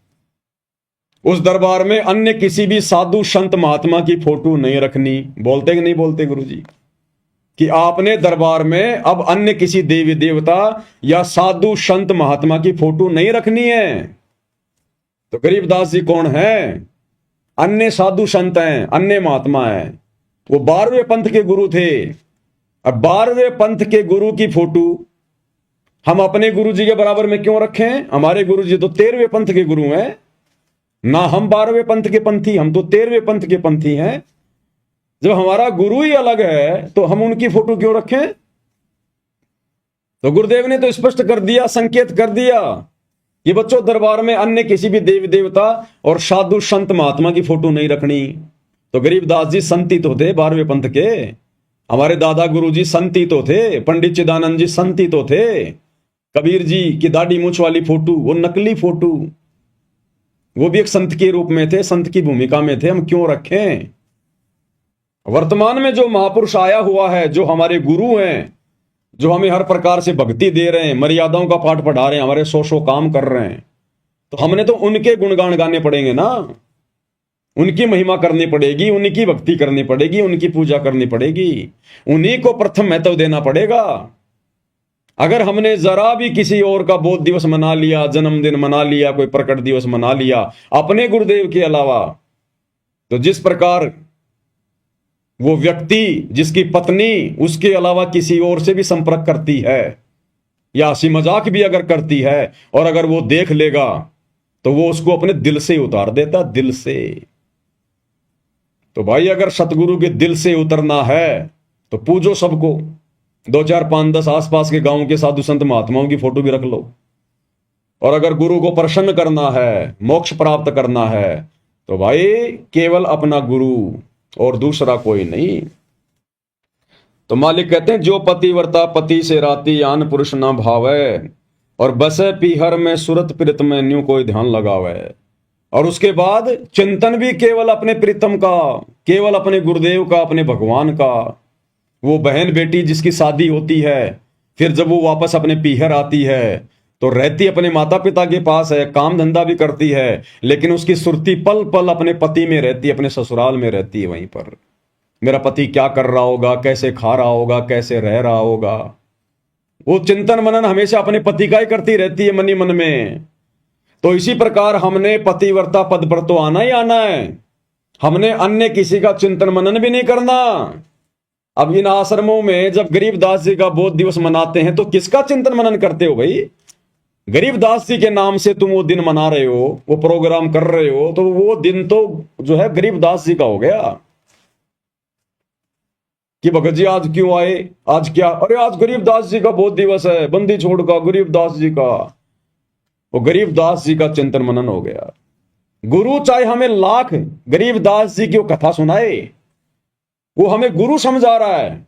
उस दरबार में अन्य किसी भी साधु संत महात्मा की फोटो नहीं रखनी। बोलते कि नहीं बोलते गुरुजी कि आपने दरबार में अब अन्य किसी देवी देवता या साधु संत महात्मा की फोटो नहीं रखनी है। तो गरीबदास जी कौन है? अन्य साधु संत हैं, अन्य महात्मा हैं। वो 12वें पंथ के गुरु थे। अब 12वें पंथ के गुरु की फोटो हम अपने गुरु जी के बराबर में क्यों रखें? हमारे गुरु जी तो 13वें पंथ के गुरु हैं ना, हम 12वें पंथ के पंथी, हम तो 13वें पंथ के पंथी हैं। जब हमारा गुरु ही अलग है तो हम उनकी फोटो क्यों रखें? तो गुरुदेव ने तो स्पष्ट कर दिया, संकेत कर दिया कि बच्चों, दरबार में अन्य किसी भी देवी देवता और साधु संत महात्मा की फोटो नहीं रखनी। तो गरीबदास जी संती तो थे 12वें पंथ के, हमारे दादा गुरु जी संती तो थे, पंडित चिदानंद जी संती तो थे, कबीर जी की दाढ़ी मूछ वाली फोटो वो नकली फोटो, वो भी एक संत के रूप में थे, संत की भूमिका में थे, हम क्यों रखें? वर्तमान में जो महापुरुष आया हुआ है, जो हमारे गुरु हैं, जो हमें हर प्रकार से भक्ति दे रहे हैं, मर्यादाओं का पाठ पढ़ा रहे हैं, हमारे 100 काम कर रहे हैं, तो हमने तो उनके गुणगान गाने पड़ेंगे ना, उनकी महिमा करनी पड़ेगी, उनकी भक्ति करनी पड़ेगी, उनकी पूजा करनी पड़ेगी, उन्हीं को प्रथम महत्व देना पड़ेगा। अगर हमने जरा भी किसी और का बोध दिवस मना लिया, जन्मदिन मना लिया, कोई प्रकट दिवस मना लिया अपने गुरुदेव के अलावा, तो जिस प्रकार वो व्यक्ति जिसकी पत्नी उसके अलावा किसी और से भी संपर्क करती है या हंसी मजाक भी अगर करती है, और अगर वो देख लेगा तो वो उसको अपने दिल से उतार देता, दिल से। तो भाई, अगर सतगुरु के दिल से उतरना है तो पूजो सबको, 2 4 5 10 आसपास के गांव के साधु संत महात्माओं की फोटो भी रख लो। और अगर गुरु को प्रसन्न करना है, मोक्ष प्राप्त करना है, तो भाई केवल अपना गुरु और दूसरा कोई नहीं। तो मालिक कहते हैं, जो पतिव्रता पति से राती, आन पुरुष ना भावे, और बसे पीहर में सुरत प्रीत में न्यू कोई ध्यान लगावे। और उसके बाद चिंतन भी केवल अपने प्रीतम का, केवल अपने गुरुदेव का, अपने भगवान का। वो बहन बेटी जिसकी शादी होती है, फिर जब वो वापस अपने पीहर आती है तो रहती अपने माता पिता के पास है, काम धंधा भी करती है, लेकिन उसकी सुरती पल पल अपने पति में रहती है, अपने ससुराल में रहती है। वहीं पर मेरा पति क्या कर रहा होगा, कैसे खा रहा होगा, कैसे रह रहा होगा, वो चिंतन मनन हमेशा अपने पति का ही करती रहती है, मनी मन में। तो इसी प्रकार हमने पतिव्रता पद पर तो आना ही आना है, हमने अन्य किसी का चिंतन मनन भी नहीं करना। अब इन आश्रमों में जब गरीबदास जी का बोध दिवस मनाते हैं तो किसका चिंतन मनन करते हो भाई? गरीबदास जी के नाम से तुम वो दिन मना रहे हो, वो प्रोग्राम कर रहे हो, तो वो दिन तो जो है गरीबदास जी का हो गया। कि भगत जी आज क्यों आए, आज क्या, अरे आज गरीबदास जी का बहुत दिवस है, बंदी छोड़ का गरीबदास जी का। वो गरीबदास जी का चिंतन मनन हो गया। गुरु चाहे हमें लाख गरीबदास जी की वो कथा सुनाए, वो हमें गुरु समझा रहा है,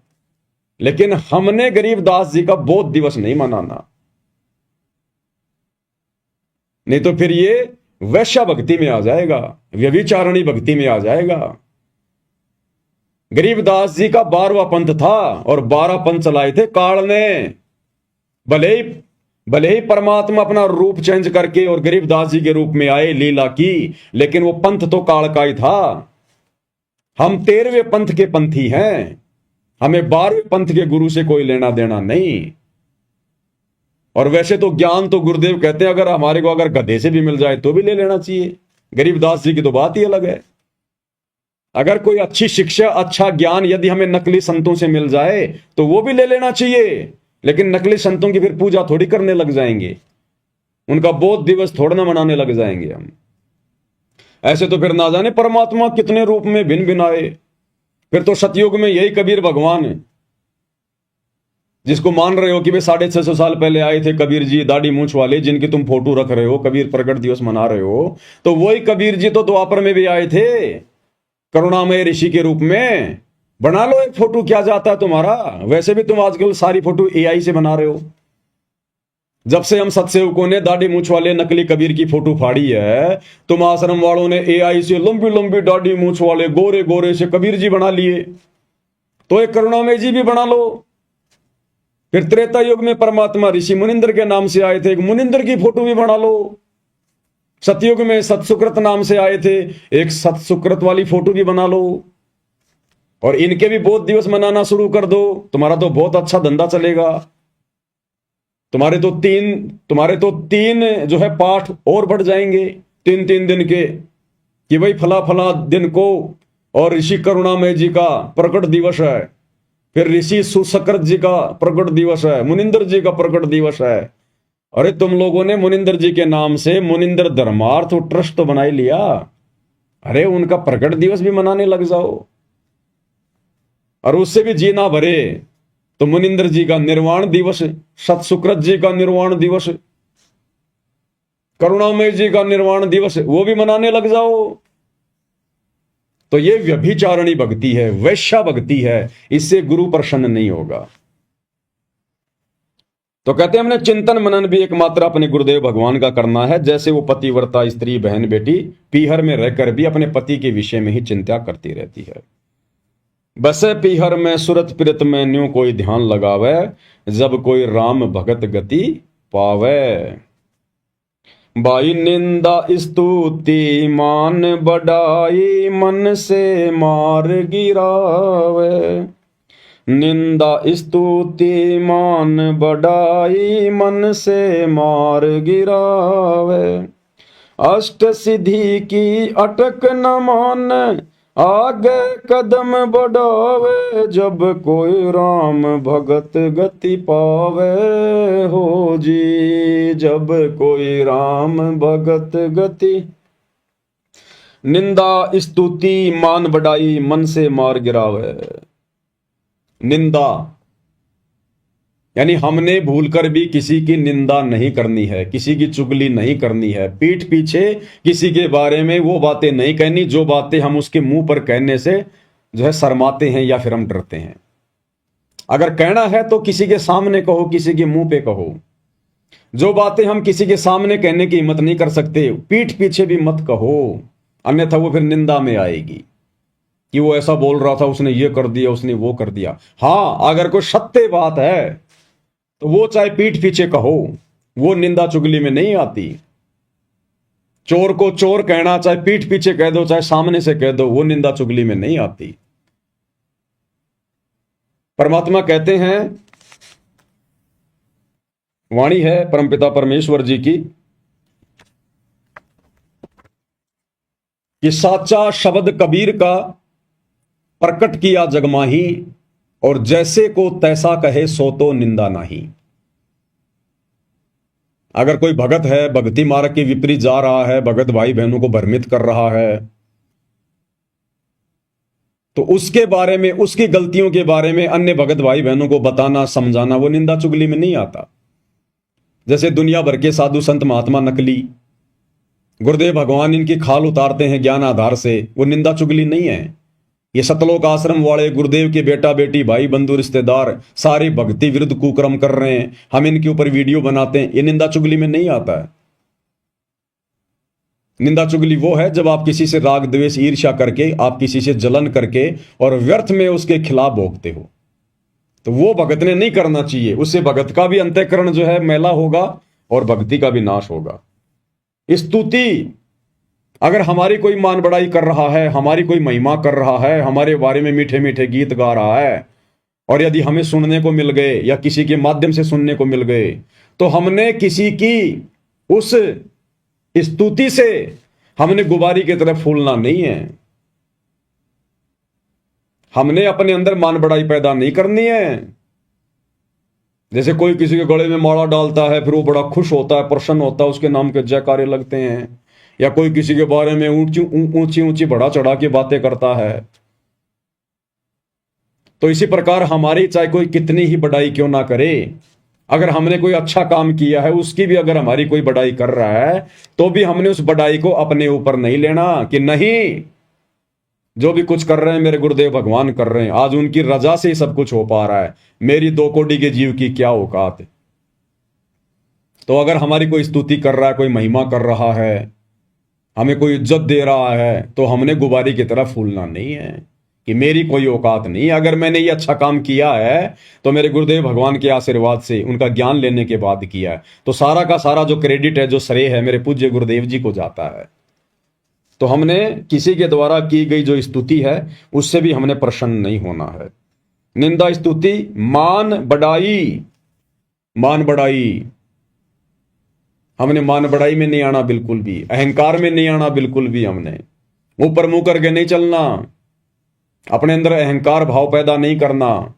लेकिन हमने गरीबदास जी का बोध दिवस नहीं मनाना। नहीं तो फिर ये वैश्या भक्ति में आ जाएगा, व्यभिचारणी भक्ति में आ जाएगा। गरीबदास जी का 12वां पंथ था और 12 पंथ चलाए थे काल ने। भले ही परमात्मा अपना रूप चेंज करके और गरीबदास जी के रूप में आए, लीला की, लेकिन वो पंथ तो काल का ही था। हम 13वें पंथ के पंथी हैं, हमें 12वें पंथ के गुरु से कोई लेना देना नहीं। और वैसे तो ज्ञान तो गुरुदेव कहते हैं अगर हमारे को अगर गधे से भी मिल जाए तो भी ले लेना चाहिए। गरीबदास जी की तो बात ही अलग है। अगर कोई अच्छी शिक्षा, अच्छा ज्ञान यदि हमें नकली संतों से मिल जाए तो वो भी ले लेना चाहिए, लेकिन नकली संतों की फिर पूजा थोड़ी करने लग जाएंगे, उनका बोध दिवस थोड़ा ना मनाने लग जाएंगे हम। ऐसे तो फिर ना जाने परमात्मा कितने रूप में भिन्न भिन्न आए। फिर तो सतयुग में यही कबीर भगवान है, जिसको मान रहे हो कि वे 650 साल पहले आए थे कबीर जी, दाढ़ी मूंछ वाले, जिनकी तुम फोटो रख रहे हो, कबीर प्रकट दिवस मना रहे हो, तो वही कबीर जी तो द्वापर में भी आए थे करुणामय ऋषि के रूप में। बना लो एक फोटो, क्या जाता है तुम्हारा। वैसे भी तुम आजकल सारी फोटो एआई से बना रहे हो। जब से हम सत्सेवकों ने दाढ़ी मूंछ वाले नकली कबीर की फोटो फाड़ी है, तुम आश्रम वालों ने एआई से लंबी लंबी दाढ़ी मूंछ वाले गोरे गोरे से कबीर जी बना लिए, तो एक करुणामय जी भी बना लो। फिर त्रेता युग में परमात्मा ऋषि मुनिंदर के नाम से आए थे, एक मुनिंदर की फोटो भी बना लो। सतयुग में सतसुकृत नाम से आए थे, एक सतसुकृत वाली फोटो भी बना लो। और इनके भी बोध दिवस मनाना शुरू कर दो, तुम्हारा तो बहुत अच्छा धंधा चलेगा। तुम्हारे तो तीन जो है पाठ और बढ़ जाएंगे 3-3 दिन के, कि भाई फला फला दिन को और ऋषि करुणामय जी का प्रकट दिवस है, फिर ऋषि सुसकृत जी का प्रकट दिवस है, मुनिंदर जी का प्रकट दिवस है। अरे तुम लोगों ने मुनिंदर जी के नाम से मुनिंदर धर्मार्थ ट्रस्ट तो बना ही लिया, अरे उनका प्रकट दिवस भी मनाने लग जाओ। और उससे भी जी ना भरे तो मुनिंदर जी का निर्वाण दिवस, सतसुकृत जी का निर्वाण दिवस, करुणामय जी का निर्वाण दिवस, वो भी मनाने लग जाओ। तो ये व्यभिचारणी भक्ति है, वैश्या भक्ति है, इससे गुरु प्रसन्न नहीं होगा। तो कहते हैं हमने चिंतन मनन भी एकमात्र अपने गुरुदेव भगवान का करना है। जैसे वो पतिव्रता स्त्री बहन बेटी पीहर में रहकर भी अपने पति के विषय में ही चिंता करती रहती है। बसे पीहर में सुरत प्रीत में न्यू कोई ध्यान लगावे, जब कोई राम भगत गति पावे। बाई निंदा स्तुति मान बढ़ाई, मन से मार गिरावे। निंदा स्तुति मान बढ़ाई, मन से मार गिरावे। अष्ट सिद्धि की अटक न मान, आगे कदम बढ़ावे। जब कोई राम भगत गति पावे, हो जी जब कोई राम भगत गति। निंदा स्तुति मान बढ़ाई, मन से मार गिरावे। निंदा यानी हमने भूलकर भी किसी की निंदा नहीं करनी है, किसी की चुगली नहीं करनी है, पीठ पीछे किसी के बारे में वो बातें नहीं कहनी जो बातें हम उसके मुंह पर कहने से जो है शर्माते हैं या फिर हम डरते हैं। अगर कहना है तो किसी के सामने कहो, किसी के मुंह पे कहो। जो बातें हम किसी के सामने कहने की हिम्मत नहीं कर सकते, पीठ पीछे भी मत कहो, अन्यथा वो फिर निंदा में आएगी कि वो ऐसा बोल रहा था, उसने ये कर दिया, उसने वो कर दिया। हां, अगर कोई सत्य बात है तो वो चाहे पीठ पीछे कहो, वो निंदा चुगली में नहीं आती। चोर को चोर कहना चाहे पीठ पीछे कह दो, चाहे सामने से कह दो, वो निंदा चुगली में नहीं आती। परमात्मा कहते हैं, वाणी है परमपिता परमेश्वर जी की, कि साचा शब्द कबीर का प्रकट किया जगमाही, और जैसे को तैसा कहे सो तो निंदा नहीं। अगर कोई भगत है, भक्ति मार्ग के विपरीत जा रहा है, भगत भाई बहनों को भ्रमित कर रहा है, तो उसके बारे में, उसकी गलतियों के बारे में अन्य भगत भाई बहनों को बताना, समझाना, वो निंदा चुगली में नहीं आता। जैसे दुनिया भर के साधु संत महात्मा नकली, गुरुदेव भगवान इनकी खाल उतारते हैं ज्ञान आधार से, वो निंदा चुगली नहीं है। ये सतलोक आश्रम वाले गुरुदेव के बेटा बेटी भाई बंधु रिश्तेदार सारे भक्ति विरुद्ध कुकर्म कर रहे हैं, हम इनके ऊपर वीडियो बनाते हैं, ये निंदा चुगली में नहीं आता है। निंदा चुगली वो है जब आप किसी से राग द्वेष ईर्ष्या करके, आप किसी से जलन करके और व्यर्थ में उसके खिलाफ भोगते हो, तो वो भगत ने नहीं करना चाहिए। उससे भगत का भी अंतःकरण जो है मैला होगा और भक्ति का भी नाश होगा। स्तुति, अगर हमारी कोई मान बढ़ाई कर रहा है, हमारी कोई महिमा कर रहा है, हमारे बारे में मीठे मीठे गीत गा रहा है, और यदि हमें सुनने को मिल गए या किसी के माध्यम से सुनने को मिल गए, तो हमने किसी की उस स्तुति से हमने गुबारी की तरफ फूलना नहीं है। हमने अपने अंदर मान बढ़ाई पैदा नहीं करनी है। जैसे कोई किसी के गले में माला डालता है, फिर वो बड़ा खुश होता है, प्रसन्न होता है, उसके नाम के जयकारे लगते हैं, या कोई किसी के बारे में ऊंची ऊंची बढ़ा चढ़ा के बातें करता है। तो इसी प्रकार हमारी चाहे कोई कितनी ही बढ़ाई क्यों ना करे, अगर हमने कोई अच्छा काम किया है, उसकी भी अगर हमारी कोई बढ़ाई कर रहा है, तो भी हमने उस बढ़ाई को अपने ऊपर नहीं लेना कि नहीं, जो भी कुछ कर रहे हैं मेरे गुरुदेव भगवान कर रहे हैं, आज उनकी रजा से ही सब कुछ हो पा रहा है, मेरी 2 कोटि के जीव की क्या औकात है। तो अगर हमारी कोई स्तुति कर रहा है, कोई महिमा कर रहा है, हमें कोई इज्जत दे रहा है, तो हमने गुबारी की तरफ फूलना नहीं है कि मेरी कोई औकात नहीं। अगर मैंने ये अच्छा काम किया है तो मेरे गुरुदेव भगवान के आशीर्वाद से, उनका ज्ञान लेने के बाद किया है, तो सारा का सारा जो क्रेडिट है, जो श्रेय है, मेरे पूज्य गुरुदेव जी को जाता है। तो हमने किसी के द्वारा की गई जो स्तुति है उससे भी हमने प्रसन्न नहीं होना है। निंदा स्तुति मान बढ़ाई, मान बढ़ाई, हमने मान बढ़ाई में नहीं आना बिल्कुल भी, अहंकार में नहीं आना बिल्कुल भी। हमने ऊपर मुंह करके नहीं चलना, अपने अंदर अहंकार भाव पैदा नहीं करना।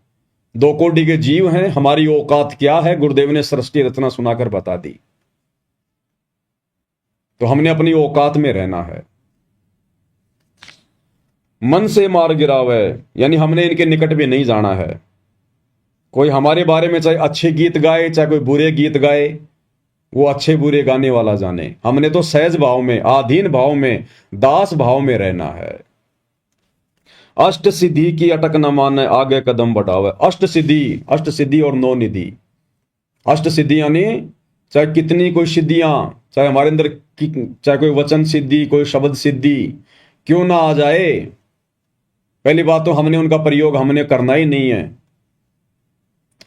2 कोटि के जीव हैं, हमारी औकात क्या है गुरुदेव ने सृष्टि रचना सुनाकर बता दी। तो हमने अपनी औकात में रहना है। मन से मार गिरावे, यानी हमने इनके निकट भी नहीं जाना है। कोई हमारे बारे में चाहे अच्छे गीत गाए, चाहे कोई बुरे गीत गाए, वो अच्छे बुरे गाने वाला जाने। हमने तो सहज भाव में, आधीन भाव में, दास भाव में रहना है। अष्ट सिद्धि की अटक न माने, आगे कदम बढ़ावे। अष्ट सिद्धि और 9 निधि। अष्ट सिद्धि यानी चाहे कितनी कोई सिद्धियां, चाहे हमारे अंदर चाहे कोई वचन सिद्धि, कोई शब्द सिद्धि क्यों ना आ जाए, पहली बात तो हमने उनका प्रयोग हमने करना ही नहीं है।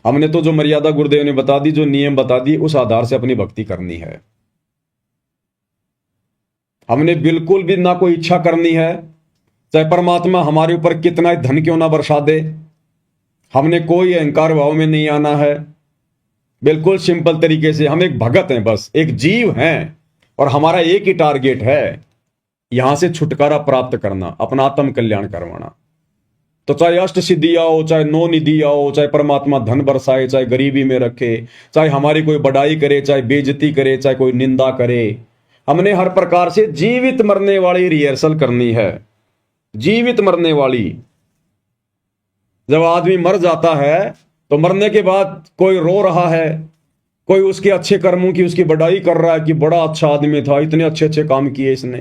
हमने तो जो मर्यादा गुरुदेव ने बता दी, जो नियम बता दिए, उस आधार से अपनी भक्ति करनी है। हमने बिल्कुल भी ना कोई इच्छा करनी है, चाहे परमात्मा हमारे ऊपर कितना ही धन क्यों ना बरसा दे, हमने कोई अहंकार भाव में नहीं आना है। बिल्कुल सिंपल तरीके से हम एक भगत हैं, बस एक जीव हैं, और हमारा एक ही टारगेट है, यहां से छुटकारा प्राप्त करना, अपना आत्म कल्याण करवाना। तो चाहे अष्ट सिद्धि आओ, चाहे 9 निधि आओ, चाहे परमात्मा धन बरसाए, चाहे गरीबी में रखे, चाहे हमारी कोई बढ़ाई करे, चाहे बेइज्जती करे, चाहे कोई निंदा करे, हमने हर प्रकार से जीवित मरने वाली रिहर्सल करनी है। जीवित मरने वाली। जब आदमी मर जाता है तो मरने के बाद कोई रो रहा है, कोई उसके अच्छे कर्मों की उसकी बढ़ाई कर रहा है कि बड़ा अच्छा आदमी था, इतने अच्छे अच्छे काम किए इसने।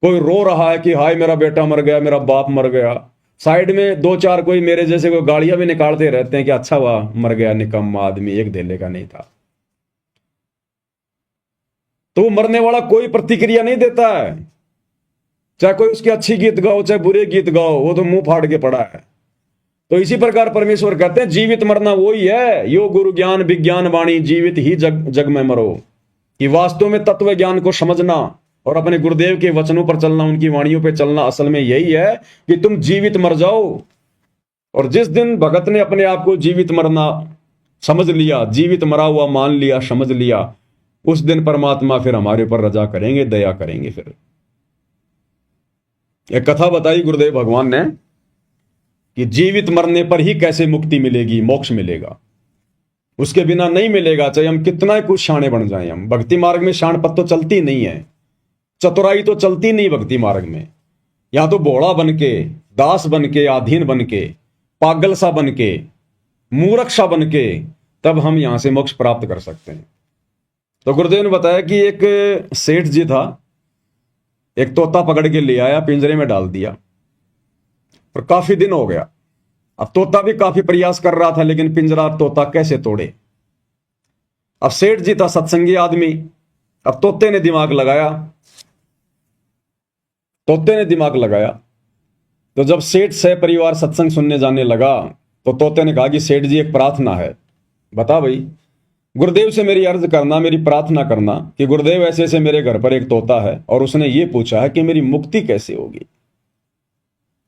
कोई रो रहा है कि हाय मेरा बेटा मर गया, मेरा बाप मर गया। साइड में 2-4 कोई मेरे जैसे कोई गालियां भी निकालते रहते हैं कि अच्छा हुआ मर गया, निकम्मा आदमी, एक धेले का नहीं था। तो वो मरने वाला कोई प्रतिक्रिया नहीं देता है, चाहे कोई उसके अच्छी गीत गाओ, चाहे बुरे गीत गाओ, वो तो मुंह फाड़ के पड़ा है। तो इसी प्रकार परमेश्वर कहते हैं जीवित मरना वही है, यो गुरु ज्ञान विज्ञान वाणी, जीवित ही जग में मरो। कि वास्तव में तत्व ज्ञान को समझना और अपने गुरुदेव के वचनों पर चलना, उनकी वाणियों पर चलना, असल में यही है कि तुम जीवित मर जाओ। और जिस दिन भगत ने अपने आप को जीवित मरना समझ लिया, जीवित मरा हुआ मान लिया, समझ लिया, उस दिन परमात्मा फिर हमारे ऊपर रजा करेंगे, दया करेंगे। फिर एक कथा बताई गुरुदेव भगवान ने कि जीवित मरने पर ही कैसे मुक्ति मिलेगी, मोक्ष मिलेगा, उसके बिना नहीं मिलेगा। चाहे हम कितना ही कुछ शाणे बन जाएं, हम भक्ति मार्ग में शाणपत तो चलती नहीं है, चतुराई तो चलती नहीं भक्ति मार्ग में। या तो भोला बन के, दास बन के, अधीन बन के, पागल सा बन के, मूर्ख सा बन के, तब हम यहां से मोक्ष प्राप्त कर सकते हैं। तो गुरुदेव ने बताया कि एक सेठ जी था, एक तोता पकड़ के ले आया, पिंजरे में डाल दिया, और काफी दिन हो गया। अब तोता भी काफी प्रयास कर रहा था, लेकिन पिंजरा तोता कैसे तोड़े। अब सेठ जी था सत्संगी आदमी, अब तोते ने दिमाग लगाया, तो जब सेठ सह परिवार सत्संग सुनने जाने लगा, तो तोते ने कहा कि सेठ जी एक प्रार्थना है, बता भाई। गुरुदेव से मेरी अर्ज करना, मेरी प्रार्थना करना कि गुरुदेव ऐसे ऐसे मेरे घर पर एक तोता है और उसने ये पूछा है कि मेरी मुक्ति कैसे होगी।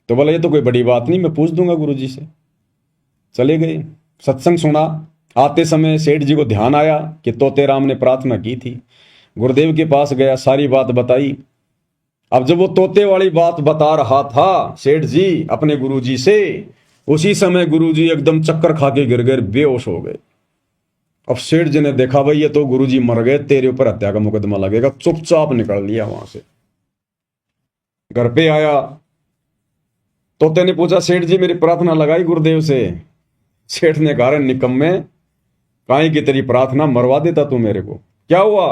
तो बोला ये तो कोई बड़ी बात नहीं, मैं पूछ दूंगा गुरुजी से। चले गए, सत्संग सुना। आते समय सेठ जी को ध्यान आया कि तोते राम ने प्रार्थना की थी। गुरुदेव के पास गया, सारी बात बताई। अब जब वो तोते वाली बात बता रहा था सेठ जी अपने गुरुजी से, उसी समय गुरुजी एकदम चक्कर खा के गिर गए, बेहोश हो गए। अब सेठ जी ने देखा भाई ये तो गुरुजी मर गए, तेरे ऊपर हत्या का मुकदमा लगेगा। चुपचाप निकल लिया वहां से। घर पे आया, तोते ने पूछा सेठ जी मेरी प्रार्थना लगाई गुरुदेव से। सेठ ने कहा निकम्मे, काहे की तेरी प्रार्थना, मरवा देता तू मेरे को। क्या हुआ?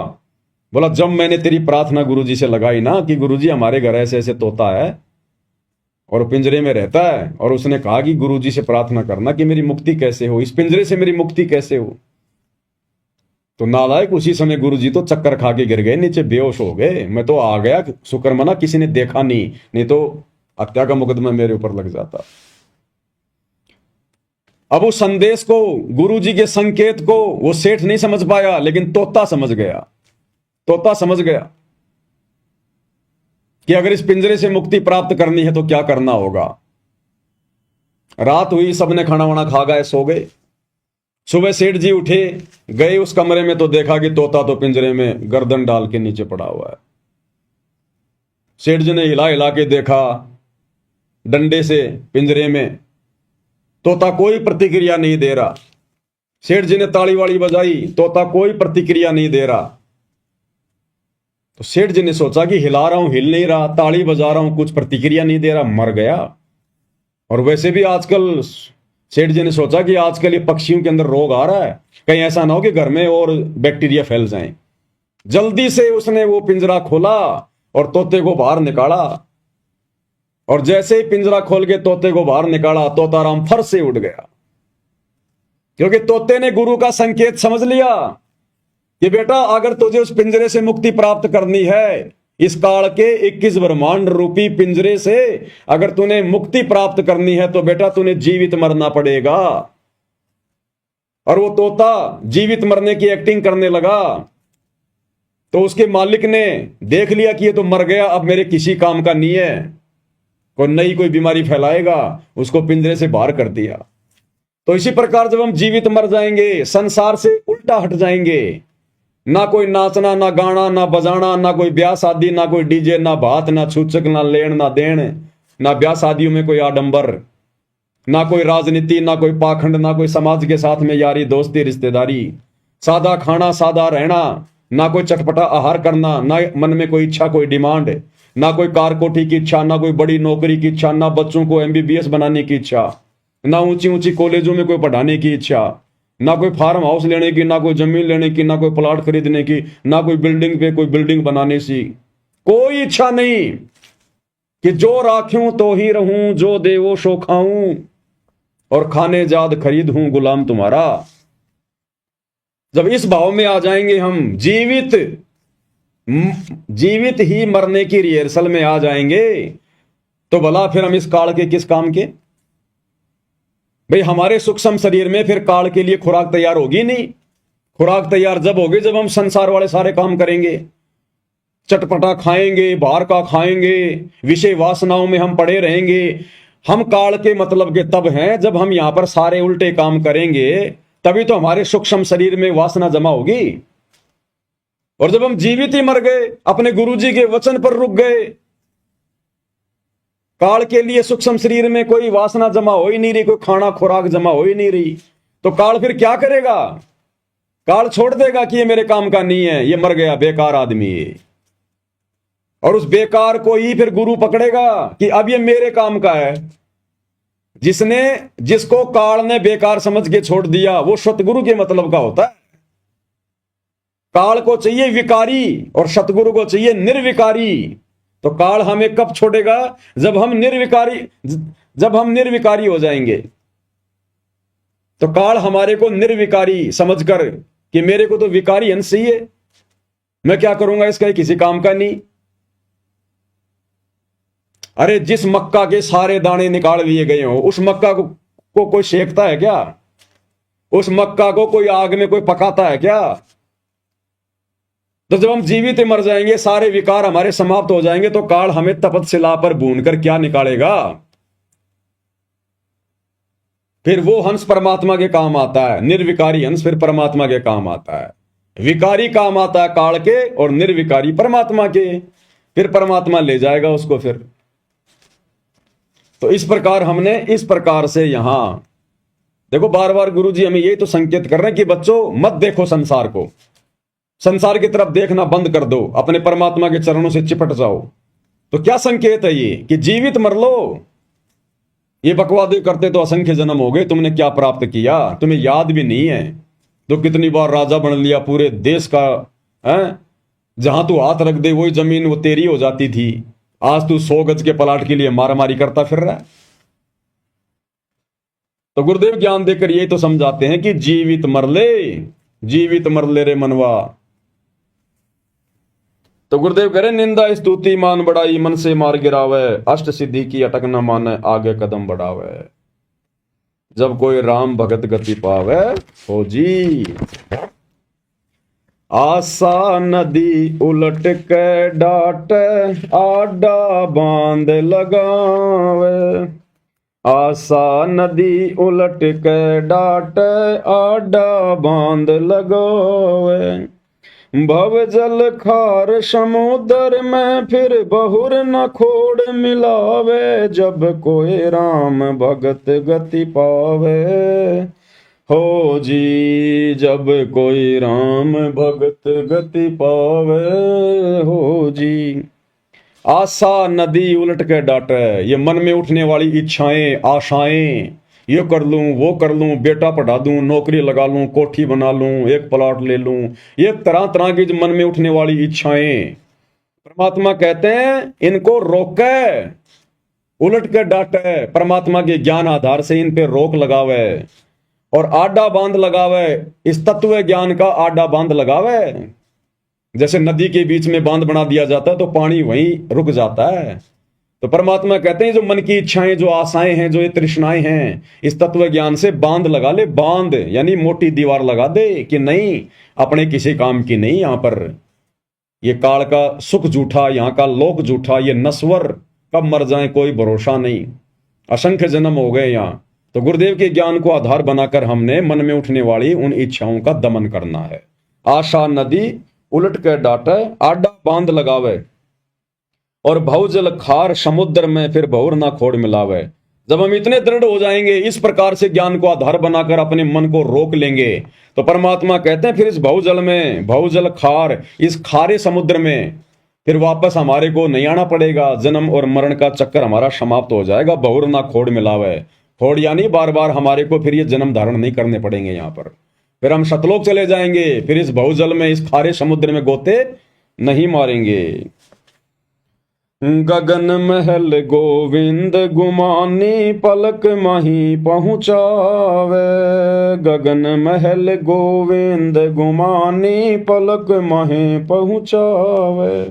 बोला जब मैंने तेरी प्रार्थना गुरुजी से लगाई ना कि गुरुजी हमारे घर ऐसे ऐसे तोता है और पिंजरे में रहता है, और उसने कहा कि गुरुजी से प्रार्थना करना कि मेरी मुक्ति कैसे हो, इस पिंजरे से मेरी मुक्ति कैसे हो। तो नालायक उसी समय गुरुजी तो चक्कर खा के गिर गए, नीचे बेहोश हो गए। मैं तो आ गया, शुक्र मना किसी ने देखा नहीं तो हत्या का मुकदमा मेरे ऊपर लग जाता। अब उस संदेश को, गुरुजी के संकेत को वो सेठ नहीं समझ पाया, लेकिन तोता समझ गया। तोता समझ गया कि अगर इस पिंजरे से मुक्ति प्राप्त करनी है तो क्या करना होगा। रात हुई, सबने खाना वाना खा गए, सो गए। सुबह सेठ जी उठे, गए उस कमरे में तो देखा कि तोता तो पिंजरे में गर्दन डाल के नीचे पड़ा हुआ है। सेठ जी ने हिला हिला के देखा डंडे से पिंजरे में, तोता कोई प्रतिक्रिया नहीं दे रहा। सेठ जी ने ताली वाली बजाई, तोता कोई प्रतिक्रिया नहीं दे रहा। तो सेठ जी ने सोचा कि हिला रहा हूं, हिल नहीं रहा, ताली बजा रहा हूं, कुछ प्रतिक्रिया नहीं दे रहा, मर गया। और वैसे भी आजकल सेठ जी ने सोचा कि आजकल ये पक्षियों के अंदर रोग आ रहा है, कहीं ऐसा ना हो कि घर में और बैक्टीरिया फैल जाएं। जल्दी से उसने वो पिंजरा खोला और तोते को बाहर निकाला, और जैसे ही पिंजरा खोल के तोते को बाहर निकाला, तोताराम फर से उड़ गया, क्योंकि तोते ने गुरु का संकेत समझ लिया कि बेटा अगर तुझे उस पिंजरे से मुक्ति प्राप्त करनी है, इस काल के 21 ब्रह्मांड रूपी पिंजरे से अगर तूने मुक्ति प्राप्त करनी है, तो बेटा तूने जीवित मरना पड़ेगा। और वो तोता जीवित मरने की एक्टिंग करने लगा, तो उसके मालिक ने देख लिया कि ये तो मर गया, अब मेरे किसी काम का नहीं है, कोई बीमारी फैलाएगा, उसको पिंजरे से बाहर कर दिया। तो इसी प्रकार जब हम जीवित मर जाएंगे, संसार से उल्टा हट जाएंगे, ना कोई नाचना, ना गाना, ना बजाना, ना कोई ब्याह शादी, ना कोई डीजे, ना भात, ना छूचक, ना लेन, ना देन, ना ब्याह शादियों में कोई आडंबर, ना कोई राजनीति, ना कोई पाखंड, ना कोई समाज के साथ में यारी दोस्ती रिश्तेदारी, सादा खाना, सादा रहना, ना कोई चटपटा आहार करना, ना मन में कोई इच्छा, कोई डिमांड, ना कोई कार कोठी की इच्छा, ना कोई बड़ी नौकरी की इच्छा, ना बच्चों को MBBS बनाने की इच्छा, ना ऊंची ऊंची कॉलेजों में कोई पढ़ाने की इच्छा, ना कोई फार्म हाउस लेने की, ना कोई जमीन लेने की, ना कोई प्लॉट खरीदने की, ना कोई बिल्डिंग पे कोई बिल्डिंग बनाने की कोई इच्छा नहीं कि जो राख्यूं तो ही रहूं, जो देवो सो खाऊं, और खाने जाद खरीद हूं गुलाम तुम्हारा। जब इस भाव में आ जाएंगे हम, जीवित ही मरने की रिहर्सल में आ जाएंगे, तो भला फिर हम इस काल के किस काम के। भाई हमारे सूक्ष्म शरीर में फिर काल के लिए खुराक तैयार होगी नहीं। खुराक तैयार जब होगी जब हम संसार वाले सारे काम करेंगे, चटपटा खाएंगे, बाहर का खाएंगे, विषय वासनाओं में हम पड़े रहेंगे। हम काल के मतलब के तब हैं जब हम यहां पर सारे उल्टे काम करेंगे, तभी तो हमारे सूक्ष्म शरीर में वासना जमा होगी। और जब हम जीवित ही मर गए, अपने गुरुजी के वचन पर रुक गए, काल के लिए सूक्ष्म शरीर में कोई वासना जमा हो ही नहीं रही, कोई खाना खुराक जमा हो ही नहीं रही, तो काल फिर क्या करेगा? काल छोड़ देगा कि ये मेरे काम का नहीं है, ये मर गया, बेकार आदमी है। और उस बेकार को ही फिर गुरु पकड़ेगा कि अब ये मेरे काम का है। जिसको काल ने बेकार समझ के छोड़ दिया वो सतगुरु के मतलब का होता है। काल को चाहिए विकारी और सतगुरु को चाहिए निर्विकारी। तो काल हमें कब छोड़ेगा? जब हम निर्विकारी हो जाएंगे। तो काल हमारे को निर्विकारी समझकर कि मेरे को तो विकारी अंश चाहिए, मैं क्या करूंगा, इसका ही किसी काम का नहीं। अरे जिस मक्का के सारे दाने निकाल लिए गए हो उस मक्का को कोई सेकता है क्या? उस मक्का को कोई आग में कोई पकाता है क्या? तो जब हम जीवित मर जाएंगे, सारे विकार हमारे समाप्त हो जाएंगे, तो काल हमें तपतशिला पर भून कर क्या निकालेगा? फिर वो हंस परमात्मा के काम आता है। निर्विकारी हंस फिर परमात्मा के काम आता है। विकारी काम आता है काल के और निर्विकारी परमात्मा के। फिर परमात्मा ले जाएगा उसको। फिर तो इस प्रकार हमने इस प्रकार से यहां देखो, बार बार गुरु जी हमें यही तो संकेत कर रहे हैं कि बच्चों मत देखो संसार को, संसार की तरफ देखना बंद कर दो, अपने परमात्मा के चरणों से चिपट जाओ। तो क्या संकेत है ये कि जीवित मर लो। ये बकवादे करते तो असंख्य जन्म हो गए, तुमने क्या प्राप्त किया तुम्हें याद भी नहीं है। तो कितनी बार राजा बन लिया पूरे देश का, है? जहां तू हाथ रख दे वही जमीन वो तेरी हो जाती थी। आज तू 100 गज के प्लाट के लिए मारामारी करता फिर रहा है। तो गुरुदेव ज्ञान देकर ये तो समझाते हैं कि जीवित मर ले रे मनवा। तो गुरुदेव कह रहे निंदा स्तुति मान बढ़ाई, मन से मार गिरावे, अष्ट सिद्धि की अटक न माने, आगे कदम बढ़ावे। जब कोई राम भगत गति पावे, हो जी। आशा नदी उलट के डाट, आडा बांध लगावे। आशा नदी उलट के डाट, आडा बांध लगावे। भव जल खार समुद्र में, फिर बहुर न खोड़ मिलावे। जब कोई राम भगत गति पावे, हो जी। जब कोई राम भगत गति पावे, हो जी। आशा नदी उलट के डाटे, ये मन में उठने वाली इच्छाएं, आशाएं, ये कर लूं वो कर लूं, बेटा पढ़ा दूं, नौकरी लगा लूं, कोठी बना लूं, एक प्लॉट ले लूं, ये तरह तरह की जो मन में उठने वाली इच्छाएं, परमात्मा कहते हैं इनको रोके, उलट के डाटे। परमात्मा के ज्ञान आधार से इन पे रोक लगावे और आडा बांध लगावे। इस तत्व ज्ञान का आडा बांध लगावे। जैसे नदी के बीच में बांध बना दिया जाता है तो पानी वहीं रुक जाता है। तो परमात्मा कहते हैं जो मन की इच्छाएं, जो आशाएं हैं, जो ये तृष्णाएं हैं, इस तत्व ज्ञान से बांध लगा ले। बांध यानी मोटी दीवार लगा दे कि नहीं अपने किसी काम की नहीं। यहां पर ये काल का सुख झूठा, यहां का लोक झूठा, ये नश्वर, कब मर जाए कोई भरोसा नहीं। असंख्य जन्म हो गए यहां। तो गुरुदेव के ज्ञान को आधार बनाकर हमने मन में उठने वाली उन इच्छाओं का दमन करना है। आशा नदी उलट के डाटे, आडा बांध लगावे। और भवजल खार समुद्र में, फिर भौर ना खोड़ मिलावे। जब हम इतने दृढ़ हो जाएंगे, इस प्रकार से ज्ञान को आधार बनाकर अपने मन को रोक लेंगे, तो परमात्मा कहते हैं फिर इस भवजल में, भवजल खार, इस खारे समुद्र में फिर वापस हमारे को नहीं आना पड़ेगा। जन्म और मरण का चक्कर हमारा समाप्त हो जाएगा। भौर ना खोड़ मिलावे, खोड़ यानी बार बार हमारे को फिर ये जन्म धारण नहीं करने पड़ेंगे। यहां पर फिर हम सतलोक चले जाएंगे। फिर इस भवजल में, इस खारे समुद्र में गोते नहीं मारेंगे। गगन महल गोविंद गुमानी, पलक माही पहुँचावे। गगन महल गोविंद गुमानी, पलक माही पहुँचावे।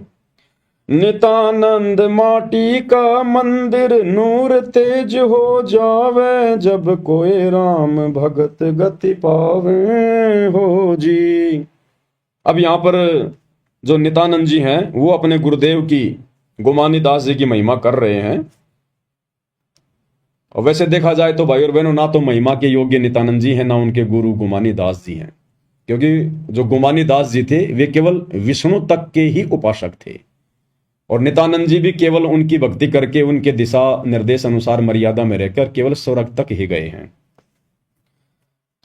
नितानंद माटी का मंदिर, नूर तेज हो जावे। जब कोई राम भगत गति पावे, हो जी। अब यहां पर जो नितानंद जी हैं वो अपने गुरुदेव की, गुमानी दास जी की महिमा कर रहे हैं। और वैसे देखा जाए तो भाई और बहनों, ना तो महिमा के योग्य नित्यानंद जी हैं, ना उनके गुरु गुमानी दास जी हैं। क्योंकि जो गुमानी दास जी थे वे केवल विष्णु तक के ही उपासक थे, और नित्यानंद जी भी केवल उनकी भक्ति करके, उनके दिशा निर्देश अनुसार मर्यादा में रहकर केवल स्वर्ग तक ही गए हैं।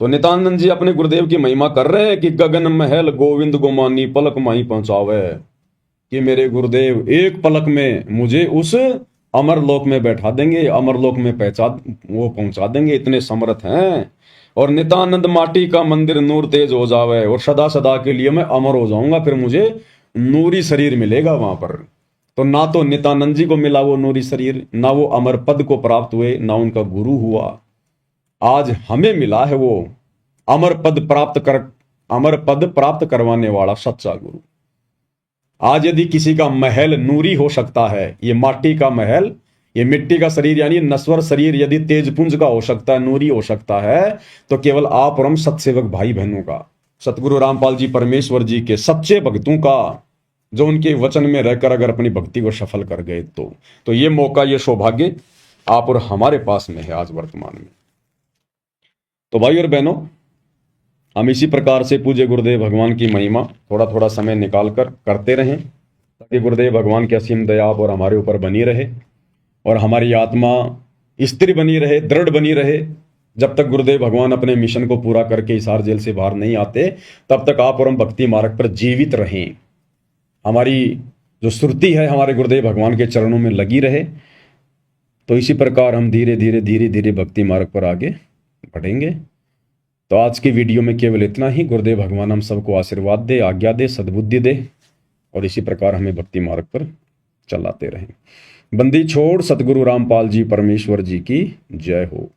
तो नित्यानंद जी अपने गुरुदेव की महिमा कर रहे हैं कि गगन महल गोविंद गुमानी, पलक माही पहुंचावे। कि मेरे गुरुदेव एक पलक में मुझे उस अमर लोक में बैठा देंगे, अमर लोक में पहुंचा देंगे, इतने समर्थ हैं। और नित्यानंद माटी का मंदिर नूर तेज हो जावे और सदा सदा के लिए मैं अमर हो जाऊंगा, फिर मुझे नूरी शरीर मिलेगा वहां पर। तो ना तो नित्यानंद जी को मिला वो नूरी शरीर, ना वो अमर पद को प्राप्त हुए, ना उनका गुरु हुआ। आज हमें मिला है वो अमर पद प्राप्त करवाने वाला सच्चा गुरु। आज यदि किसी का महल नूरी हो सकता है, ये माटी का महल, ये मिट्टी का शरीर यानी नश्वर शरीर यदि तेजपुंज का हो सकता है, नूरी हो सकता है, तो केवल आप और हम सत्सेवक भाई बहनों का, सतगुरु रामपाल जी परमेश्वर जी के सच्चे भक्तों का, जो उनके वचन में रहकर अगर अपनी भक्ति को सफल कर गए तो ये मौका, ये सौभाग्य आप और हमारे पास में है आज वर्तमान में। तो भाई और बहनों, हम इसी प्रकार से पूज्य गुरुदेव भगवान की महिमा थोड़ा थोड़ा समय निकाल कर करते रहें, ताकि गुरुदेव भगवान की असीम दया और हमारे ऊपर बनी रहे और हमारी आत्मा स्थिर बनी रहे, दृढ़ बनी रहे। जब तक गुरुदेव भगवान अपने मिशन को पूरा करके हिसार जेल से बाहर नहीं आते, तब तक आप और हम भक्ति मार्ग पर जीवित रहें। हमारी जो सुरती है हमारे गुरुदेव भगवान के चरणों में लगी रहे। तो इसी प्रकार हम धीरे धीरे भक्ति मार्ग पर आगे बढ़ेंगे। तो आज की वीडियो में केवल इतना ही। गुरुदेव भगवान हम सबको आशीर्वाद दे, आज्ञा दे, सद्बुद्धि दे और इसी प्रकार हमें भक्ति मार्ग पर चलाते रहें। बंदी छोड़ सतगुरु रामपाल जी परमेश्वर जी की जय हो।